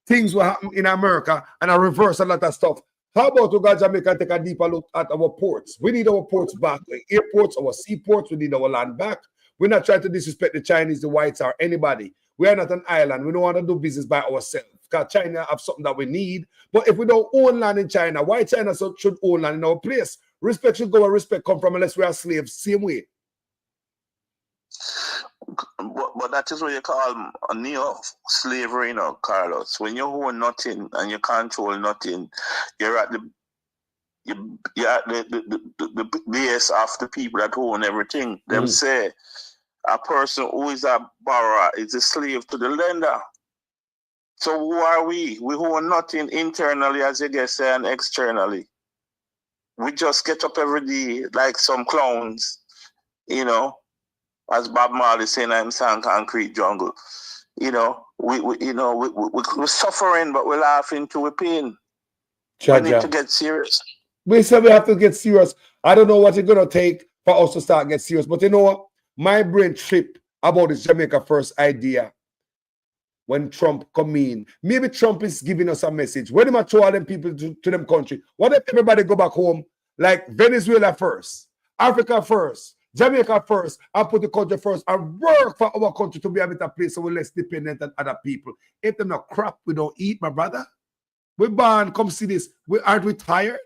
things will happen in America and I reverse a lot of stuff. How about we go to Jamaica and take a deeper look at our ports? We need our ports back, the airports, our seaports, we need our land back. We're not trying to disrespect the Chinese, the whites, or anybody. We are not an island. We don't want to do business by ourselves. Because China have something that we need. But if we don't own land in China, why China should own land in our place? Respect should go where respect come from unless we are slaves, same way. But that is what you call neo-slavery, you know, Carlos. When you own nothing and you control nothing, you're at the base of the people that own everything. Them say a person who is a borrower is a slave to the lender. So who are we? We own nothing internally, as you guys say, and externally. We just get up every day like some clowns, you know, as Bob Marley saying, I'm saying concrete jungle. You know, we're suffering, but we're laughing to a pain. We need to get serious. We said we have to get serious. I don't know what it's going to take for us to start get serious. But you know what? My brain tripped about this Jamaica first idea when Trump come in. Maybe Trump is giving us a message. When they throw all them people to them country, what if everybody go back home like Venezuela first, Africa first, Jamaica first, and put the country first and work for our country to be a better place so we're less dependent on other people. If them not crap, we don't eat, my brother. We born, come see this. Aren't we tired?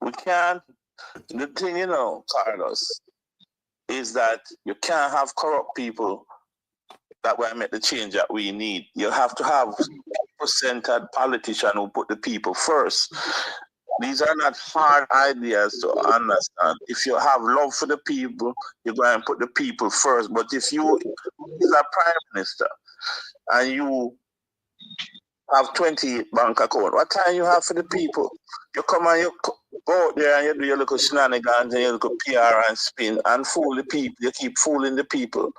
We can't. The thing, you know, Carlos, is that you can't have corrupt people that will make the change that we need. You have to have people-centered politicians who put the people first. These are not hard ideas to understand. If you have love for the people, you're going to put the people first. But if you is a prime minister and you have 28 bank account, what time you have for the people? You come and you go out there and you do your little shenanigans and your little PR and spin and fool the people. You keep fooling the people.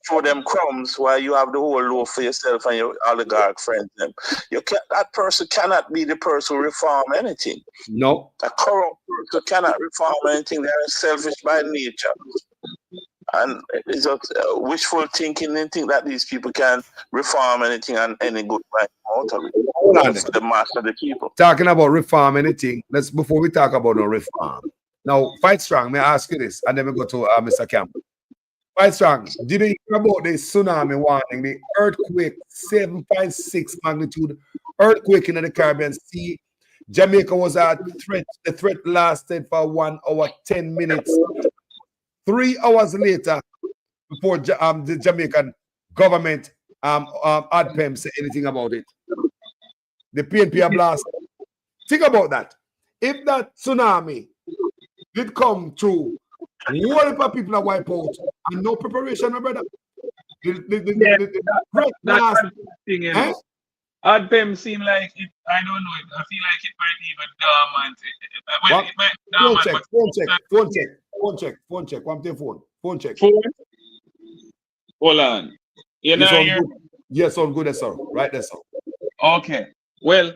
Throw them crumbs while you have the whole loaf for yourself and your oligarch friends. That person cannot be the person who reform anything. No. A corrupt person cannot reform anything. They are selfish by nature. And it's just wishful thinking and think that these people can reform anything and any good right out of it. Hold on. The master of the people. Talking about reform anything, before we talk about no reform. Now, Fight Strong, may I ask you this? And then we go to Mr. Campbell. Fight Strong, did you hear about the tsunami warning, the earthquake, 7.6 magnitude earthquake in the Caribbean Sea? Jamaica was at threat. The threat lasted for 1 hour, 10 minutes. 3 hours later, before the Jamaican government ADPEM say anything about it. The PNP are blasted. Think about that. If that tsunami did come through, what if people are wiped out and no preparation, my brother? That's the thing, you know. ADPEM seem like it. I don't know. I feel like it might even dormant. Well, it might dormant. Phone check. One day phone check. Hold on. You know here? Yes, on good, sir. Right there, sir. Okay. Well,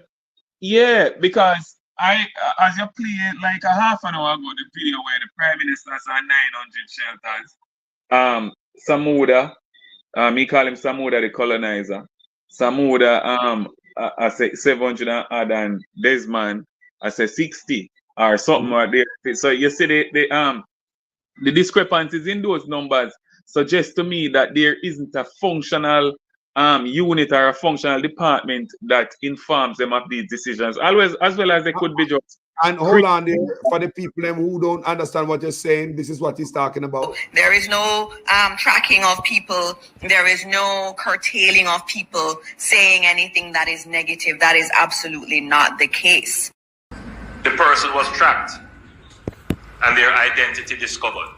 yeah, because as you play like a half an hour ago, the video where the Prime Minister saw 900 shelters. Samuda, he call him Samuda the colonizer. Samuda, I say 700 and Desmond, I say 60 or something right there. So you see the discrepancies in those numbers suggest to me that there isn't a functional unit or a functional department that informs them of these decisions, always, as well as they could be just And hold on there, for the people them who don't understand what you're saying, this is what he's talking about. There is no tracking of people. There is no curtailing of people saying anything that is negative. That is absolutely not the case. The person was tracked and their identity discovered.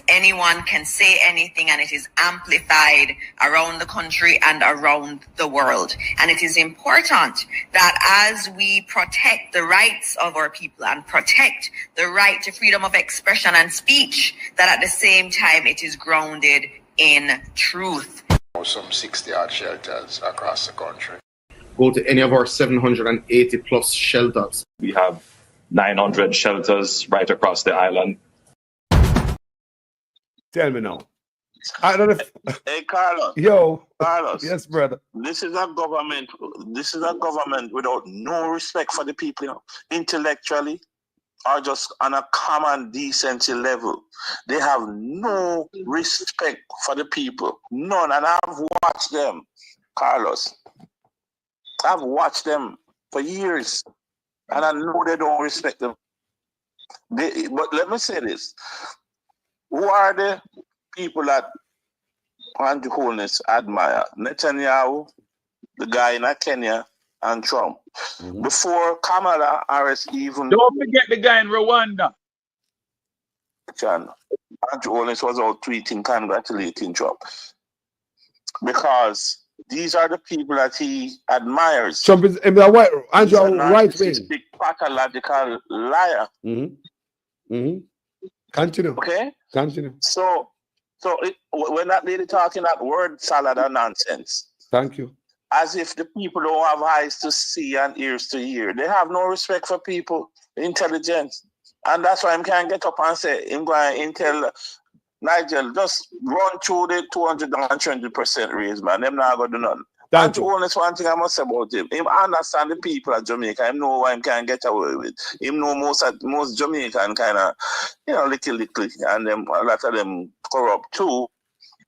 Anyone can say anything, and it is amplified around the country and around the world. And it is important that as we protect the rights of our people and protect the right to freedom of expression and speech, that at the same time it is grounded in truth. Some 60-odd shelters across the country. Go to any of our 780 plus shelters. We have 900 shelters right across the island. Tell me now. I don't know. Hey, Carlos. Yo. Carlos. Yes, brother. This is a government. This is a government without no respect for the people, you know, intellectually or just on a common decency level. They have no respect for the people. None. And I've watched them, Carlos. I've watched them for years. And I know they don't respect them. But let me say this. Who are the people that Andrew Holness admire? Netanyahu, the guy in Kenya, and Trump. Before Kamala Harris even... Don't forget the guy in Rwanda. Andrew Holness was out tweeting, congratulating Trump. Because these are the people that he admires. Trump is Andrew right wing. Pathological liar. Continue. Okay? Continue. So we're not really talking that word salad or nonsense. Thank you. As if the people don't have eyes to see and ears to hear. They have no respect for people, intelligence. And that's why I can't get up and say, I'm going to tell Nigel, just run through the 220% raise, man. Them not going to do nothing. And the only one thing I must say about him, he understand the people of Jamaica. He know why he can get away with. He know most Jamaican kind of, you know, little, and them, a lot of them corrupt too.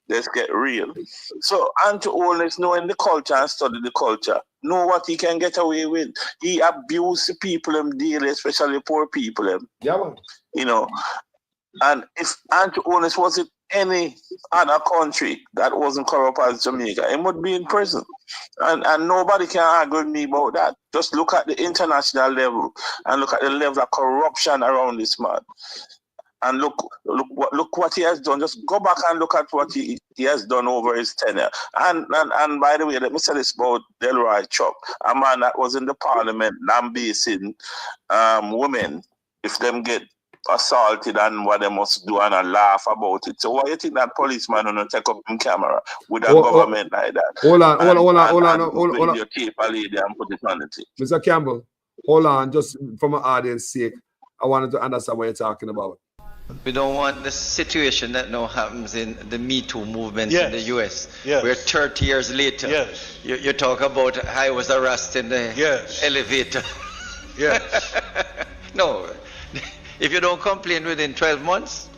Let's get real. So Andrew Holness, knowing the culture and study the culture, know what he can get away with. He abused the people daily, especially poor people. Yeah, man. You know, and if Andrew Holness was in any other country that wasn't corrupt as Jamaica, he would be in prison. And nobody can argue with me about that. Just look at the international level and look at the level of corruption around this man. And look what he has done. Just go back and look at what he has done over his tenure. And by the way, let me say this about Delroy Chuck, a man that was in the parliament lambasting women if them get assaulted and what they must do and laugh about it. So why you think that policeman don't take up in camera with a government like that? Hold on. You keep a lady and put it on the thing. Mr. Campbell, hold on, just from an audience sake, I wanted to understand what you're talking about. We don't want the situation that now happens in the Me Too movement in the US. Where 30 years later, you talk about I was arrested in the elevator. No, if you don't complain within 12 months,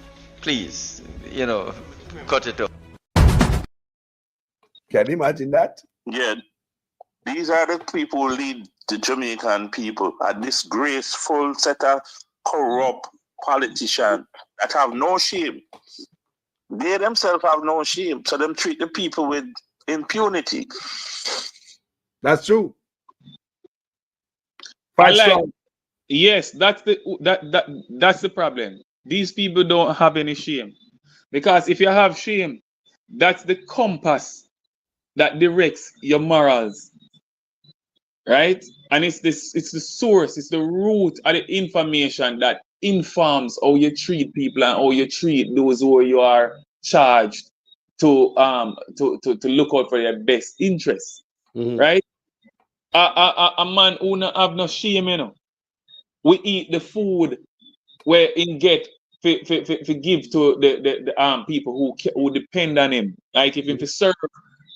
please, you know, cut it off. Can you imagine that? Yeah. These are the people who lead the Jamaican people, a disgraceful set of corrupt politicians that have no shame. They themselves have no shame, so them treat the people with impunity. That's true. Yes, that's the problem. These people don't have any shame. Because if you have shame, that's the compass that directs your morals. Right? And it's the source, it's the root of the information that informs how you treat people and how you treat those who you are charged to look out for their best interests. Right? A man who not have no shame, you know. We eat the food where in get for give to the people who depend on him. Like if he serve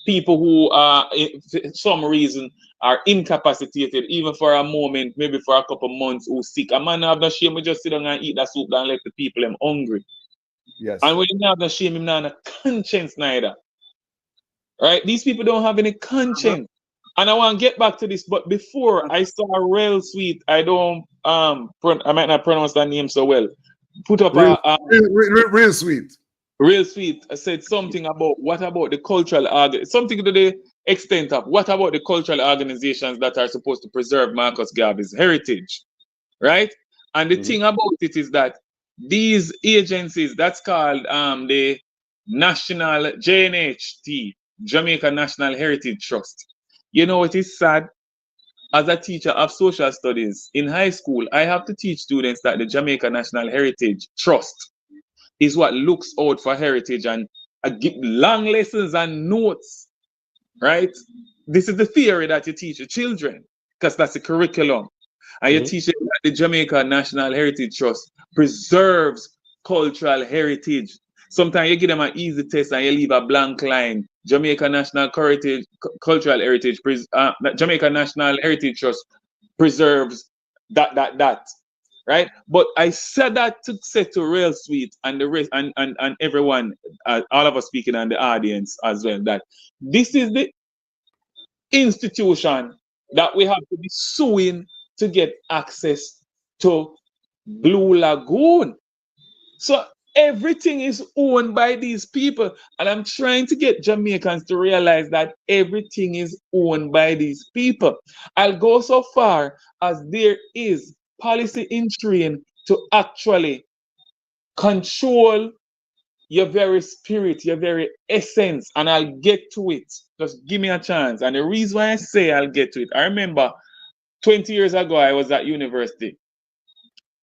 people who for some reason are incapacitated, even for a moment, maybe for a couple months, who sick. A man have no shame, we just sit down and eat that soup and let the people them hungry. Yes. And when you have no shame, him not have no conscience neither. Right? These people don't have any conscience. And I want to get back to this, but before I saw a real sweet, I don't I might not pronounce that name so well. Put up real sweet. Real sweet. I said something about what about the cultural something to the extent of what about the cultural organizations that are supposed to preserve Marcus Garvey's heritage, right? And the thing about it is that these agencies, that's called the National JNHT, Jamaica National Heritage Trust. You know, it is sad. As a teacher of social studies in high school, I have to teach students that the Jamaica National Heritage Trust is what looks out for heritage and give long lessons and notes, right? This is the theory that you teach your children because that's the curriculum. And you teach them that the Jamaica National Heritage Trust preserves cultural heritage. Sometimes you give them an easy test and you leave a blank line. Jamaica National Cultural Heritage, Jamaica National Heritage Trust preserves that, right? But I said that to say to Real Sweet and the rest and everyone, all of us speaking and the audience as well, that this is the institution that we have to be suing to get access to Blue Lagoon. So everything is owned by these people. And I'm trying to get Jamaicans to realize that everything is owned by these people. I'll go so far as there is policy in train to actually control your very spirit, your very essence, and I'll get to it. Just give me a chance. And the reason why I say I'll get to it, I remember 20 years ago, I was at university.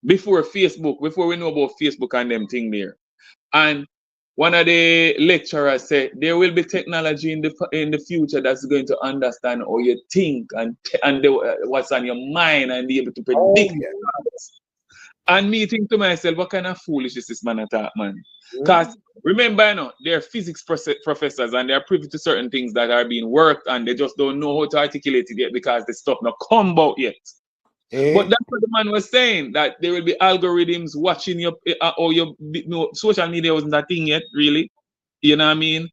Before Facebook, before we know about Facebook and them thing there. And one of the lecturers said, there will be technology in the future that's going to understand how you think and what's on your mind and be able to predict. And me think to myself, what kind of foolishness this man attack, man? Because remember, you know, they're physics professors and they're privy to certain things that are being worked and they just don't know how to articulate it yet because the stuff not come out yet. But that's what the man was saying, that there will be algorithms watching your or your social media wasn't a thing yet, really. You know what I mean?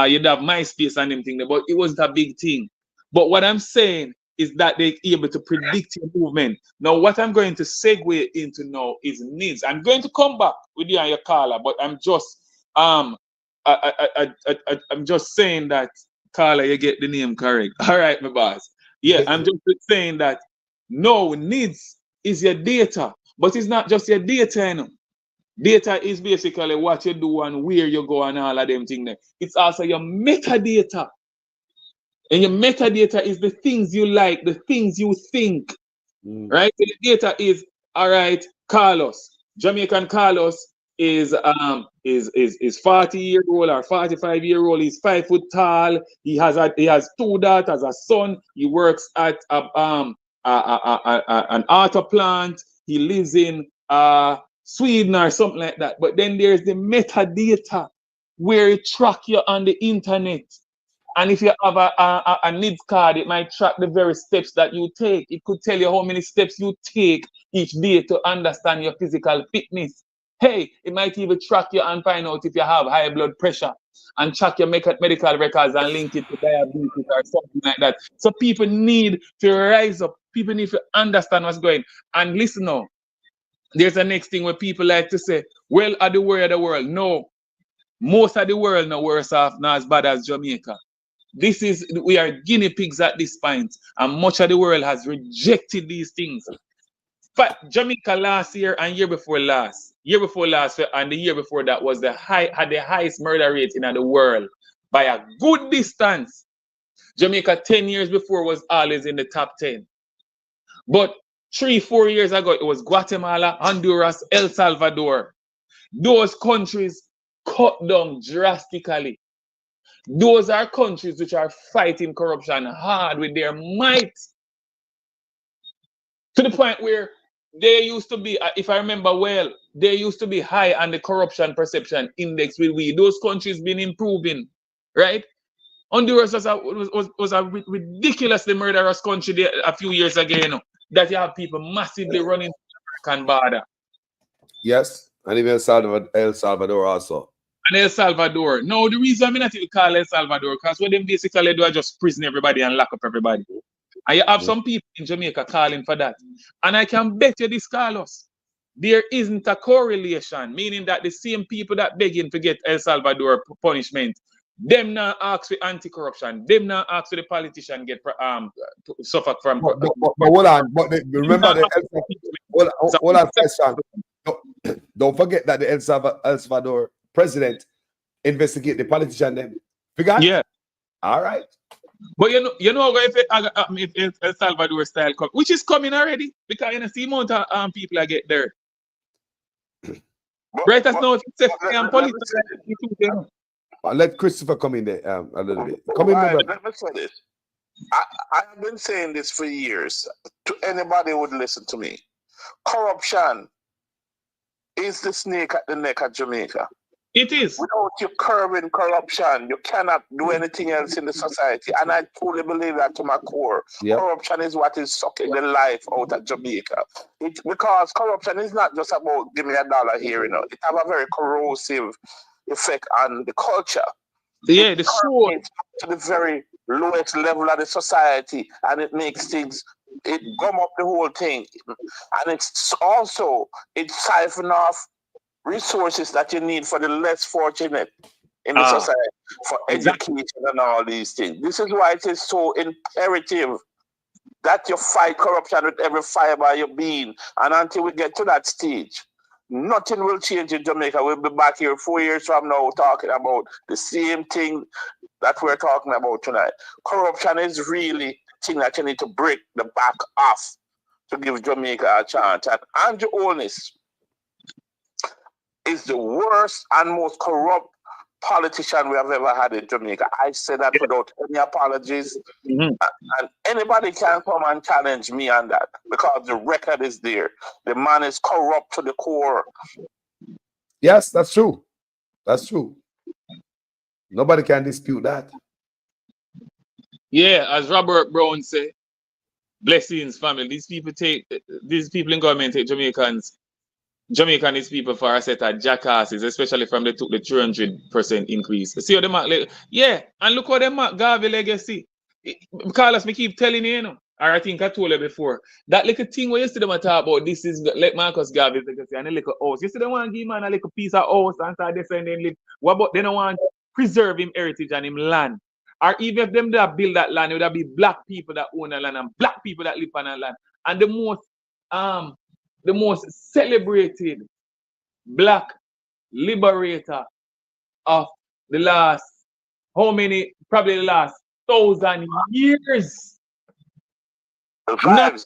You'd have MySpace and them thing there, but it wasn't a big thing. But what I'm saying is that they're able to predict your movement. Now, what I'm going to segue into now is needs. I'm going to come back with you and your caller, but I'm just I'm just saying that, caller, you get the name correct. All right, my boss. Yeah, I'm just saying that. No, needs is your data, but it's not just your data, you know. Data is basically what you do and where you go and all of them things there. It's also your metadata. And your metadata is the things you like, the things you think. Right? So the data is, all right, Carlos. Jamaican Carlos is 40-year-old or 45-year-old. He's 5 foot tall. He has 2 daughters, a son. He works at an auto plant. He lives in Sweden or something like that. But then there's the metadata where it track you on the internet. And if you have a needs card, it might track the very steps that you take. It could tell you how many steps you take each day to understand your physical fitness. Hey, it might even track you and find out if you have high blood pressure and track your medical records and link it to diabetes or something like that. So people need to rise up. People need to understand what's going on. And listen now, there's a next thing where people like to say, well, are the world of the world? No. Most of the world not worse off, not as bad as Jamaica. We are guinea pigs at this point, and much of the world has rejected these things. But Jamaica last year and year before last, and the year before that had the highest murder rate in the world by a good distance. Jamaica 10 years before was always in the top 10. But 3-4 years ago, it was Guatemala, Honduras, El Salvador. Those countries cut down drastically. Those are countries which are fighting corruption hard with their might. To the point where they used to be, if I remember well, they used to be high on the corruption perception index with we. Those countries been improving, right? Honduras was a ridiculously murderous country there a few years ago, you know, that you have people massively running the American border. Yes, and even El Salvador also. And El Salvador. No, the reason I'm not even call El Salvador, because what them basically do is just prison everybody and lock up everybody. And you have some people in Jamaica calling for that. And I can bet you this, Carlos, there isn't a correlation, meaning that the same people that begging to get El Salvador punishment, them now ask for anti-corruption, them now ask for the politician get suffer from. But hold on, remember the hold on, question. Don't forget that the El Salvador president investigate the politician them. Forgot? Yeah. All right. But you know if El Salvador style come, which is coming already, because you know see amount of people I get there. Right as now, if it's a politics, let Christopher come in there a little bit. Come in, let me say this. I have been saying this for years to anybody who would listen to me. Corruption is the snake at the neck of Jamaica. It is. Without you curbing corruption, you cannot do anything else in the society. And I truly believe that to my core. Yep. Corruption is what is sucking the life out of Jamaica. Because corruption is not just about give me $1 here, you know. It have a very corrosive effect on the culture. Yeah, the soul. To the very lowest level of the society, and it makes things, it gum up the whole thing. And it's also, it siphon off resources that you need for the less fortunate in the society, for education and all these things. This is why it is so imperative that you fight corruption with every fiber of your being. And until we get to that stage, nothing will change in Jamaica. We'll be back here 4 years from now talking about the same thing that we're talking about tonight. Corruption is really the thing that you need to break the back off to give Jamaica a chance. And Andrew Holness is the worst and most corrupt politician we have ever had in Jamaica. I say that without any apologies. And anybody can come and challenge me on that because the record is there. The man is corrupt to the core. Yes, that's true. That's true. Nobody can dispute that. Yeah, as Robert Brown said, blessings, family. These people in government take Jamaican is people for a set of jackasses, especially from they took the 300% increase. See how them yeah, and look how them Garvey legacy. Carlos, me keep telling you, you know, or I think I told you before, that little thing where you see them talk about, this is like Marcus Garvey's legacy and a little house. You see them want to give man a little piece of house and start descending live. What about they don't want to preserve him heritage and him land? Or even if them that build that land, it would be black people that own the land and black people that live on that land. And the most celebrated black liberator of the last, how many, probably the last 1,000 years. That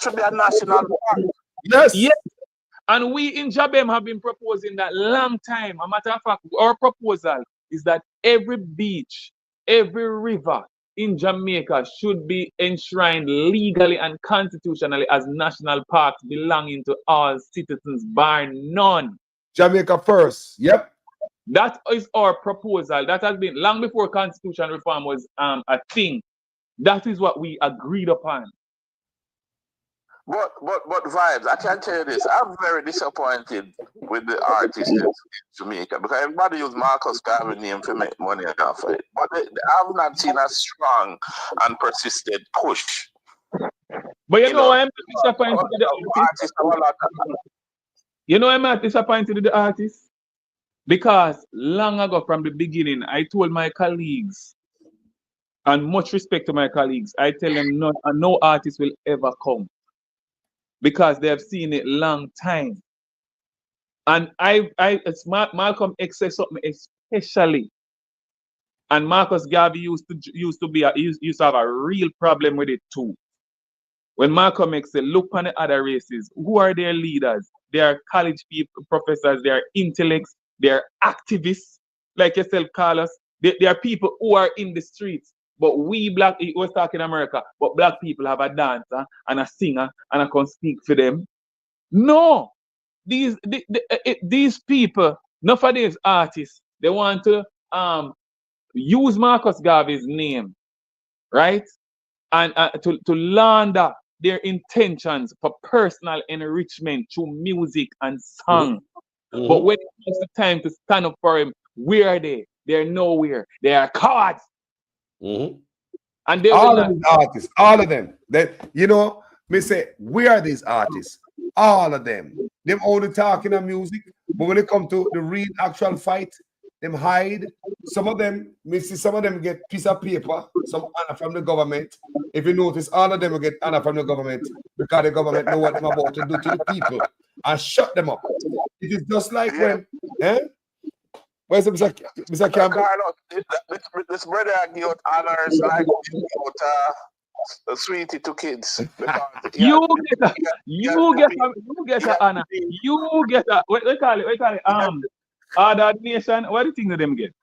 should be a national park. Yes. Yes. And we in Jabem have been proposing that long time. A matter of fact, our proposal is that every beach, every river in Jamaica should be enshrined legally and constitutionally as national parks belonging to all citizens, bar none. Jamaica first. Yep. That is our proposal. That has been long before constitution reform was a thing. That is what we agreed upon. But Vibes, I can tell you this, I'm very disappointed with the artists in Jamaica because everybody use Marcus Garvey name to make money off of it. But I have not seen a strong and persistent push. But you know I'm disappointed with the artists. You know I'm not disappointed with the artists? Because long ago from the beginning, I told my colleagues, and much respect to my colleagues, I tell them no artist will ever come. Because they have seen it long time. And Malcolm X said something especially. And Marcus Garvey used to have a real problem with it too. When Malcolm X said, look on the other races, who are their leaders? They are college people, professors, they are intellects, they are activists, like yourself, Carlos. They are people who are in the streets. But we black, he was talking America, but black people have a dancer and a singer and I can speak for them. No, these people, enough of these artists, they want to use Marcus Garvey's name, right? And to launder their intentions for personal enrichment through music and song. But when it comes to time to stand up for him, where are they? They're nowhere. They are cowards. And they all will of these artists, all of them. That you know, me say, where are these artists? All of them. Them only talking on music, but when it come to the real actual fight, them hide. Some of them, me see some of them get piece of paper, some honor from the government. If you notice, all of them will get honor from the government because the government know what they're about to do to the people and shut them up. It is just like when, where's Mr. Campbell? Carlos, this brother give out honors like a sweetie to kids. You get an honor. You get a what they call it? Other nation. What do you think that them get?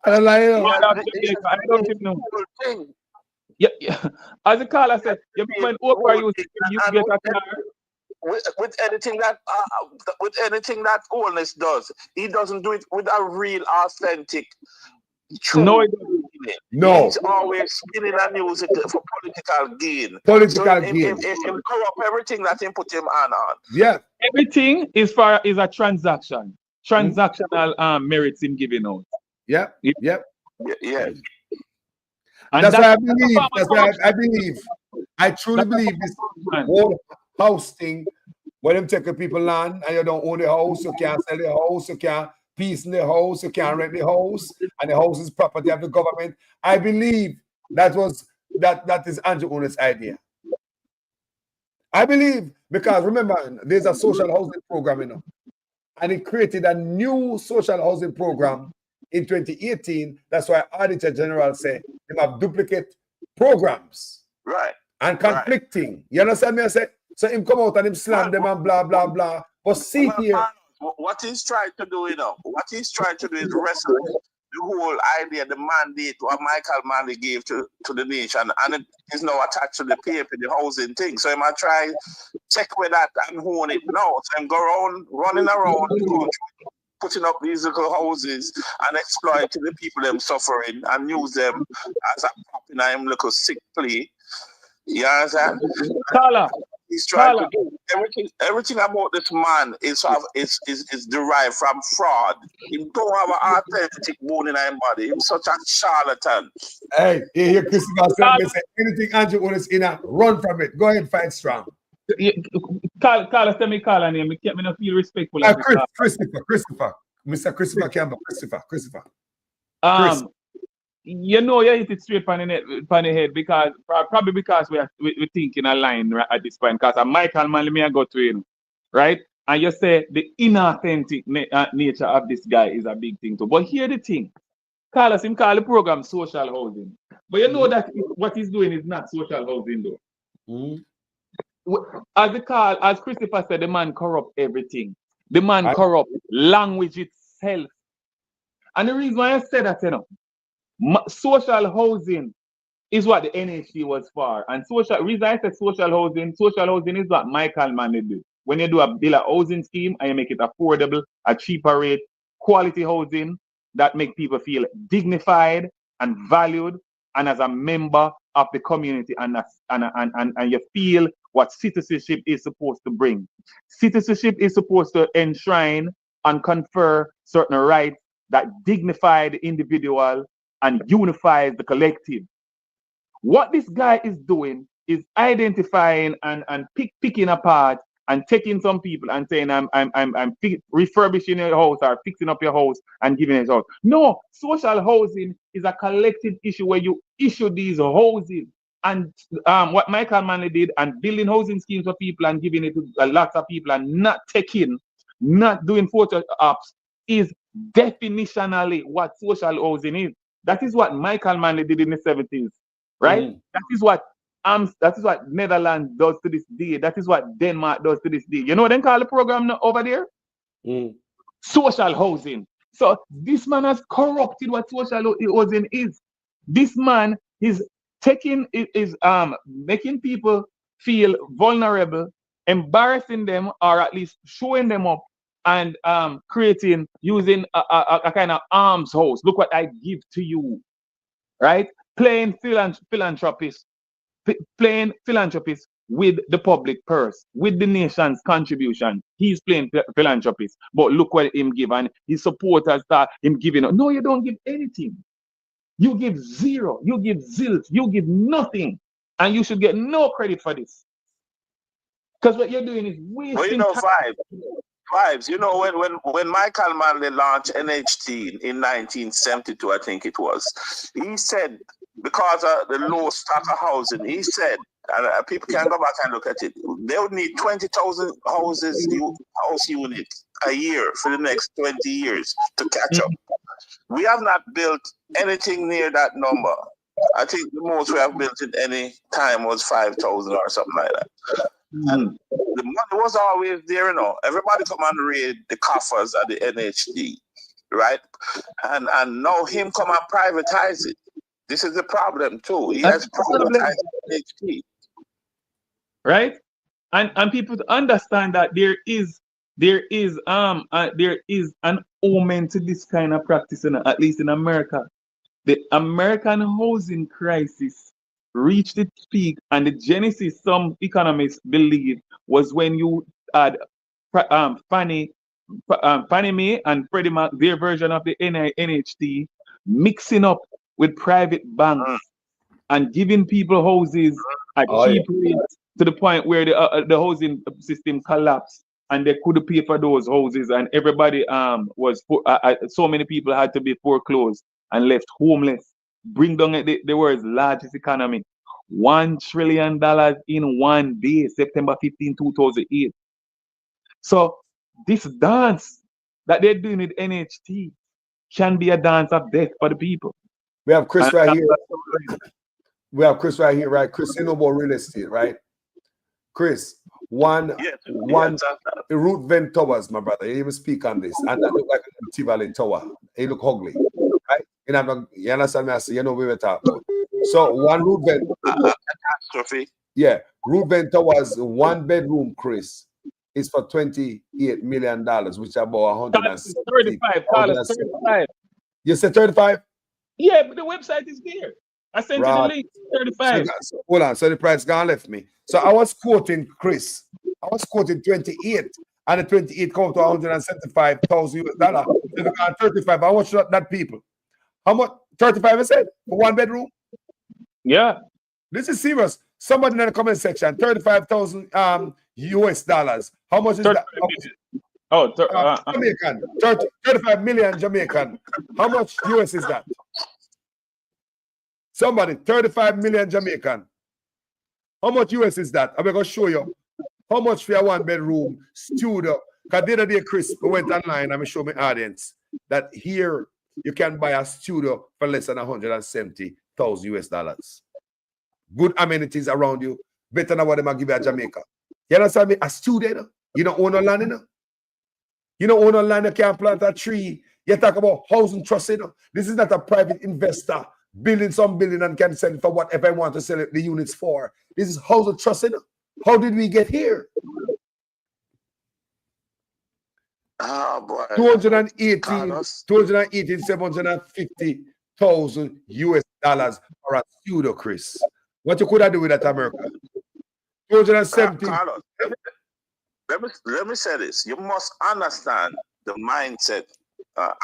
I don't like I don't even know. Yeah. As the caller said, you when over you get a car. With anything that Oldness does, he doesn't do it with a real authentic. No, no. He's always spinning the music for political gain. Political gain. If he corrupt everything that he put him on. Yeah. Everything is a transaction. Transactional merits him giving out. Yep. Yeah. And that's why I believe. That's why I believe. I truly believe this whole house thing. When them take people land and you don't own the house, you can't sell the house, you can't piece in the house, you can't rent the house, and the house is property of the government. I believe that is Andrew Owen's idea. I believe because remember, there's a social housing program, you know, and it created a new social housing program in 2018. That's why Auditor General said they have duplicate programs, right, and conflicting. Right. You understand me? I said. So him come out and him slam them and blah, blah, blah. But see here. What he's trying to do, you know, what he's trying to do is wrestle the whole idea, the mandate what Michael Manley gave to the nation. And it is now attached to the paper, the housing thing. So he might try check with that and hone it now. So him go around, running around the country, putting up these little houses and exploiting the people them suffering and use them as a prop in a little sick play. You understand? He's trying to do everything about this man is derived from fraud. He don't have an authentic bone in his body. He's such a charlatan. Hey, here Christopher said anything Andrew Owen's in a run from it. Go ahead, fight strong. Call tell me call name. Me not feel respectful. Christopher. Mr. Christopher Campbell. Christopher. You know, you hit it straight on the head because probably because we're thinking a line right at this point. Because Michael Manley may go to him, right? And you say the inauthentic nature of this guy is a big thing too. But here the thing, Carlos him call the program social housing, but you know that what he's doing is not social housing though. As Christopher said, the man corrupt everything. The man corrupt language itself. And the reason why I said that, you know. Social housing is what the NHC was for, and reason I said social housing is what Michael Manley did. When you do a bill of housing scheme and you make it affordable, a cheaper rate, quality housing that make people feel dignified and valued, and as a member of the community, and you feel what citizenship is supposed to bring. Citizenship is supposed to enshrine and confer certain rights that dignify the individual and unifies the collective. What this guy is doing is identifying and picking apart and taking some people and saying I'm refurbishing your house or fixing up your house and giving it out. No, social housing is a collective issue where you issue these houses. And what Michael Manley did and building housing schemes for people and giving it to lots of people and not doing photo ops is definitionally what social housing is. That is what Michael Manley did in the 70s, right? That is what Netherlands does to this day. That is what Denmark does to this day. You know what they call the program over there? Social housing. So this man has corrupted what social housing is. This man is making people feel vulnerable, embarrassing them, or at least showing them up, and using a kind of arms host. Look what I give to you, right? playing philanthropist with the public purse, with the nation's contribution. He's playing philanthropist. But look what him give, and his supporters start him giving. No, you don't give anything. You give zero. You give zilch. You give nothing. And you should get no credit for this. Because what you're doing is wasting time. Vibes. You know, when Michael Manley launched NHT in 1972, I think it was, he said, because of the low stock of housing, he said, and people can go back and look at it, they would need 20,000 house units a year for the next 20 years to catch up. We have not built anything near that number. I think the most we have built in any time was 5,000 or something like that. And the money was always there, you know. Everybody come and raid the coffers at the NHD, right? And now him come and privatize it. This is the problem too. He has privatized NHD. Right? And people understand that there is an omen to this kind of practice, at least in America. The American housing crisis reached its peak, and the genesis, some economists believe, was when you had Fannie Mae and Freddie Mac, their version of the NHT, mixing up with private banks and giving people houses at cheap rates to the point where the housing system collapsed and they couldn't pay for those houses, and everybody was so many people had to be foreclosed and left homeless. Bring down the world's largest economy, $1 trillion in one day, September 15, 2008. So this dance that they're doing with NHT can be a dance of death for the people. We have Chris right here. We have Chris right here, right? Chris, you know about real estate, right? Chris, one Root Vent Towers, my brother. You even speak on this. And that look like a T-Valley Tower. It look ugly, right? You understand me? I say, you know we were talking about. So one Root Vent. Yeah, Root Vent Towers, 1 bedroom, Chris, is for $28 million, which is about 135. You said 35? Yeah, but the website is there. I sent you the link. 35. So, hold on. So the price gone left me. So I was quoting Chris. I was quoting 28, and the 28 come to $175,000 US. So if you got 35, how much that people? How much? 35 I said for 1 bedroom? Yeah. This is serious. Somebody in the comment section, 35,000 US dollars. How much is that? Jamaican. 35 million Jamaican. How much US is that? Somebody, 35 million Jamaican. How much US is that? I'm going to show you how much for a 1 bedroom studio. Because the other day, Chris, we went online and I show my audience that here you can buy a studio for less than 170,000 US dollars. Good amenities around you, better than what they might give you at Jamaica. You understand me? A studio, you don't own no land, you know? You don't own no land, you can't plant a tree. You talk about housing trust, you know? This is not a private investor building some building and can sell it for whatever I want to sell it the units for. This is housing trust, you know? How did we get here? Oh boy. 750,000 US dollars for a studio, Chris. What you could have do with that, America? 270. Let me say this. You must understand the mindset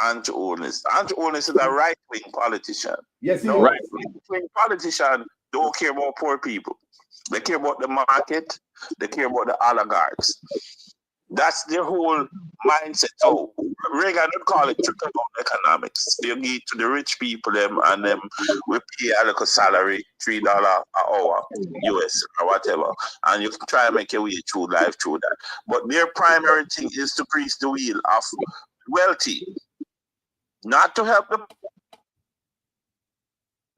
Andrew Owens. Andrew Owens is a right-wing politician. Yes, no, right-wing politician don't care about poor people. They care about the market. They care about the oligarchs. That's their whole mindset. So Reagan would call it trickle-down economics. You give to the rich people and them we pay a little salary, $3 an hour US or whatever, and you can try and make your way through life through that. But their primary thing is to grease the wheel of wealthy, not to help them.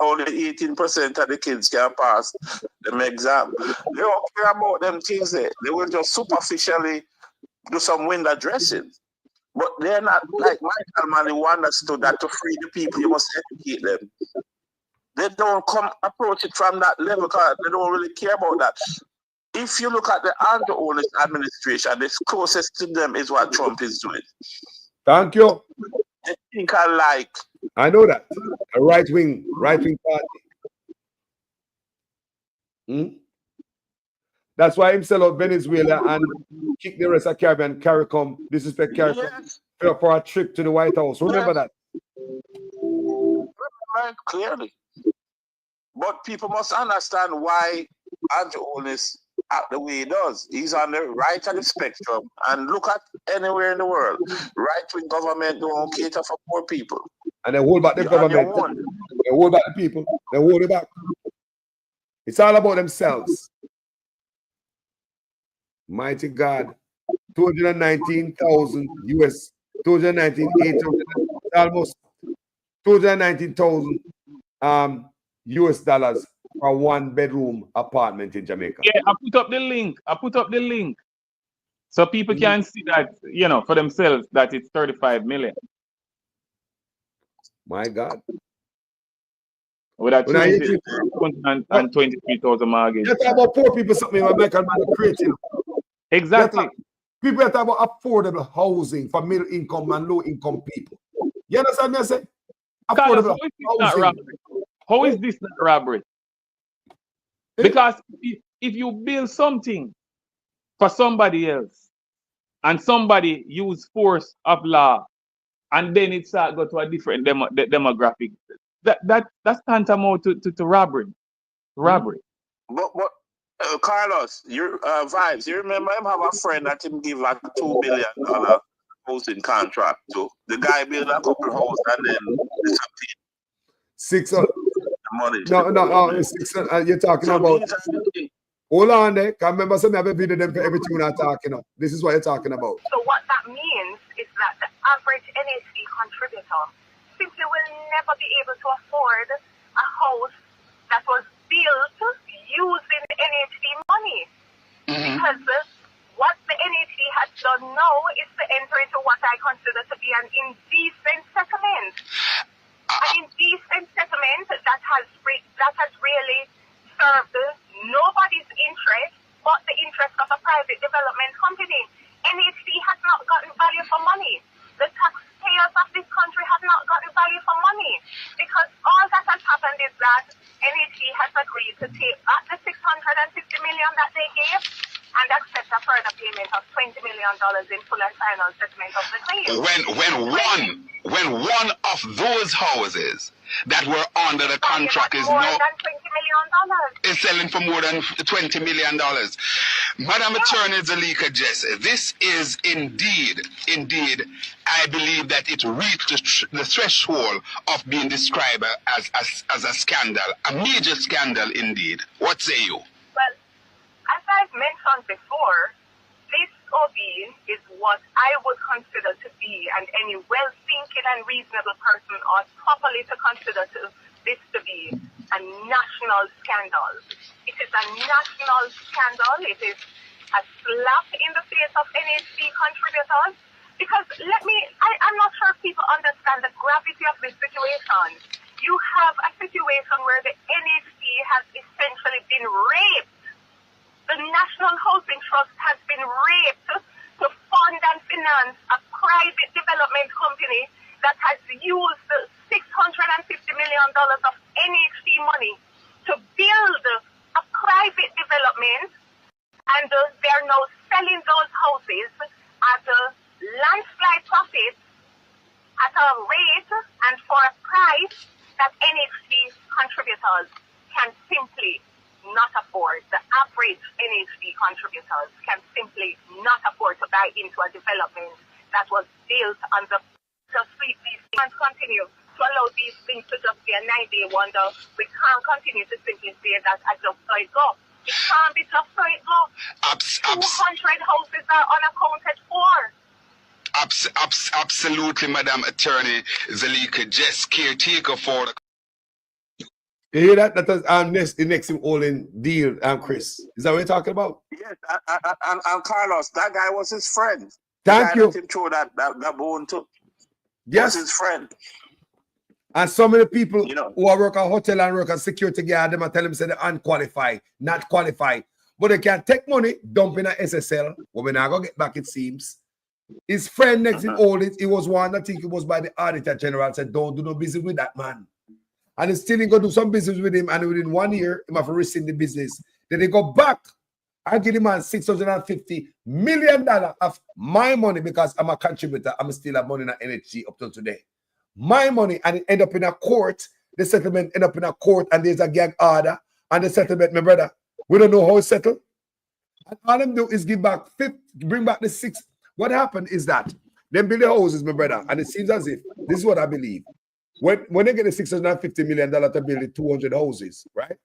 Only 18% of the kids can pass them exam. They don't care about them things there. They will just superficially do some window dressing. But they're not like Michael Manley who understood that to free the people, you must educate them. They don't come approach it from that level because they don't really care about that. If you look at the Andrew Owens administration, the closest to them is what Trump is doing. Thank you. They think alike. I know that. A right-wing party. That's why him sell out Venezuela and kick the rest of Caribbean, CARICOM, disrespect CARICOM for a trip to the White House. Remember that? Right, clearly. But people must understand why Andrew Holness act the way he does. He's on the right of the spectrum. And look at anywhere in the world. Right-wing government don't cater for poor people. And they hold back the government. They hold back the people. They hold it back. It's all about themselves. Mighty God. 219,000 US. 219,800. Almost 219,000 US dollars for a 1-bedroom apartment in Jamaica. Yeah, I put up the link. So people can see that, you know, for themselves that it's 35 million. My God. With a 223,000 mortgage. You talk about poor people, something like Michael Man creating. Exactly. People talk about affordable housing for middle income and low income people. You understand me? I say? Affordable housing. How is this not robbery? Because if you build something for somebody else and somebody use force of law and then it's go to a different demographic, that's tantamount to robbery. Robbery. But Carlos, your vibes. You remember him have a friend that him give like $2 billion housing contract to. The guy build a couple houses and then disappeared. 600. Money. No. 600. You're talking about. Hold on there. Can't remember some have a video them for everything we're not talking about. This is what you're talking about. So what that means is that the average NHC contributor simply will never be able to afford a house that was built using NHC money. Because what the NHC has done now is to enter into what I consider to be an indecent settlement. An indecent settlement that has really served nobody's interest but the interest of a private development company. NHC has not gotten value for money. The taxpayers of this country have not gotten value for money because all that has happened is that NHC has agreed to take back the $650 million that they gave and accept a further payment of $20 million in full and final settlement of the claim. When one of those houses that were under the contract is now is selling for more than $20 million. Madam Attorney Zalika Jesse, this is indeed, I believe that it reached the threshold of being described as a scandal, a major scandal indeed. What say you? Well, as I've mentioned before, this OB is what I would consider to be, and any well-thinking and reasonable person ought properly to consider this to be a national scandal. It is a national scandal. It is a slap in the face of NHC contributors. Because I'm not sure if people understand the gravity of this situation. You have a situation where the NHC has essentially been raped. The National Housing Trust has been raped to fund and finance a private development company that has used the $650 million of NHC money to build a private development, and they're now selling those houses at a landslide profit at a rate and for a price that NHC contributors can simply not afford. The average NHC contributors can simply not afford to buy into a development that was built on the street. These can't continue to allow these things to just be a 9-day wonder. We can't continue to simply say that I just saw it go. It can't be just so it go. 200 houses are unaccounted for. Absolutely, Madam Attorney Zalika Jess, caretaker for the. You hear that? That was the next all in deal, Chris. Is that what you're talking about? Yes, and Carlos, that guy was his friend. Thank you. Let him throw that bone too. Yes, was his friend. And some of the people who are work at hotel and work as security guard, them and tell them say they're unqualified, not qualified. But they can take money, dump in a SSL. Well, we're not going to get back, it seems. His friend next in all it, he was one, I think it was by the Auditor General, said, don't do no business with that man. And he's still going to do some business with him, and within 1 year, he have to rescind the business. Then they go back and give the man $650 million of my money because I'm a contributor. I'm still have money in the NHG up till today. My money, and it end up in a court. The settlement end up in a court, and there's a gag order. And the settlement, my brother, we don't know how it's settled. And all them do is give back bring back the six. What happened is that them build the houses, my brother, and it seems as if this is what I believe. When they get the $650 million to build the 200 houses, right?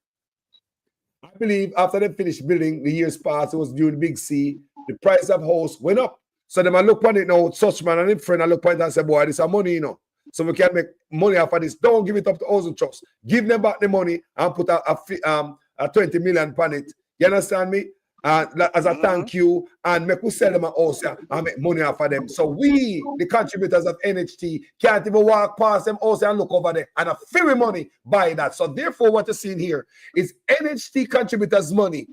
I believe after they finished building, the years passed, it was during the Big C, the price of house went up. So them I look on it now, such man and his friend, I look on it and say, boy, this is money, you know. So we can make money off of this. Don't give it up to housing trusts. Give them back the money and put a 20 million on it. You understand me? As a thank you, and make we sell them a house and make money off of them. So we, the contributors of NHT, can't even walk past them house and look over there and a free money buy that. So therefore, what you're seeing here is NHT contributors' money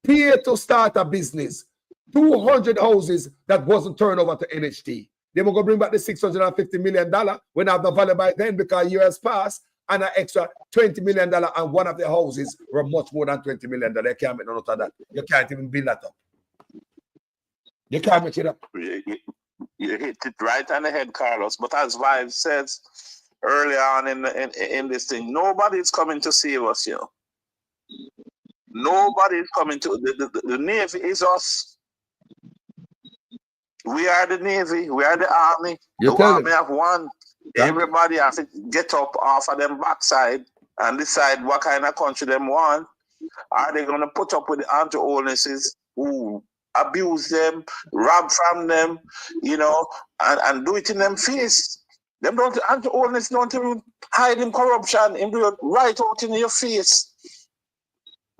pay to start a business. 200 houses that wasn't turned over to NHT. They were going to bring back the $650 million when I have no value by then because years passed, and an extra $20 million, and one of the houses were much more than $20 million. You can't make none out of that. You can't even build that up. You can't make it up. You hit it right on the head, Carlos. But as Vive says early on in this thing, nobody's coming to save us here. Nobody's coming to the Navy is us. We are the Navy. We are the Army. The Army have won. Everybody has to get up off of them backside and decide what kind of country them want. Are they going to put up with the anti-oldnesses who abuse them, rob from them, you know, and do it in them face? Them don't anti-oldness don't even hide in corruption and do it right out in your face.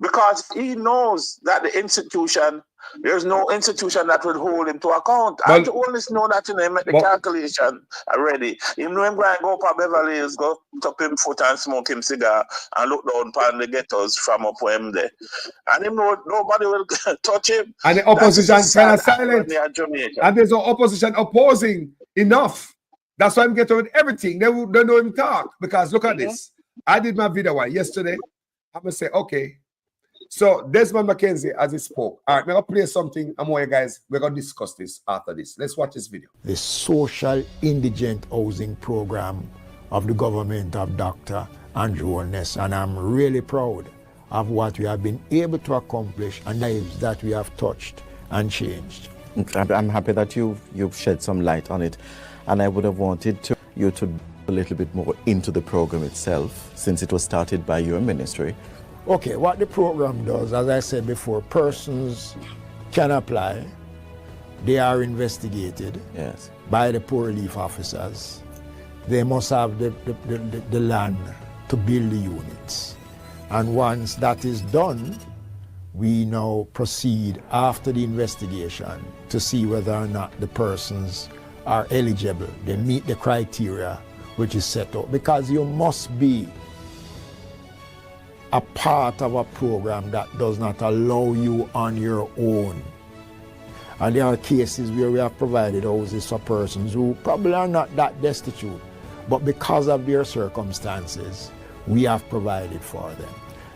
Because he knows that the institution, there's no institution that will hold him to account. And to only know that, you know, make the calculation already. Him know him go and go up a Beverly Hills, go top him foot and smoke him cigar and look down upon the ghettos from up where him there. And him know nobody will touch him. And the opposition kind of silent. And there's no opposition opposing enough. That's why I'm getting with everything. They don't know him talk. Because look at this. I did my video yesterday. I'm going to say, okay. So Desmond McKenzie, as he spoke. All right, we're going to play something. I'm going to guys, we're going to discuss this after this. Let's watch this video. The social indigent housing program of the government of Dr. Andrew Holness. And I'm really proud of what we have been able to accomplish and lives that we have touched and changed. I'm happy that you've shed some light on it. And I would have wanted you to a little bit more into the program itself, since it was started by your ministry. Okay, what the program does, as I said before, persons can apply. They are investigated by the poor relief officers. They must have the land to build the units. And once that is done, we now proceed after the investigation to see whether or not the persons are eligible. They meet the criteria which is set up. Because you must be a part of a program that does not allow you on your own. And there are cases where we have provided houses for persons who probably are not that destitute, but because of their circumstances, we have provided for them.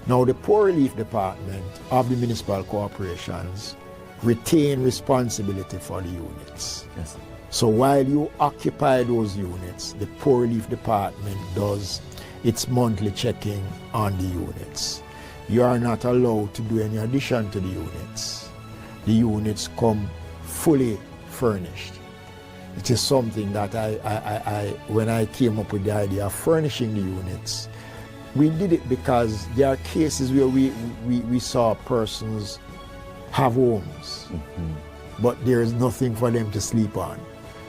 Now, the Poor Relief Department of the municipal corporations retain responsibility for the units. Yes. So while you occupy those units, the Poor Relief Department does its monthly checking on the units. You are not allowed to do any addition to the units. The units come fully furnished. It is something that when I came up with the idea of furnishing the units, we did it because there are cases where we saw persons have homes, but there is nothing for them to sleep on.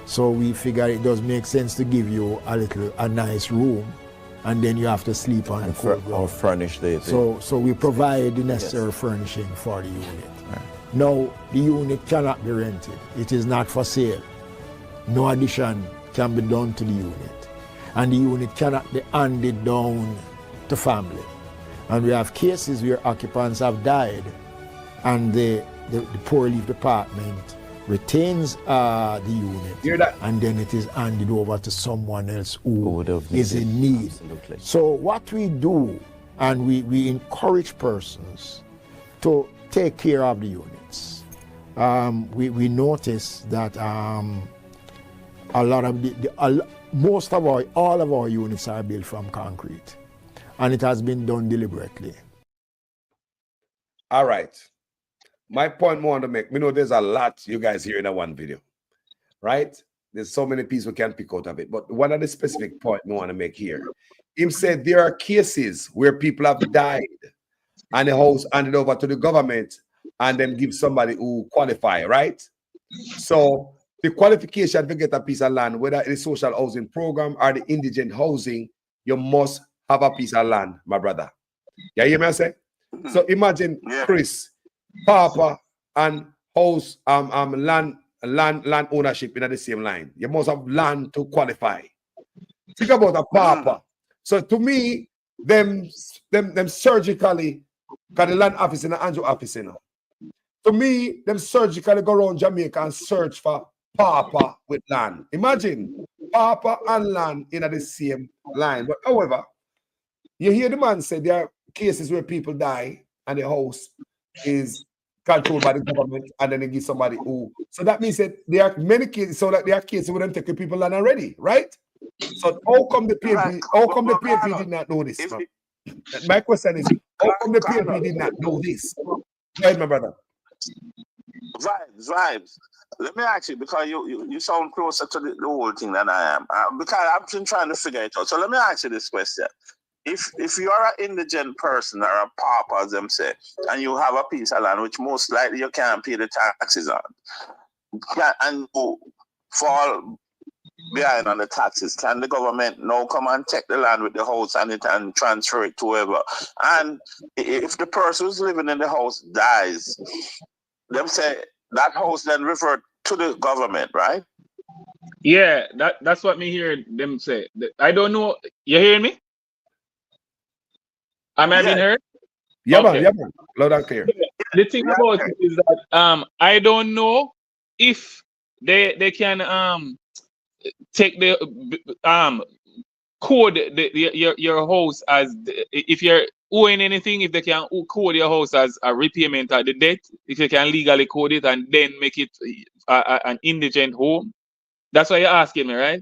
So we figured it does make sense to give you a nice room, and then you have to sleep on the cold ground. Or furnish the So we provide the necessary furnishing for the unit. Right. Now, the unit cannot be rented. It is not for sale. No addition can be done to the unit. And the unit cannot be handed down to family. And we have cases where occupants have died, and the Poor Relief Department retains the unit, and then it is handed over to someone else who is in need. Absolutely. So what we do, and we encourage persons to take care of the units. We noticed that a lot of most of all of our units are built from concrete, and it has been done deliberately. All right. My point more to make, we know there's a lot you guys hear in that one video, right? There's so many pieces we can pick out of it. But one of the specific points we want to make here, him said there are cases where people have died and the house handed over to the government and then give somebody who qualify, right? So the qualification to get a piece of land, whether it's a social housing program or the indigent housing, you must have a piece of land, my brother. Yeah, you hear me say? So imagine Chris, Papa, and house land ownership in the same line. You must have land to qualify. Think about a Papa. So to me, them surgically got the land office in the Andrew office, you know. To me, them surgically go around Jamaica and search for Papa with land. Imagine Papa and land in the same line. But however, you hear the man say there are cases where people die and the house is controlled by the government and then they give somebody who. So that means that there are many cases, so that there are cases where them take the people land already, right? So how come the PNP did not know this? My question is, how come the PNP did not know this? Go ahead, my brother. Vibes. Let me ask you, because you sound closer to the whole thing than I am. Because I've been trying to figure it out. So let me ask you this question. If you are an indigent person or a pauper, as them say, and you have a piece of land which most likely you can't pay the taxes on, and you fall behind on the taxes, can the government now come and take the land with the house and transfer it to whoever? And if the person who's living in the house dies, them say that house then revert to the government, right? Yeah, that's what me hear them say. I don't know. You hearing me? Am I being heard? Yeah, okay. man. Loud and clear. The thing about it is that I don't know if they can take the code your house as if you're owing anything, if they can code your house as a repayment of the debt, if you can legally code it and then make it an indigent home. That's what you're asking me, right?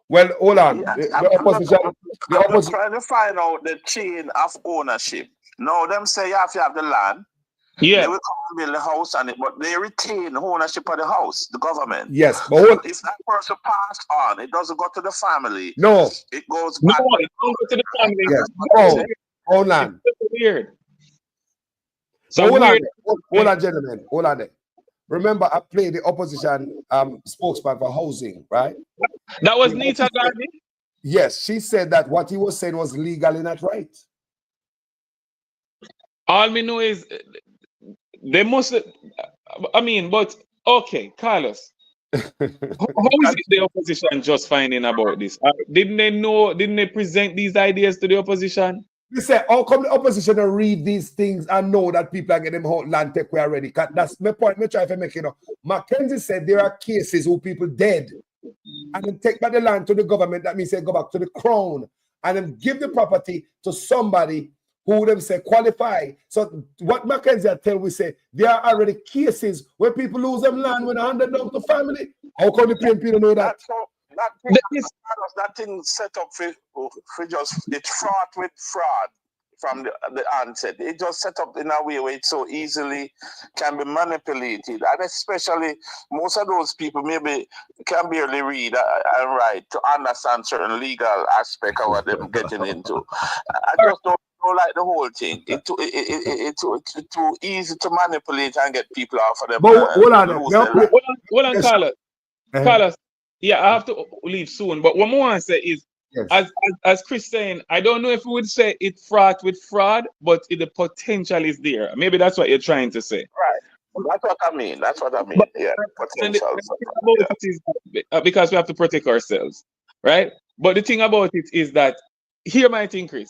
Well, hold on. I'm trying to find out the chain of ownership. No, them say you have to have the land. Yeah. They will come and build the house on it, but they retain ownership of the house, the government. Yes, but so if that person passed on, it doesn't go to the family. No. It goes back. No, it don't go to the family. Yes. Hold on. Weird. So hold on, gentlemen. Hold on there. Remember, I played the opposition spokesman for housing, right? That was Nita Garvey? Yes, she said that what he was saying was legally not right. All me know is they must, I mean, but okay, Carlos. How is it the opposition just finding about this? Didn't they present these ideas to the opposition? They say, how come the opposition to read these things and know that people are getting whole land take away already? That's my point. Me try to make it up. Mackenzie said there are cases who people dead and then take back the land to the government. That means they go back to the crown and then give the property to somebody who them say qualify. So what Mackenzie tell we say there are already cases where people lose them land when handed down to family. How come the PNP don't know that? That thing set up for just, it's fraught with fraud from the onset. It just set up in a way where it so easily can be manipulated. And especially most of those people maybe can barely read and write to understand certain legal aspect of what they're getting into. I just don't like the whole thing. It's too easy to manipulate and get people off of them. But hold on, Carlos. Carlos. Yeah, I have to leave soon. But what I want to say is, as Chris saying, I don't know if we would say it's fraught with fraud, but the potential is there. Maybe that's what you're trying to say. Right. That's what I mean. But, yeah, potential. Because we have to protect ourselves, right? But the thing about it is that, here my thing, Chris,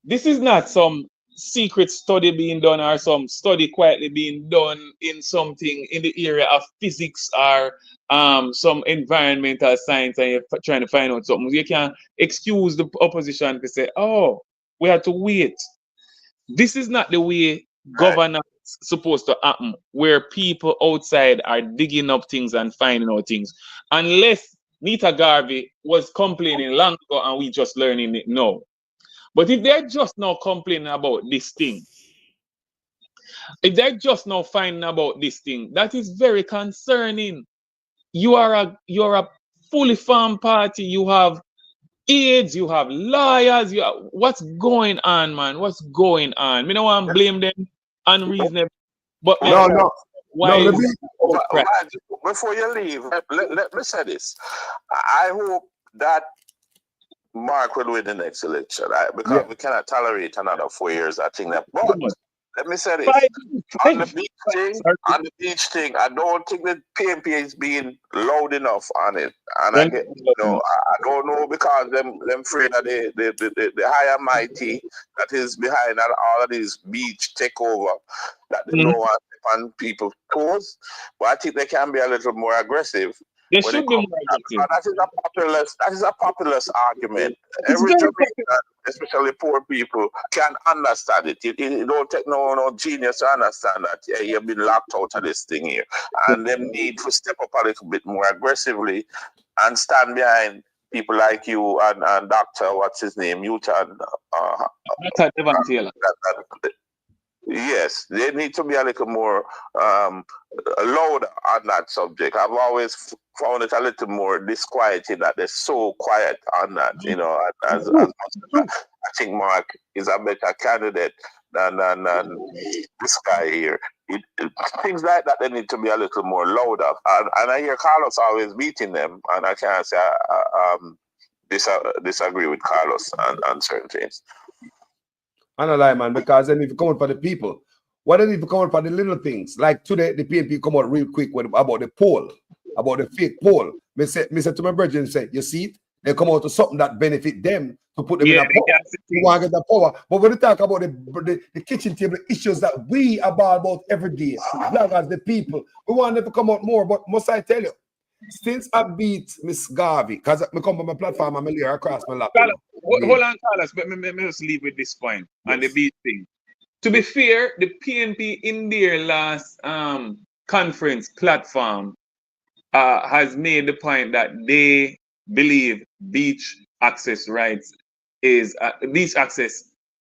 this is not some secret study being done or some study quietly being done in something in the area of physics or some environmental science, and you're trying to find out something. You can't excuse the opposition to say, oh, we have to wait. This is not the way governance supposed to happen where people outside are digging up things and finding out things. Unless Nita Garvey was complaining long ago and we just learning it now. But if they're just now complaining about this thing, if they're just now finding about this thing, that is very concerning. You're a fully formed party. You have aides, you have lawyers. What's going on, man? What's going on? Me don't want to blame them unreasonable, but no. Why? Before you leave, let me say this. I hope that Mark will win the next election, right? Because we cannot tolerate another 4 years. I think that. But let me say this: on the beach thing, I don't think the PNP is being loud enough on it, and I don't know because them afraid that the higher mighty that is behind all of these beach takeover that they don't want on people's toes. But I think they can be a little more aggressive. They should be more aggressive. That is a populist argument. Every Jamaican, especially poor people, can understand it. It don't take no genius to understand that you've been locked out of this thing here. And them need to step up a little bit more aggressively and stand behind people like you and Dr. What's his name? Newton. Dr. Devon Taylor. Yes, they need to be a little more loud on that subject. I've always found it a little more disquieting that they're so quiet on that. You know, as much as I think Mark is a better candidate than this guy here. Things like that, they need to be a little more louder. And I hear Carlos always beating them, and I can't say disagree with Carlos on certain things. I don't lie, man, because they need to come out for the people. Why they need to come out for the little things? Like today, the PNP come out real quick about the poll, about the fake poll. Me say to my brethren, say, you see it? They come out to something that benefit them to put them in a power. You want to get the power. But when you talk about the kitchen table issues that we are about every day, bloggers, the people, we want them to come out more. But must I tell you, since I beat Miss Garvey, because I come on my platform, I'm here across my lap. Hold on, Carlos, but let me just leave with this point and the beat thing. To be fair, the PNP in their last conference platform has made the point that they believe beach access rights is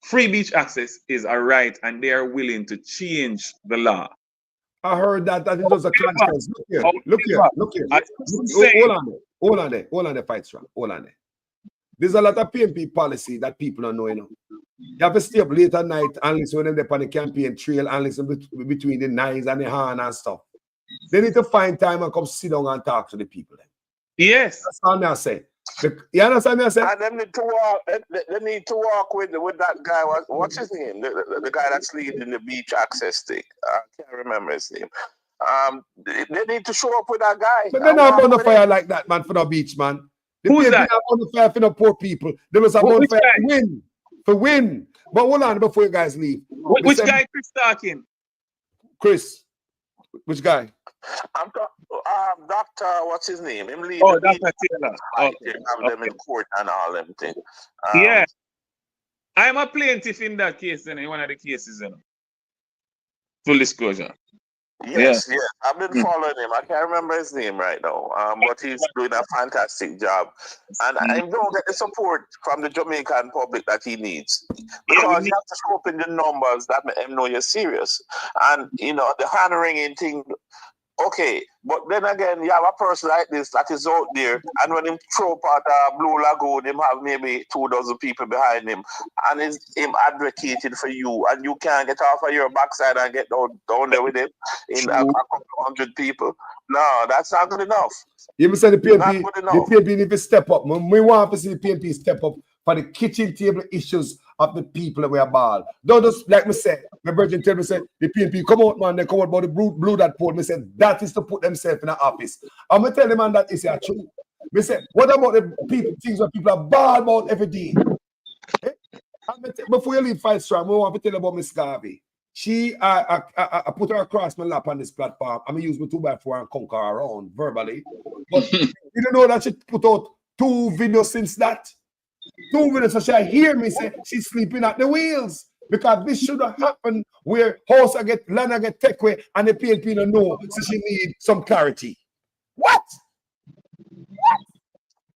free beach access is a right, and they are willing to change the law. I heard that it was a conference. Look here. Hold on there, Fight Strong. Hold on there. There's a lot of PNP policy that people don't know, you know. You have to stay up late at night and listen when they're on the campaign trail and listen between the nines and the horn and stuff. They need to find time and come sit down and talk to the people. Yes. That's all I say. You understand me? I say? And they need to walk. They need to walk with that guy. What's his name? The guy that's leading the beach access thing. I can't remember his name. They need to show up with that guy. But they're not on the fire like that, man, for the beach, man. Who's that? On the fire for the poor people. There was a bonfire to win. But hold on before you guys leave. Which guy Chris talking? Chris. Which guy? I'm talking Dr. What's his name? Him lead Dr. Taylor. Have them in court and all them things. Yeah. I'm a plaintiff in that case, in one of the cases. Full disclosure. Yes. I've been following him. I can't remember his name right now, but he's doing a fantastic job. And I don't get the support from the Jamaican public that he needs. Because you have to show up in the numbers that make him know you're serious. And, you know, the hand-wringing thing, okay, but then again, you have a person like this that is out there, and when him throw part of Blue Lagoon, him have maybe 24 people behind him, and him advocating for you, and you can't get off of your backside and get down there with him in a couple of 100 people. No, that's not good enough. You say the PNP need to step up. We want to see the PNP step up for the kitchen table issues of the people that we are ball. Don't just, like me say, my virgin tell me, say, the PNP come out, man, they come out about the blue that poll. Me say, that is to put themselves in the office. I'm going to tell them, man, that is true. Me say, what about the people, things that people are ball about every day? Before you leave Fight Strong, I want to tell you about Miss Garvey. She, I put her across my lap on this platform. I'm going to use my 2x4 and conquer her around verbally. But you don't know that she put out 2 videos since that? 2 videos, so she hear me say she's sleeping at the wheels. Because this should have happened where house get land get take away and the PNP don't know, so she need some clarity. What?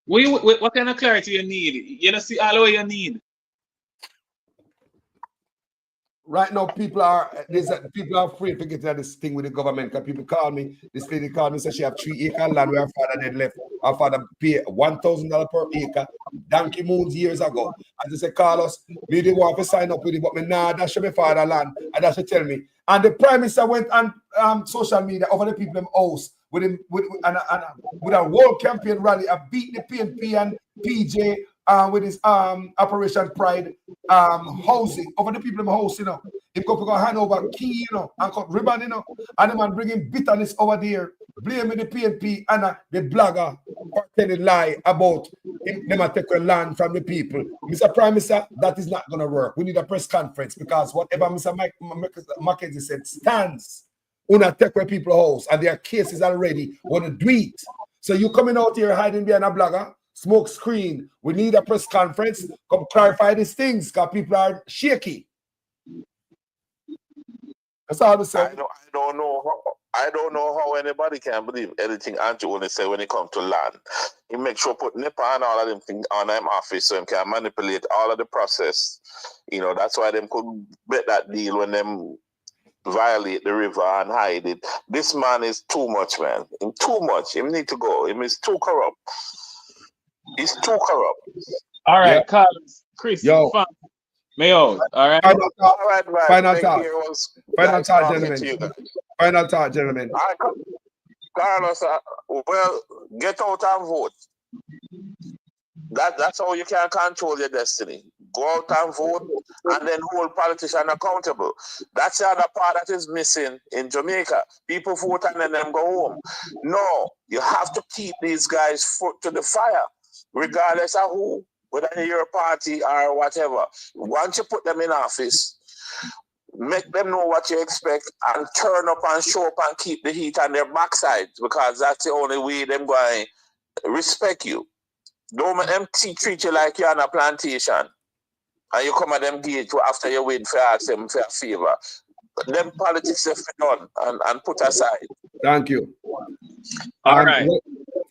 What kind of clarity you need? You know, see all what you need. Right now, people are afraid to get at this thing with the government. Because people call me, this lady called me, said she have 3 acre land where her father had left. Her father pay $1,000 per acre, donkey moons years ago. And they say, Carlos, me didn't want to sign up with it, but me nah, that should be father land. And that should tell me. And the Prime Minister went on social media over the people in house with him with a world campaign rally. I beat the PNP and PJ with his Operation Pride housing over the people in the house, you know. He go hand over key, you know, and cut ribbon, you know, and the man bringing bitterness over there, blaming the PNP and the blogger for telling lie about them take land from the people. Mr. Prime Minister, that is not gonna work. We need a press conference because whatever Mr. Mackenzie said stands. Una take away people's house and their cases already want to do it. So you coming out here hiding behind a blogger, smoke screen. We need a press conference. Come clarify these things because people are shaky. That's all I'm saying. I don't know how anybody can believe anything Andrew only say when it comes to land. He make sure put NEPA and all of them things on them office so he can manipulate all of the process. You know, that's why them could bet that deal when them violate the river and hide it. This man is too much, man. Too much. He need to go. He is too corrupt. He's too corrupt. All right, yeah. Carlos, Chris, yo, Mayo. All right. Final thought, gentlemen. Final thought, gentlemen. Carlos, well, get out and vote. That's how you can control your destiny. Go out and vote and then hold politicians accountable. That's the other part that is missing in Jamaica. People vote and then them go home. No, you have to keep these guys foot to the fire, regardless of who, whether you're a party or whatever. Once you put them in office, make them know what you expect and turn up and show up and keep the heat on their backside, because that's the only way them going to respect you. Don't make them treat you like you're on a plantation and you come at them gate after you win for ask them for a favor. Them politics have done and put aside. Thank you. All right.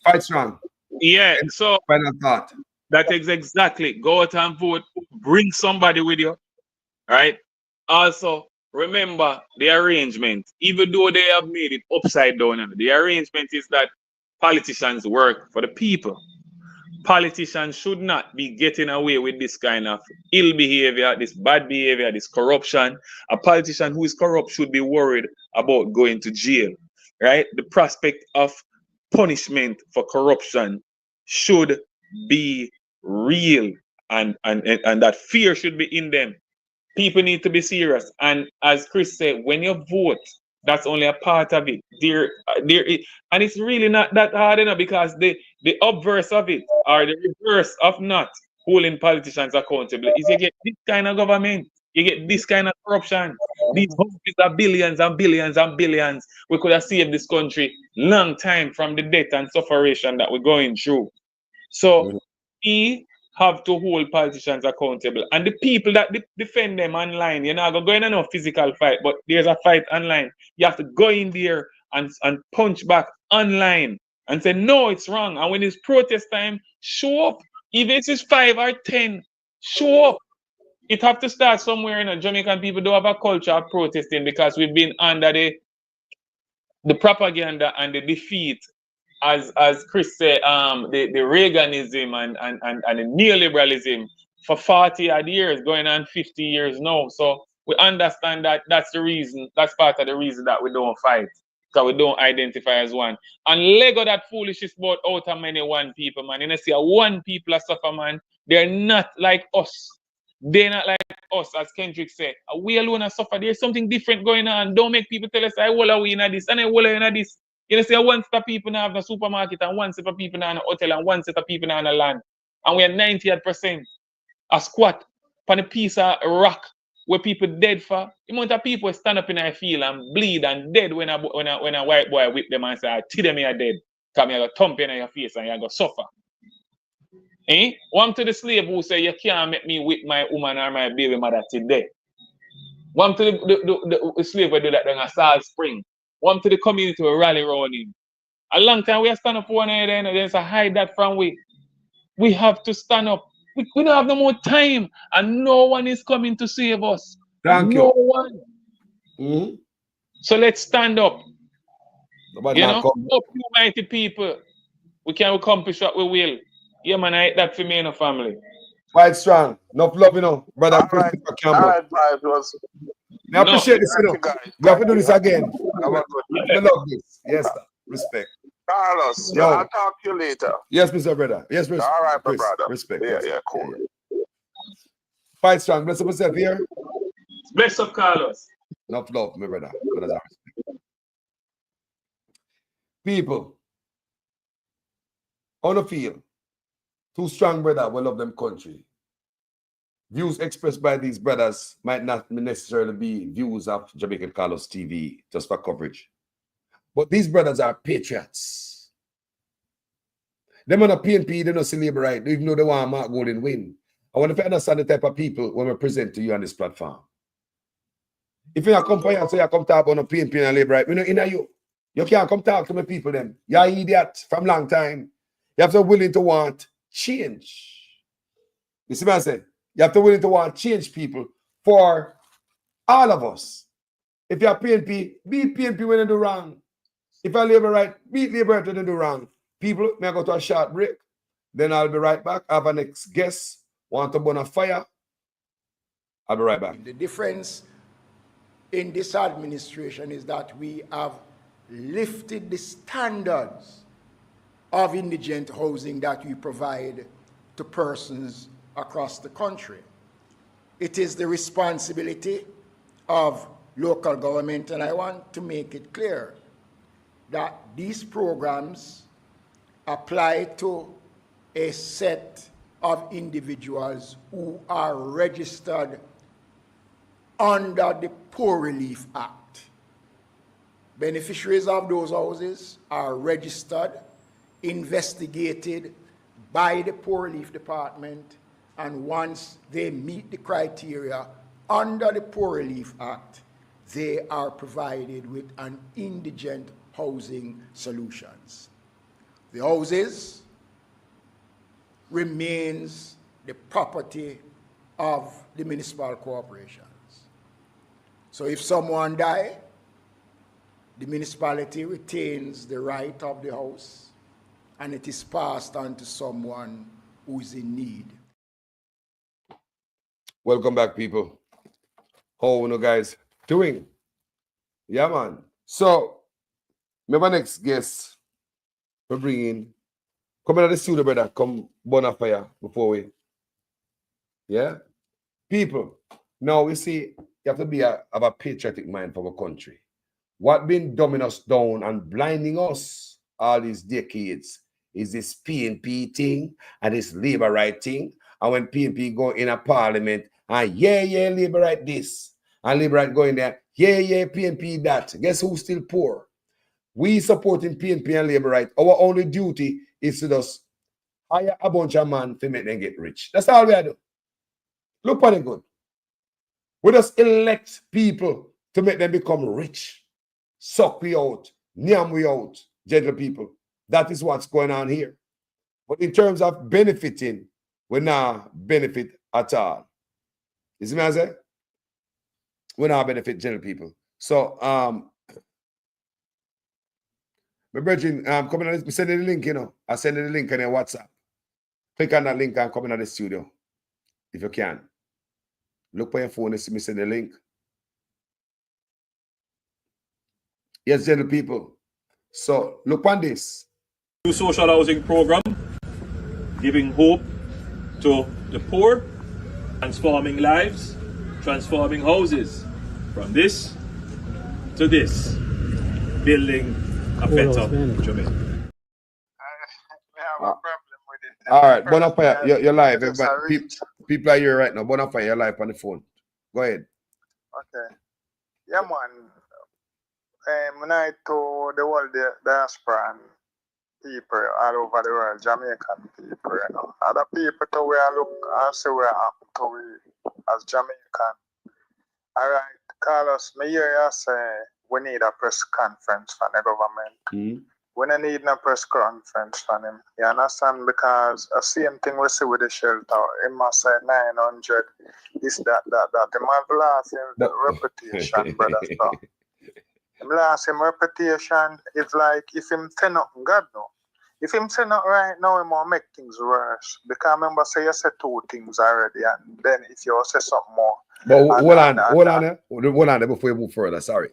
Fight strong. Yeah, so final thought. That is exactly. Go out and vote. Bring somebody with you. Right? Also, remember the arrangement. Even though they have made it upside down, the arrangement is that politicians work for the people. Politicians should not be getting away with this kind of ill behavior, this bad behavior, this corruption. A politician who is corrupt should be worried about going to jail, right? The prospect of punishment for corruption should be real, and that fear should be in them. People need to be serious. And as Chris said, when you vote, that's only a part of it. And it's really not that hard, you know, because the obverse of it, or the reverse of not holding politicians accountable, is you get this kind of government, you get this kind of corruption. These houses are billions and billions and billions. We could have saved this country long time from the death and suffering that we're going through. So we have to hold politicians accountable. And the people that defend them online, you're not going to no physical fight, but there's a fight online. You have to go in there and punch back online and say, no, it's wrong. And when it's protest time, show up. Even if it's 5 or 10, show up. It have to start somewhere. You know, Jamaican people don't have a culture of protesting because we've been under the propaganda and the defeat, as Chris said, the Reaganism and the neoliberalism for 40 odd years, going on 50 years now. So we understand that that's the reason, that's part of the reason that we don't fight, because we don't identify as one. And Lego that foolishness about out of many one people, man. You know, see, one people are suffer, man. They're not like us. They're not like us, as Kendrick said. We alone are suffer. There's something different going on. Don't make people tell us, I will we in this, and I will in this. You know, say one set of people now have a supermarket, and one set of people now in a hotel, and one set of people now in a land. And we are 98% a squat on a piece of rock where people dead for. The amount of people stand up in a field and bleed and dead when a white boy whip them and say, I tell them you're dead. Come here, thump in your face and you're going to suffer. Eh? One to the slave who say, you can't make me whip my woman or my baby mother today. One to the slave we do that in a Salt Spring. One to the community we rally around him. A long time we have stand up for one another and there's a hide that from we. We have to stand up. We don't have no more time and no one is coming to save us. Thank no you. one. So let's stand up. Nobody you know, come. up you mighty people. We can accomplish what we will. Yeah, man, I hate that for me and the family. Quite strong. Enough love, you know, brother. All right, I appreciate this, you know. We have to do this again. I love this. Yes, sir. Respect. Carlos, Yo. I'll talk to you later. Yes, Mr. Brother. Yes, All right, my Chris. brother. Respect. Yeah, Yes. yeah, cool. Fight strong. Bless up yourself here. Bless up, Carlos. Enough love, my brother. Brothers are respect. People on the field, two strong brothers will love them country. Views expressed by these brothers might not necessarily be views of Jamaican Carlos TV just for coverage. But these brothers are patriots. Them on a PNP, they don't see labor right, even though they want Mark Golden win. I want to understand the type of people when we present to you on this platform. If you come for you and say you come talk about no PNP and labor right, we know in you. You can't come talk to my people then. You're an idiot from long time. You have to be willing to want change. You see what I'm saying? You have to be willing to want change, people, for all of us. If you're PNP, beat PNP when you do wrong. If you're labor right, beat labor right when you do wrong. People, may I go to a short break? Then I'll be right back. I have a next guest. Want to burn a fire? I'll be right back. The difference in this administration is that we have lifted the standards of indigent housing that we provide to persons across the country. It is the responsibility of local government, and I want to make it clear that these programs apply to a set of individuals who are registered under the Poor Relief Act. Beneficiaries of those houses are registered, investigated by the Poor Relief Department, and once they meet the criteria under the Poor Relief Act, they are provided with an indigent housing solutions. The houses remains the property of the municipal corporations. So if someone dies, the municipality retains the right of the house and it is passed on to someone who is in need. Welcome back, people. How are you guys doing? Yeah, man. So, my next guest, we bring in, come in at the studio, brother. Come burn a fire before we. Yeah? People, now we see you have to have a patriotic mind for our country. What been dumbing us down and blinding us all these decades is this PNP thing and this labor right thing. And when PNP go in a parliament, and labor right this, and labor right go in there, PNP that. Guess who's still poor? We supporting PNP and labor right. Our only duty is to just hire a bunch of men to make them get rich. That's all we do. Look what it good. We just elect people to make them become rich. Suck we out, nyam we out, gentle people. That is what's going on here. But in terms of benefiting, we not benefit at all. You see what I say? We not benefit gentle people. So, my brethren, coming on this, send you the link, you know. I send you the link on your WhatsApp. Click on that link and come in the studio, if you can. Look for your phone and see me send the link. Yes, gentle people. So, look on this. New social housing program, giving hope to the poor, transforming lives, transforming houses. From this to this, building a better Jamaica. All right, Bonafide, you're live. People are here right now. Bonafide, you're live on the phone. Go ahead. Okay. Yeah, man. When I to the world diaspora and people all over the world, Jamaican people, you know. Other people to where I look and see where I'm to we as Jamaican. All right, Carlos, me hear you say we need a press conference for the government. We don't need no press conference from him. You understand? Because the same thing we see with the shelter. He must say 900, this, that. He must lost his reputation, brother. So. He lost his reputation. It's like if him say nothing, God no. If him say nothing right now, he might make things worse. Because remember, say you said 2 things already, and then if you say something more. But hold on before you move further, sorry.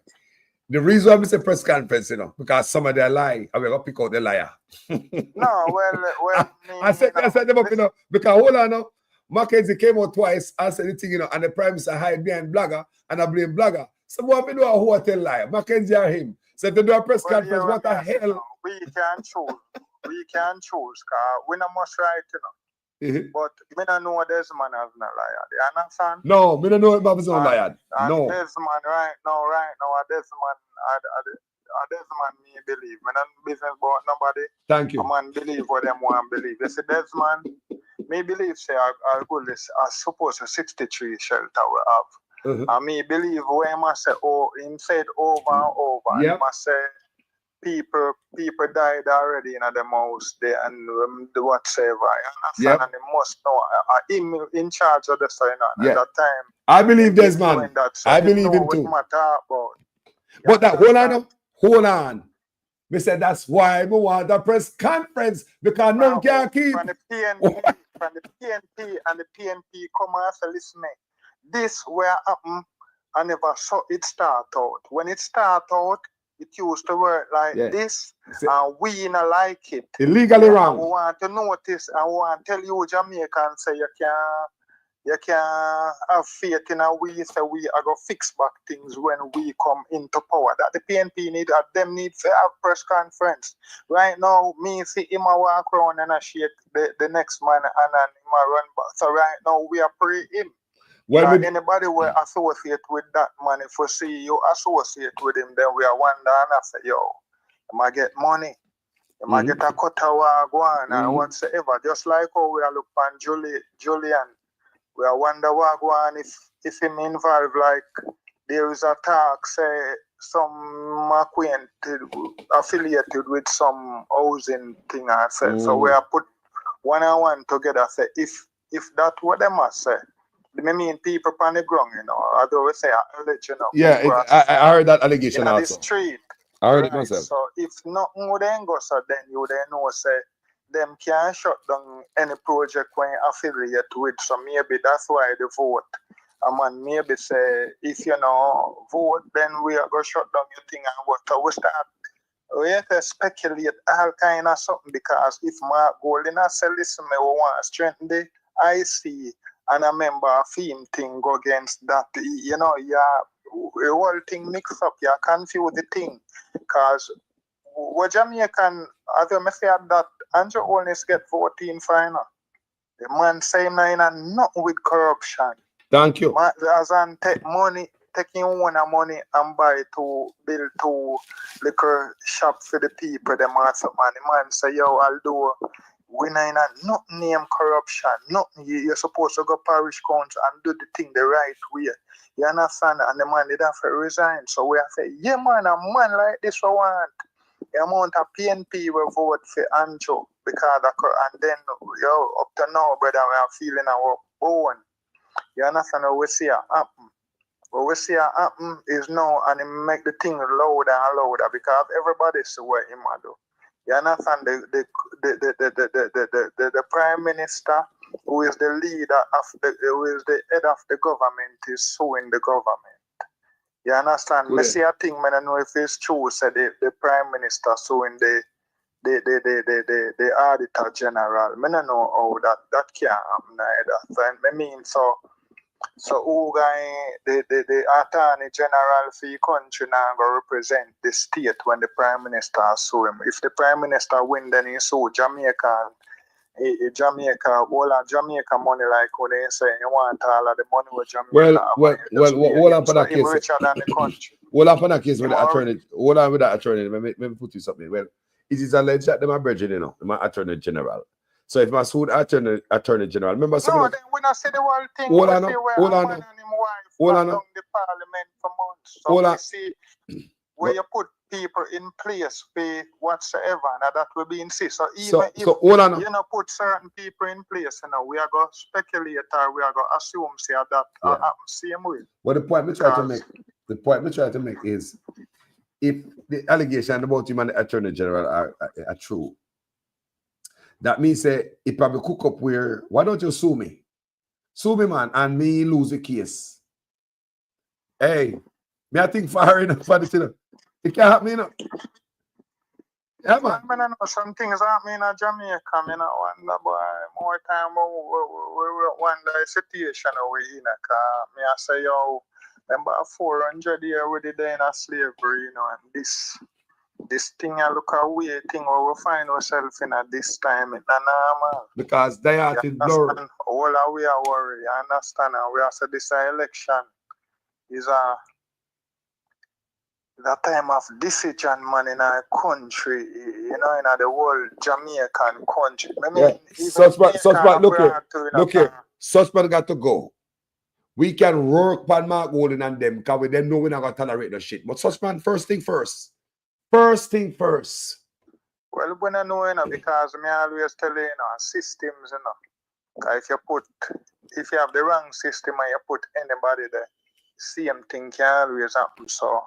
The reason why we say press conference, you know, because some of them lie, and we're going to pick out the liar. No, well, I said them up, you know, because hold on now, Mackenzie came out twice and said the thing, you know, and the Prime Minister hide behind blogger, and I blame blogger. So what we do a who tell lie? Mackenzie or him. So to do a press conference, what the hell? We can choose. We can choose, because we not much right, you know. But me don't know Desmond as no liar. You understand? No, me don't know if Bob's no liar. No. Desmond right now, a Desmond me believe. Me don't business about nobody. Thank you. A man believe what them want believe. They say Desmond, me believe say I go list I suppose a 63 shelter we have. And me believe where he must say him said over and over. He must say people died already in the house there and the whatsoever. You understand? And he must know him in charge of the sign at that time. I believe Desmond. I believe him too. But that hold on. Me said that's why we want a press conference, because none can keep. From the PNP and the PNP come and say, listen, this where happen, I never saw it start out. When it start out, it used to work like this, and we not like it. Illegally wrong. We want to notice, and we want to tell you, Jamaicans, say you can have faith in a we say we are going to fix back things when we come into power. That the PNP need, them need to have press conference. Right now, me see him a walk around and a shake the next man and him a run back. So right now, we are pre him. Well, anybody will associate with that man, if we see you associate with him, then we are wonder and I say, yo, you might get money. You might get a cut of wagwan and whatsoever. Just like how we are looking on Julian. We are wonder wagwan if him involved, like there is a talk, say some acquainted, affiliated with some housing thing I said. So we are put one and one together, say if that what they must say. I mean, people on the ground, you know, although we say alleged, you know. Yeah, I heard that allegation in also. The street. I heard it myself. So if nothing would then go, so then you then know, say, them can't shut down any project when you affiliate with. So maybe that's why they vote. And maybe say, if you know, vote, then we are going to shut down your thing and what. So we have to speculate all kind of something, because if Mark Golding has said, listen, we want to strengthen the IC. And I remember a theme thing go against that. You know, the whole thing mix up. You confuse the thing. Because what Jamaican, as you may say that, Andrew Holness get 14 final. The man saying nothing with corruption. Thank you. As in take money, taking one money and buy to build 2 liquor shop for the people. The man say, yo, I'll do. We not name corruption. You're supposed to go parish council and do the thing the right way. You understand? And the man did have to resign. So we have to say, yeah, man, a man like this we want. The amount of PNP will vote for Andrew because and then up to now, brother, we are feeling our bone. You understand? What we see happen. What we see happen is now, and it make the thing louder and louder because everybody see what him do. You understand? The Prime Minister, who is the leader of who is the head of the government, is suing the government. You understand? Me see a thing, I don't know if it's true. Say the Prime Minister suing the Auditor General. I don't know how that can't happen either. So I mean, so who guy the Attorney General for the country now go represent the state when the Prime Minister sue him. If the Prime Minister win, then he sue Jamaica. All of Jamaica money, like when they say you want all of the money with Jamaica. Well, all up on that case. Richer than the country. All up on that case with the attorney. All on with that attorney. Let me put you something. Well, it is alleged that them are bridging, you know, my Attorney General. So if my sued Attorney General, remember some. No, then we not say the whole thing. Hold on. down the parliament for months. So we see where you put people in place for whatsoever, and that will be insist. So even if you know put certain people in place, you know, we are going to speculate or we are going to assume say that happen same way. Well, the point we try to make is if the allegation about him and the Attorney General are true, that means it probably cook up where, why don't you sue me? Sue me, man, and me lose the case. Hey, me I think far enough for this, you know. It can't happen, you know. Yeah, man. I know some things happen in Jamaica, I wonder, boy, more time we wonder the situation we in, me I say, yo, about 400 years we did in a slavery, you know, and this thing I look away thing where we find ourselves in at this time. Because they are to blur. All we are worried, I understand. And we also this election is the time of decision, man, in our country, you know, in the whole Jamaican country. Suspect, look here. Suspect got to go. We can work on Mark Golden and them because we then know we're not going to tolerate the shit. But suspect, first thing first. First thing first. Well, when I know, you know, because me always tell you, you know, systems, you know. If you have the wrong system and you put anybody there, same thing can always happen. So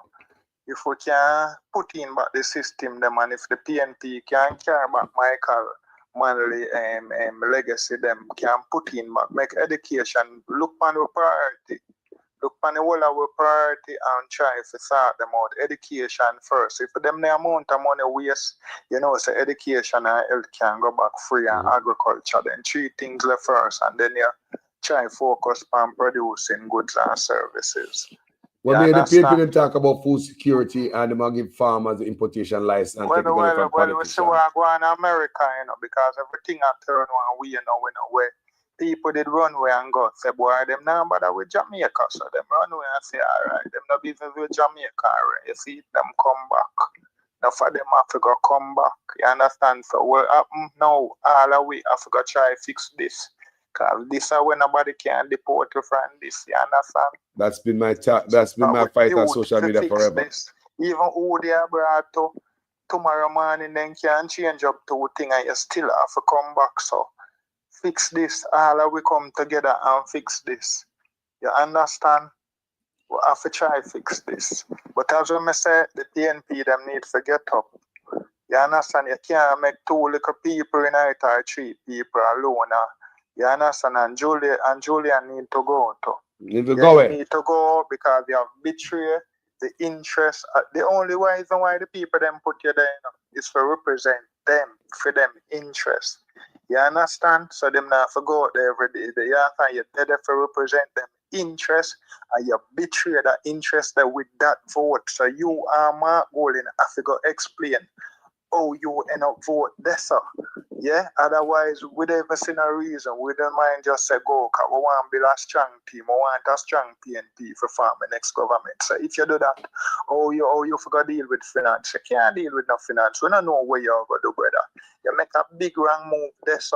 if we can put in back the system, them, and if the PNP can carry back Michael Manley legacy, them can put in back, make education look on the priority. Look on the whole of our priority and try to sort them out. Education first. If them the amount of money waste, you know, so education and health can go back free and agriculture. Then 3 things left first, and then you try focus on producing goods and services. Well, the people talk about food security and they give farmers the importation license. Well, we see what go in America, you know, because everything I turn one way, you know, where people did run away and go say, boy, them now bother with Jamaica. So them run away and say, all right, them no business with Jamaica. Right? You see, them come back. Now for them have to go come back. You understand? So what happen now, all the way have to go try to fix this. Because this is when nobody can deport you from this. You understand? That's been my fight on social media forever. This. Even who they are brought to tomorrow morning, then can change up to a thing and you still have to come back. So fix this. All we come together and fix this. You understand? We have to try to fix this. But as I say, the PNP them need to get up. You understand? You can't make 2 little people in it or 3 people alone. You understand? And Julia need to go too. Need to go because you have betrayed the interest. The only reason why the people them put you there, you know, is to represent them, for them interest. You understand? So them not to go out there every day. You're there to represent them interest, and you betray that interest there with that vote. So you are Mark Golden have to go explain how you end up vote this. Yeah, otherwise we never seen a reason. We don't mind just say go, because we want to build a strong team. We want a strong PNP for farm the next government. So if you do that, you forgot to deal with finance. You can't deal with no finance. We don't know where you're going to do, brother. You make a big wrong move this.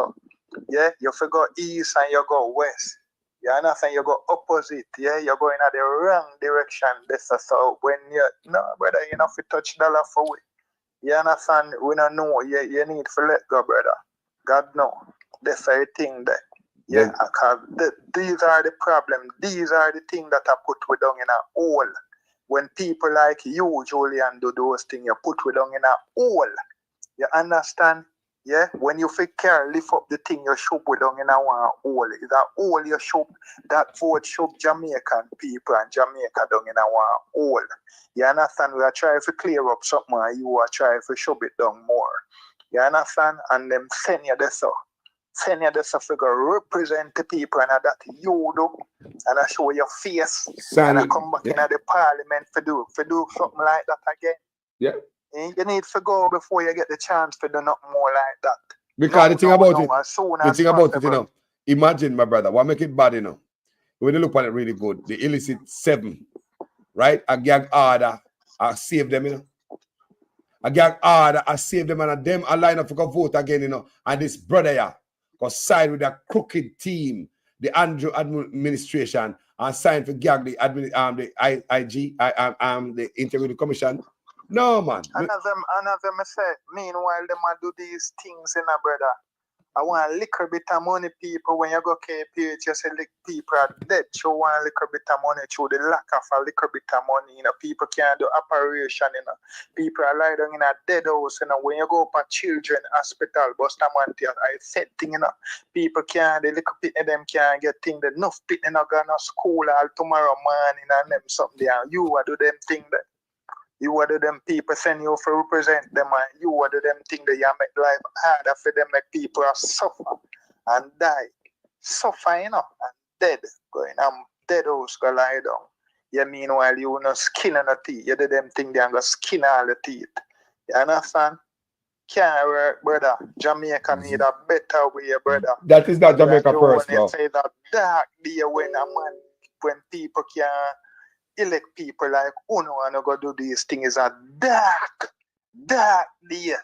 Yeah, you forgot east and you go west. You understand? You go opposite. Yeah, you're going in the wrong direction. This. So when brother, you have to touch dollar for we. You understand? We don't know. You need to let go, brother. God no. That's a thing there. Yeah, because these are the problems. These are the things that are put we down in a hole. When people like you, Julian, do those things, you put we down in a hole. You understand? Yeah, when you feel care, lift up the thing, you should we down in a one hole. Is that hole you should, that vote should Jamaican people and Jamaica down in a one hole. You understand? We are trying to clear up something and you are trying to shove it down more. You understand? And them send you this up. Send you this figure, represent the people and that you do. And I show your face. And I come back in the parliament to do something like that again. Yeah. You need to go before you get the chance to do nothing more like that. Because the thing about it, you know, imagine, my brother, what make it bad, you know, when you look at it really good, the illicit 7, right? A gag order, I save them, you know. A gag order, I save them, and them a line up to go vote again, you know. And this brother, yeah, go side with a crooked team, the Andrew administration, and sign to gag the the Integrity Commission. No, man. And as them say, meanwhile, them do these things in a brother. I want a little bit of money, people. When you go KPH, you say people are dead. You want a little bit of money through the lack of a little bit of money. You know, people can't do operation. You know, people are lying down in a dead house. You know, when you go up a children hospital, Bustamante, I said thing. You know, people can't. The little bit of them can't get things. Enough people not go to school all tomorrow morning and them something. And you do them thing that. You are them people send you for represent them, and you are them thing that you make life harder for them, make people suffer and die. Suffer, you know, and dead. Going dead house go lie down. You meanwhile you no skin on the teeth. You do them thing they go skin all the teeth. You understand? Can't work, brother. Jamaica need a better way, brother. That is not Jamaica first, bro. Say that dark day when people can't elect people like Uno and go do these things is a dark day.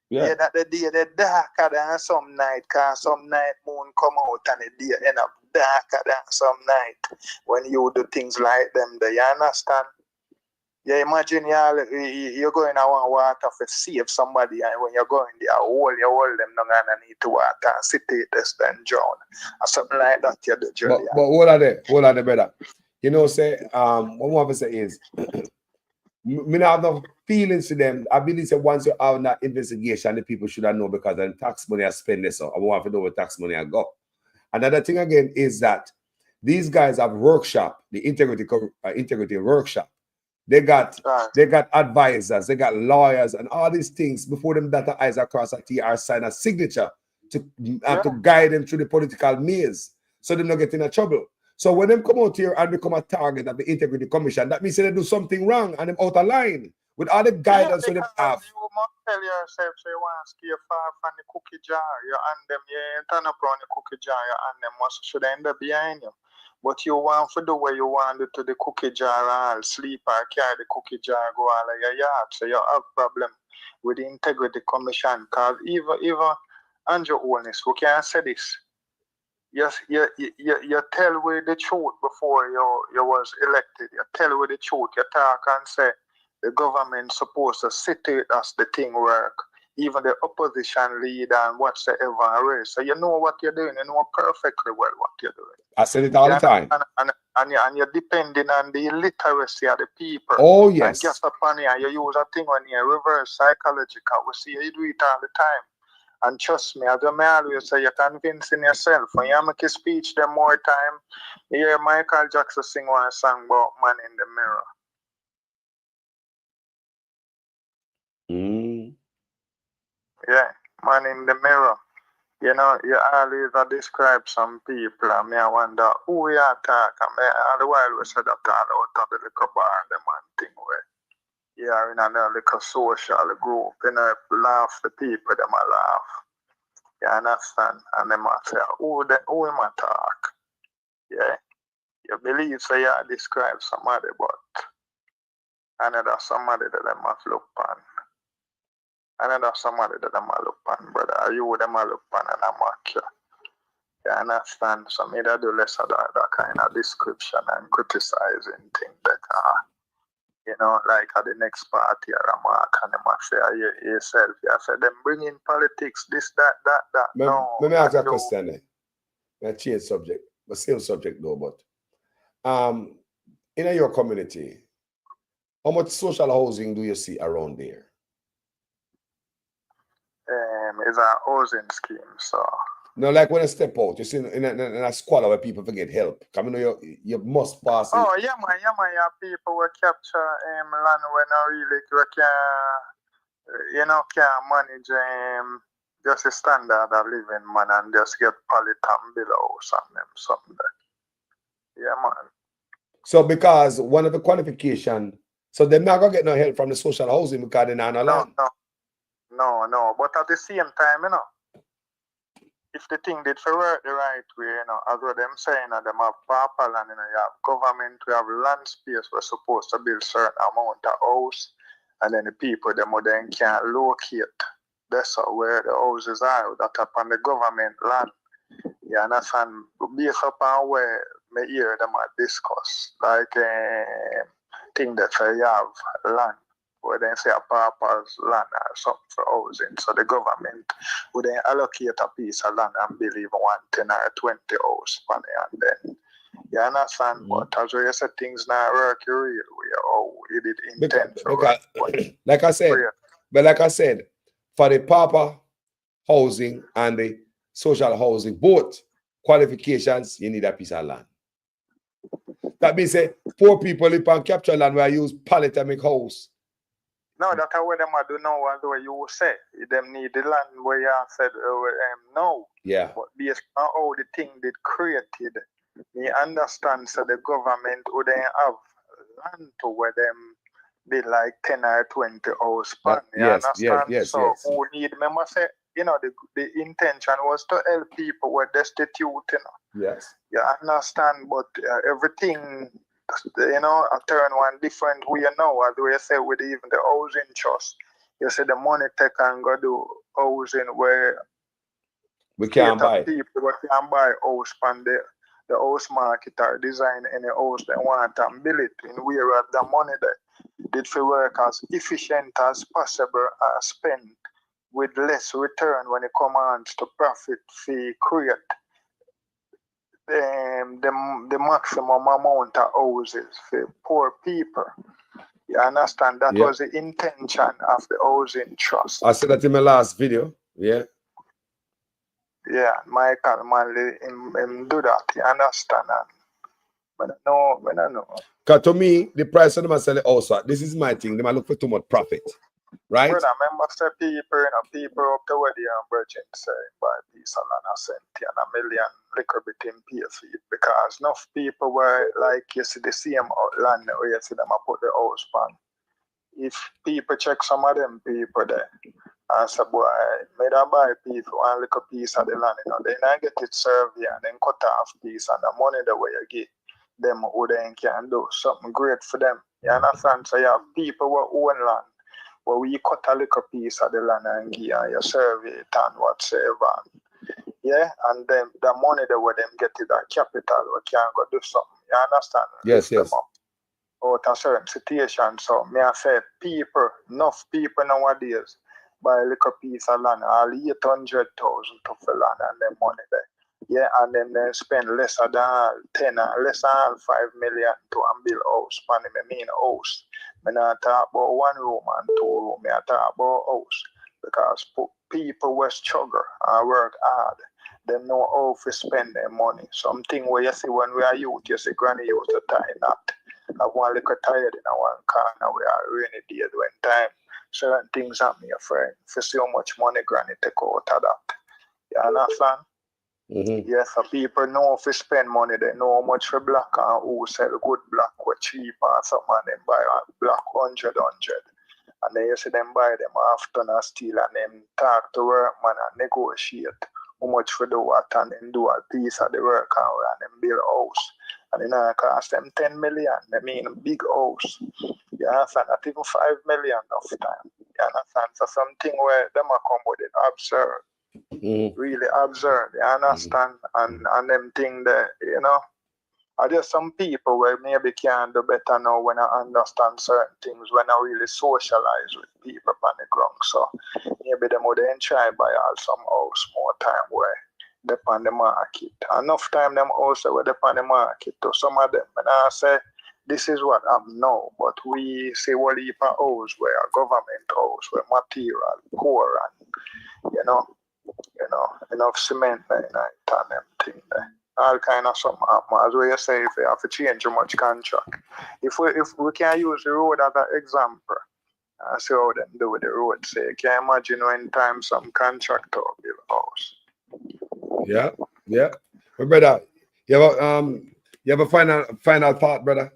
Yeah, that the day the darker than some night, cause some night moon come out and the day end up darker than some night when you do things like them. Do you understand? You imagine you're going to want water to save somebody, and when you're going there, you hold them not gonna need to water and sit test and drown. Or something like that you do, Julia. But what are they, brother? You know, say, what one of say is, me not have no feelings to them. I believe that once you have that investigation, the people should have known because the tax money I spend this, so I want to know where tax money I go. Another thing again is that these guys have workshop, the integrity workshop. They got advisors, they got lawyers, and all these things before them data eyes across a T or sign a signature to guide them through the political maze, so they don't get in a trouble. So when them come out here and become a target of the Integrity Commission, that means they do something wrong and them out of line with all the guidance that they have. You must tell yourself, so you want to stay far from the cookie jar. You hand them, you turn up on the cookie jar, you hand them must should end up behind you. But you want to do what you want to do to the cookie jar, or sleep or carry the cookie jar, go all of your yard. So you have problem with the Integrity Commission. Because even Andrew Holness, we can't say this. Yes, you tell with the truth before you was elected. You tell with the truth. You talk and say the government supposed to sit it as the thing work. Even the opposition leader and whatsoever race. So you know what you're doing. You know perfectly well what you're doing. I said it all the time. And you're depending on the illiteracy of the people. Oh, yes. And just upon here, you use a thing when you reverse psychological. We see you do it all the time. And trust me, as I always say, you're convincing yourself. When you make a speech, the more time, you hear Michael Jackson sing one song about man in the mirror. Yeah, man in the mirror. You know, you always describe some people, and I wonder who you are talking. All the while we said that all out of the little bar, the man thing where you are in another little social group, you know, laugh the people, them a laugh. You understand? And them a say, who am I talk? Yeah. You believe so you describe somebody, but another somebody that them must look on. Another somebody that them a look on, brother. Are you them a look on and a mock you? You understand? So me that do less of that kind of description and criticizing things that you know, like at the next party or a mark and them say yourself, you say them bring in politics, this, that. No. Let me ask you a question. I change subject, but same subject though, but in your community, how much social housing do you see around there? It's a housing scheme, so. No, like when I step out, you see in a squalor where people forget help. I mean, you must pass it. Oh, yeah, man, people will capture land when I really can't manage just a standard of living, man, and just get pallet and below something. Yeah, man. So because one of the qualifications, so they're not gonna get no help from the social housing because they're not on land. No. But at the same time, you know, if the thing did for work the right way, you know, as what them saying, them have proper land, you know, you have government, we have land space, we're supposed to build certain amount of house, and then the people, them then can't locate. That's where the houses are, that upon the government land. You understand? Based upon where me hear them discuss like thing that you have land where they say a pauper's land or something for housing. So the government would then allocate a piece of land and build even 10 or 20 houses on it, and then you understand, but as we say things now work real way, oh, it did intend for work. Like I said, but like I said, for the pauper housing and the social housing, both qualifications, you need a piece of land. That means poor people live on capture land where I use polytechnic house. No, that's what them do now, and the way you say. Them need the land where you said no. Yeah. But based on how the thing did created, me understand so the government would then have land to where them did like 10 or 20 hours span. You understand? Yes. Who need, remember say, you know, the intention was to help people who were destitute, you know. Yes. You understand, but everything, you know, I turn one different way now, as we say with even the housing trust. You see the money take and go do housing where we can't buy. People who can buy house from the house market or design any house they want and build it in where the money that did for work as efficient as possible and spend with less return when it comes to profit fee create the maximum amount of houses for poor people. You understand? That was the intention of the housing trust. I said that in my last video. Yeah. Yeah, Michael Manley him do that. You understand? But no, I know. Because to me, the price of them sell it also. This is my thing. They might look for too much profit. Right? Brother, remember say people up the way the Virgin say buy a piece of land a cent and $1 million liquor bit in pay for it because enough people were like you see the same land where you see them put the house on. If people check some of them people there and say boy, made I buy people one little piece of the land, you know, then I get it survey and then cut off piece and the money the way you get them who then can do something great for them. You understand? So you have people who own land. Where we cut a little piece of the land and give you survey it and whatsoever. Yeah, and then the money that where them get it that capital, we can go do something. You understand? Yes. Out of certain situations. So me I say enough people nowadays buy a little piece of land, all 800,000 to fill land and them money there. Yeah, and then they spend less than 10 or less than 5 million to build house, house. I not talk about 1 room and 2 room, I talk about house. Because people will struggle and work hard. They know how to spend their money. Something where you see when we are youth, you see granny used to tie knot. I want to look tired in one corner where I rainy days when time. Certain things happen, your friend. For so much money granny take out of that. You understand? Yes, so people know if you spend money, they know how much for black and who sell good black or cheap and something and then buy a black 100. And then you see them buy them after and steal and then talk to workman and negotiate how much for the what and then do a piece of the work and then build a house. And then it cost them 10 million. I mean a big house. You understand? Not even 5 million of time. You understand? So something where them are come with it absurd. Really absurd, you understand? And them thing that, you know, are there some people where maybe can do better now when I understand certain things, when I really socialize with people on the ground. So maybe them would then try buy all some house more time where they on the market. Enough time them also where they on the market to some of them. And I say this is what I'm now, but we see what heap of house where a government house where material poor and enough cement and them thing there. All kind of something happen. As we say, if we have to change too much contract. If we can use the road as an example, and see how them do with the road. Say, you can imagine when time some contractor build house. Yeah. But brother, you have a final thought, brother?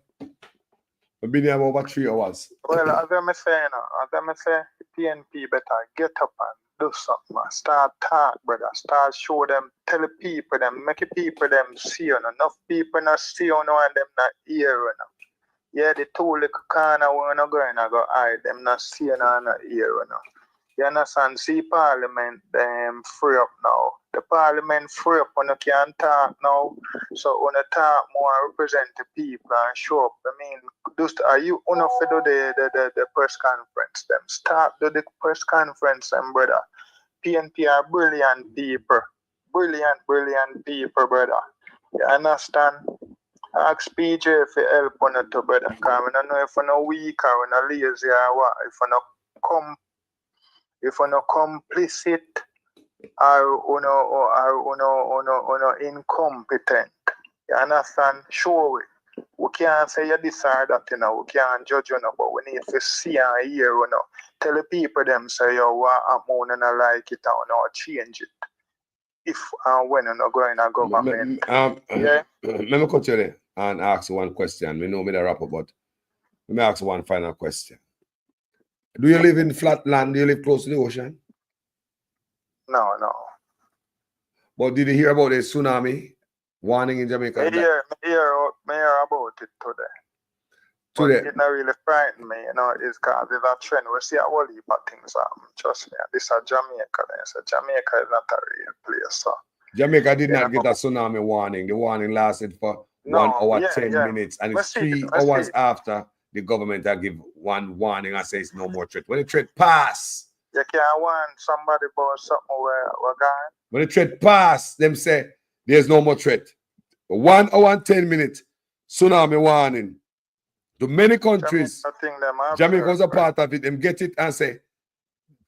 We've been here over 3 hours. Well, as I say, PNP better get up and do something. Start talk, brother. Start show them, tell the people them, make the people them see you. Enough people not see you now and them not hear you now. Yeah, the 2 little corner we're not going to go hide. Them not see you now and not hear you now. You understand? See Parliament them free up now. the parliament free up when you can talk now. So when you talk more, represent the people and show up. I mean, just are you enough to do the press conference? Them start do the press conference, and brother. PNP are brilliant people. Brilliant people, brother. You understand? Ask PJ if you help on it, brother. Because I don't know if you're not weak or you're not lazy or what. If you're not complicit or incompetent. You understand? Sure. We can't say you this or that, you know. We can't judge you, know, but we need to see and hear, you know. Tell the people them say, yo, what happen and I like it or not, change it. If and when you're not going to government. Yeah. Let me cut you there and ask you one question. We know me the wrap up, but let me ask you one final question. Do you live in flat land? Do you live close to the ocean? No. But did you hear about the tsunami warning in Jamaica? I hear about it today. But it not really frighten me, you know, it's because it's a trend. We see a whole heap of things happen. Trust me. This is Jamaica. So Jamaica is not a real place. So. Jamaica did not get a tsunami warning. The warning lasted for 1 hour, 10 minutes. And it's 3 hours after the government had give one warning and says no more threat. When the threat pass. You can't warn somebody about something where we're going. When the threat pass, them say there's no more threat. 1 hour and 10 minutes, tsunami warning. To many countries, Jamaica was a part of it. Them get it and say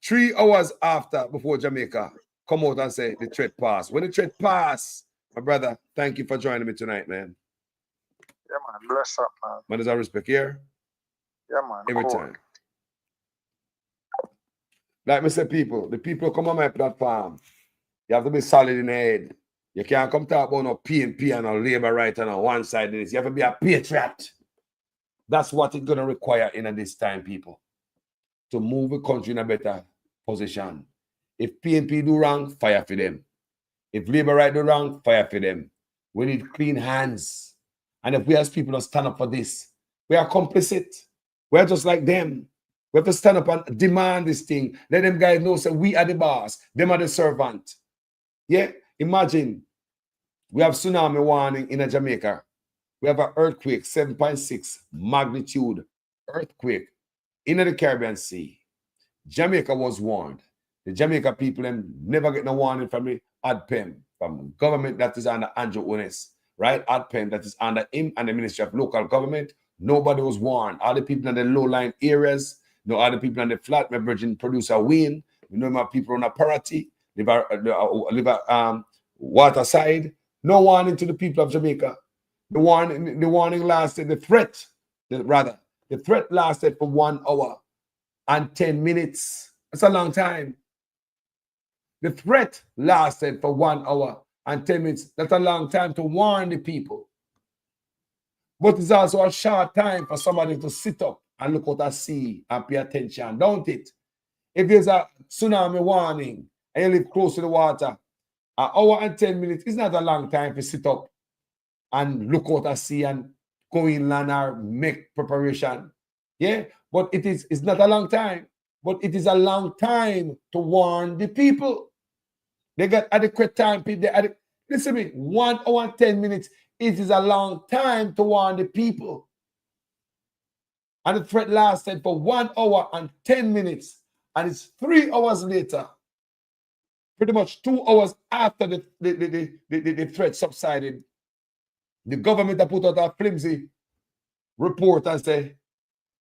3 hours after, before Jamaica come out and say the threat pass. When the threat pass, my brother, thank you for joining me tonight, man. Yeah, man. Bless up, man. Man, there's a respect here. Yeah, man. Every time. Like me say, people, the people come on my platform. You have to be solid in the head. You can't come talk about no PNP and no labor right on one side of this. You have to be a patriot. That's what it's going to require in this time, people. To move the country in a better position. If PNP do wrong, fire for them. If labor right do wrong, fire for them. We need clean hands. And if we as people don't stand up for this, we are complicit. We're just like them. We have to stand up and demand this thing. Let them guys know that we are the boss. Them are the servant. Yeah? Imagine we have tsunami warning in Jamaica. We have an earthquake, 7.6 magnitude earthquake in the Caribbean Sea. Jamaica was warned. The Jamaica people them never get no warning from the ADPEM, from government that is under Andrew Ones, right? ADPEM that is under him and the Ministry of Local Government. Nobody was warned. All the people in the low-lying areas, no other people on the flat, my virgin producer Wayne, you know my people on a parity, live water side. No warning to the people of Jamaica. The warning lasted, the threat lasted for 1 hour and 10 minutes. That's a long time. The threat lasted for 1 hour and 10 minutes. That's a long time to warn the people. But it's also a short time for somebody to sit up and look out and see and pay attention, don't it? If there's a tsunami warning and you live close to the water, an hour and 10 minutes is not a long time to sit up and look out and see and go inland or make preparation. Yeah, but it's not a long time, but it is a long time to warn the people. They got adequate time. Listen to me, 1 hour and 10 minutes, it is a long time to warn the people. And the threat lasted for 1 hour and 10 minutes, and it's 3 hours later, pretty much 2 hours after the threat subsided. The government have put out a flimsy report and say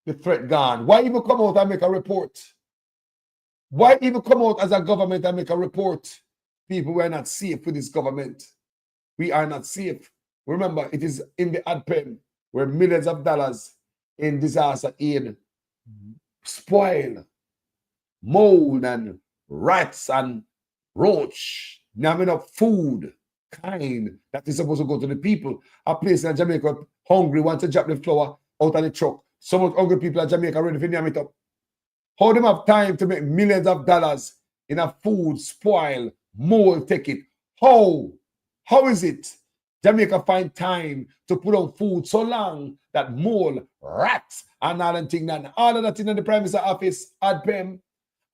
the threat gone. Why even come out and make a report? Why even come out as a government and make a report? People, we are not safe with this government. We are not safe. Remember, it is in the ADPEM where millions of dollars in disaster aid spoil, mold and rats and roach. Not enough food. Kind that is supposed to go to the people. A place in Jamaica hungry want to drop the flour out of the truck. So much hungry people in Jamaica ready to name it up. How them have time to make millions of dollars in a food spoil, mold take it? How? How is it Jamaica find time to put on food so long that mold, rats, and all of that in the Prime Minister's office, ADPEM,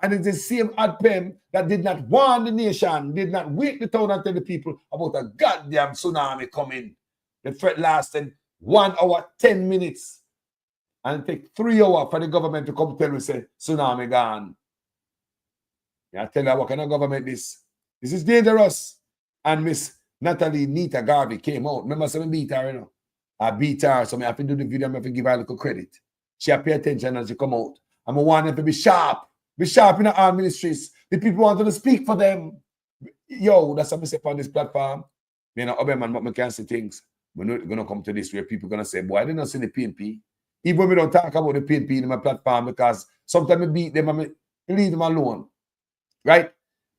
And it's the same ADPEM that did not warn the nation, did not wake the town and tell the people about a goddamn tsunami coming. The threat lasted 1 hour, 10 minutes. And it take 3 hours for the government to come tell me, say, tsunami gone. I tell you, what kind of government this? This is dangerous. And Miss Natalie Nita Garvey came out. Remember, so I beat her, you know. I beat her, so I have to do the video, I have to give her a little credit. She have to pay attention as she come out. I'm a want them to be sharp. Be sharp in our ministries. The people want to speak for them. Yo, that's what I say on this platform. You know, man, but I can't see things. We're not going to come to this where people are going to say, boy, I did not see the PNP. Even when we don't talk about the PNP in my platform, because sometimes I beat them and I leave them alone. Right?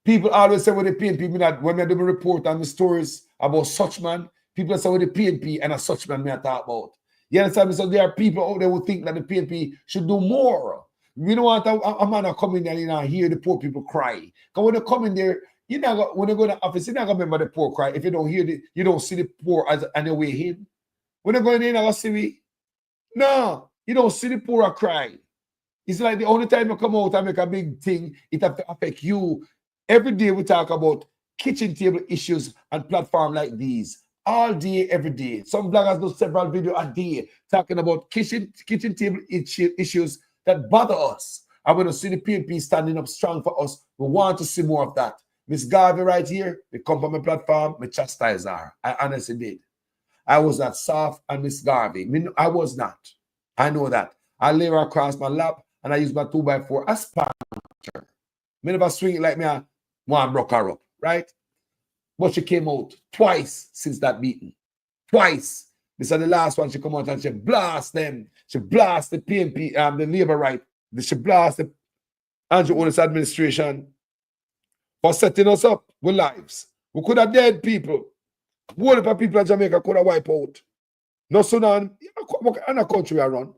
People always say with the PNP, when I do a report on the stories about such man, people say with the PNP and a such man I talk about. You understand? So there are people out there who think that the PNP should do more. We don't want a man to come in there and hear the poor people cry. Because when they come in there, when they go to the office, you're not going to remember the poor cry. If you don't hear you don't see the poor as on your way in. When they go in there, you're not going to see me. No, you don't see the poor cry. It's like the only time you come out and make a big thing, it have to affect you. Every day we talk about kitchen table issues and platform like these. All day, every day. Some bloggers do several videos a day talking about kitchen table issues that bother us. I'm going to see the PNP standing up strong for us. We want to see more of that. Miss Garvey right here, they come from my platform, me chastise her. I honestly did. I was not soft on Miss Garvey. I was not. I know that. I lay her across my lap and I use my 2x4 as spanker. Me never swing it like me I want to broke her up, right? But she came out twice since that beating. Twice. This is the last one. She come out and she blast them. She blast the PNP, the labor right. She blast the Andrew Onis administration for setting us up with lives. We could have dead people. Whole heap of people in Jamaica could have wiped out. No tsunami. And a country we are run.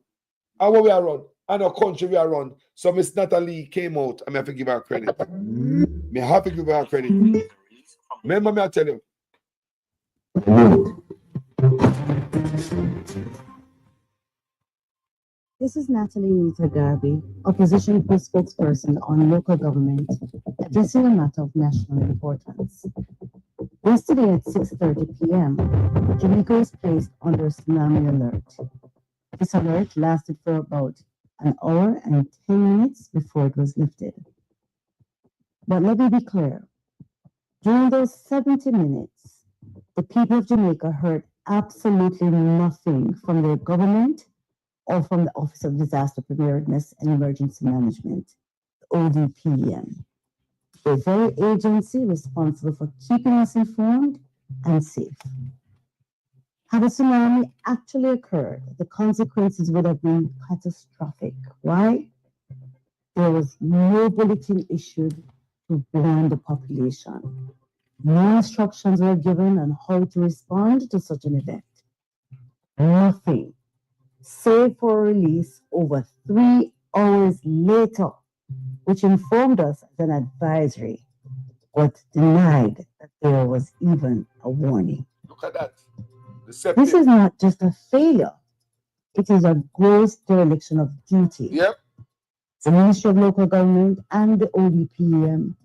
And what we are run. And a country we are run. So Miss Natalie came out. I have to give her credit. I have to give her credit. Remember me, I tell you. This is Natalie Nita Garvey, opposition spokesperson on local government, addressing a matter of national importance. Yesterday at 6:30 p.m., Jamaica was placed under tsunami alert. This alert lasted for about an hour and 10 minutes before it was lifted. But let me be clear. During those 70 minutes, the people of Jamaica heard absolutely nothing from their government or from the Office of Disaster Preparedness and Emergency Management, ODPEM, the very agency responsible for keeping us informed and safe. Had a tsunami actually occurred, the consequences would have been catastrophic. Why? There was no bulletin issued to warn the population. No instructions were given on how to respond to such an event. Nothing, save for a release over 3 hours later, which informed us as an advisory, but denied that there was even a warning. Look at that. This is not just a failure. It is a gross dereliction of duty. Yep. The Ministry of Local Government and the ODPEM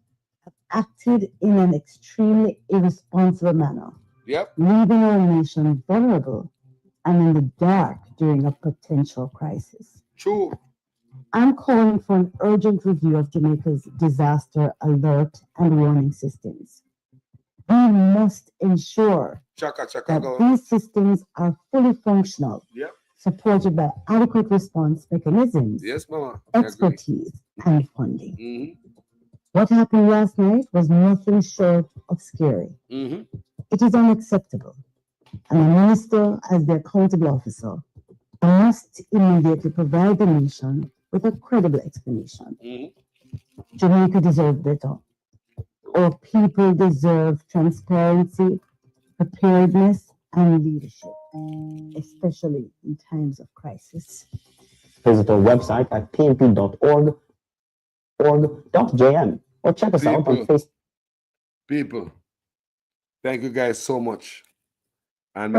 have acted in an extremely irresponsible manner, leaving our nation vulnerable and in the dark during a potential crisis. True. I'm calling for an urgent review of Jamaica's disaster alert and warning systems. We must ensure that these systems are fully functional, supported by adequate response mechanisms, expertise, and funding. What happened last night was nothing short of scary. It is unacceptable, and the minister, as the accountable officer, must immediately provide the nation with a credible explanation. Jamaica deserves better. Our people deserve transparency, preparedness, and leadership, especially in times of crisis. Visit our website at pnp.org.jm or check us out on Facebook. People, thank you guys so much. And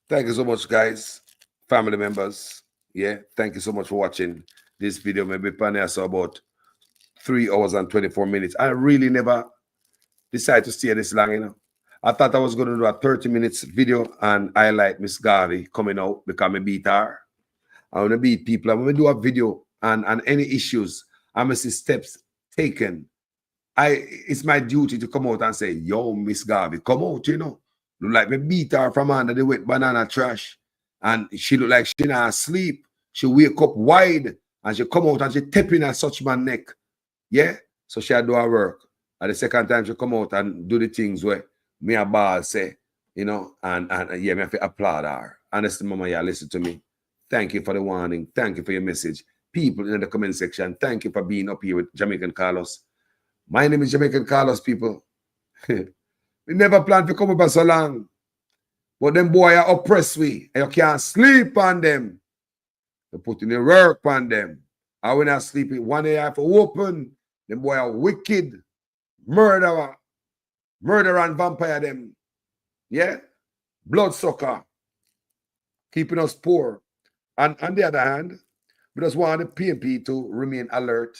Thank you so much, guys, family members. Yeah, thank you so much for watching this video. Maybe Pania saw about 3 hours and 24 minutes. I really never decided to stay this long, you know. I thought I was going to do a 30 minutes video and highlight Miss Garvey coming out because I beat her. I want to beat people. I'm going to do a video and any issues. I'm going to see steps taken. It's my duty to come out and say, yo, Miss Garvey, come out, you know. Look like me beat her from under the wet banana trash. And she look like she not asleep. She wake up wide and she come out and she tapping at such man neck. Yeah? So she do her work. And the second time she come out and do the things where me a ball say, you know, and yeah, me have to applaud her. Honestly, mama, yeah, listen to me. Thank you for the warning. Thank you for your message. People in the comment section, thank you for being up here with Jamaican Carlos. My name is Jamaican Carlos, people. We never planned to come up for so long. But them boy are oppressed we. And you can't sleep on them. You put in the work on them. And when I sleep at 1 a.m. for open, them boy are wicked. Murderer and vampire them. Yeah? Bloodsucker. Keeping us poor. And on the other hand, we just want the PNP to remain alert.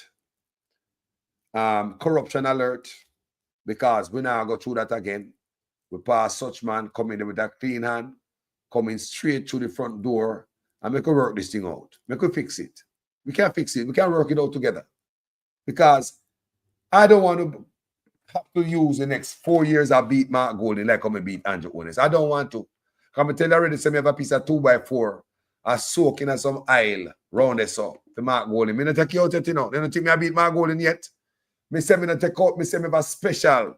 Corruption alert. Because we now go through that again. We pass such man coming in with a clean hand, coming straight through the front door, and make us work this thing out. Make us fix it. We can't fix it. We can't work it out together. Because I don't want to have to use the next 4 years I beat Mark Golding like I'm going to beat Andrew Onis. I don't want to. Come and tell you already, say me have a piece of 2x4 I soak in some oil round this up for Mark Golding. Me not take you out yet, you know. They don't think me I beat Mark Golding yet. Me say me not take out, me say me have a special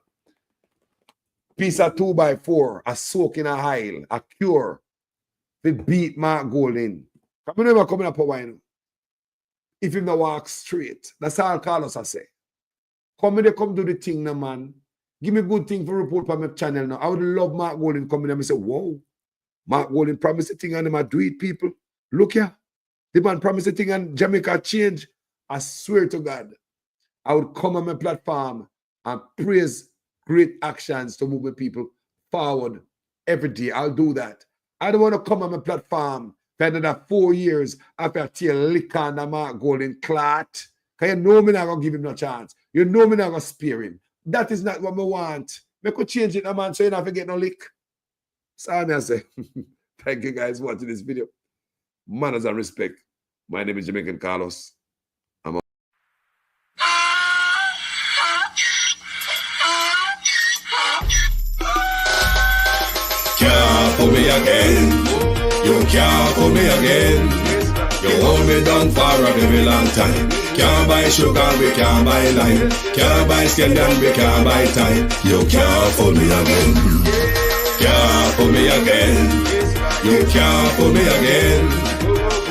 piece of 2x4 I soak in a oil, a cure to beat Mark Golding. Come never coming up a wine. If him not walk straight. That's all Carlos I say. Come in, come do the thing now, man. Give me good thing for report on my channel now. I would love Mark Golding coming and say, whoa, Mark Golding promised a thing and him do it, people. Look here. The man promised a thing and Jamaica change. I swear to God, I would come on my platform and praise great actions to move my people forward every day. I'll do that. I don't want to come on my platform for another 4 years after I tear liquor on the Mark Golding clot. Because you know me not going to give him no chance. You know me not going to spare him. That is not what I want. I could change it, man, so you don't forget no lick. So I say, thank you guys for watching this video. Manners and respect. My name is Jamaican Carlos. I'm Can't fool me again. You can't fool me again. You hold me down for a very long time. Can't buy sugar, we can't buy lime. Can't buy scandal, we can't buy time. You can't fool me again. Can't fool me again. You can't fool me again.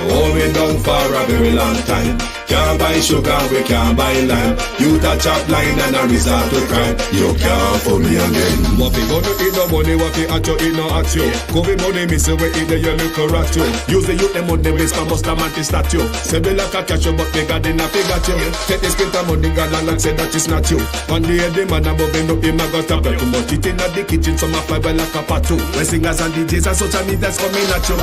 You hold me down for a very long time. Can't buy sugar, we can't buy lime. You touch up line and a resort to crime. You can't fool me again. What we gonna eat no money, what we at you, eat no at you. COVID money, miss we eat the yellow correct you. Use the youth, the money, waste my bust a man statue. Say we like a cash, but we got enough, we got you. Take this spit of money, God and say that is not you. One day the man above end up, him a got a too much. It in the kitchen, some of fiber like a patu. When singers and DJs and social media's coming at you.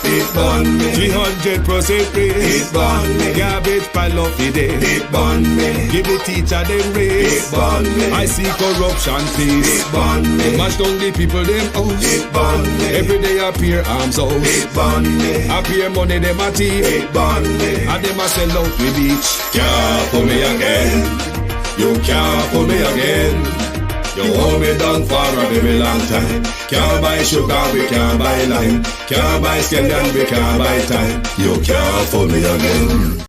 It burn me 300% free. It burn me garbage pile of the day. It burn me give the teacher them raise. It burn me I see corruption please. It burn me mash down the people them house. It burn me every day appear arms out. It burn me appear money them a thief. It burn me and them a sell out the beach. Can't fool me again. You can't fool me again. You hold me down for a very long time. Can't buy sugar, we can't buy lime. Can't buy scandal, we can't buy time. You can't fool me again.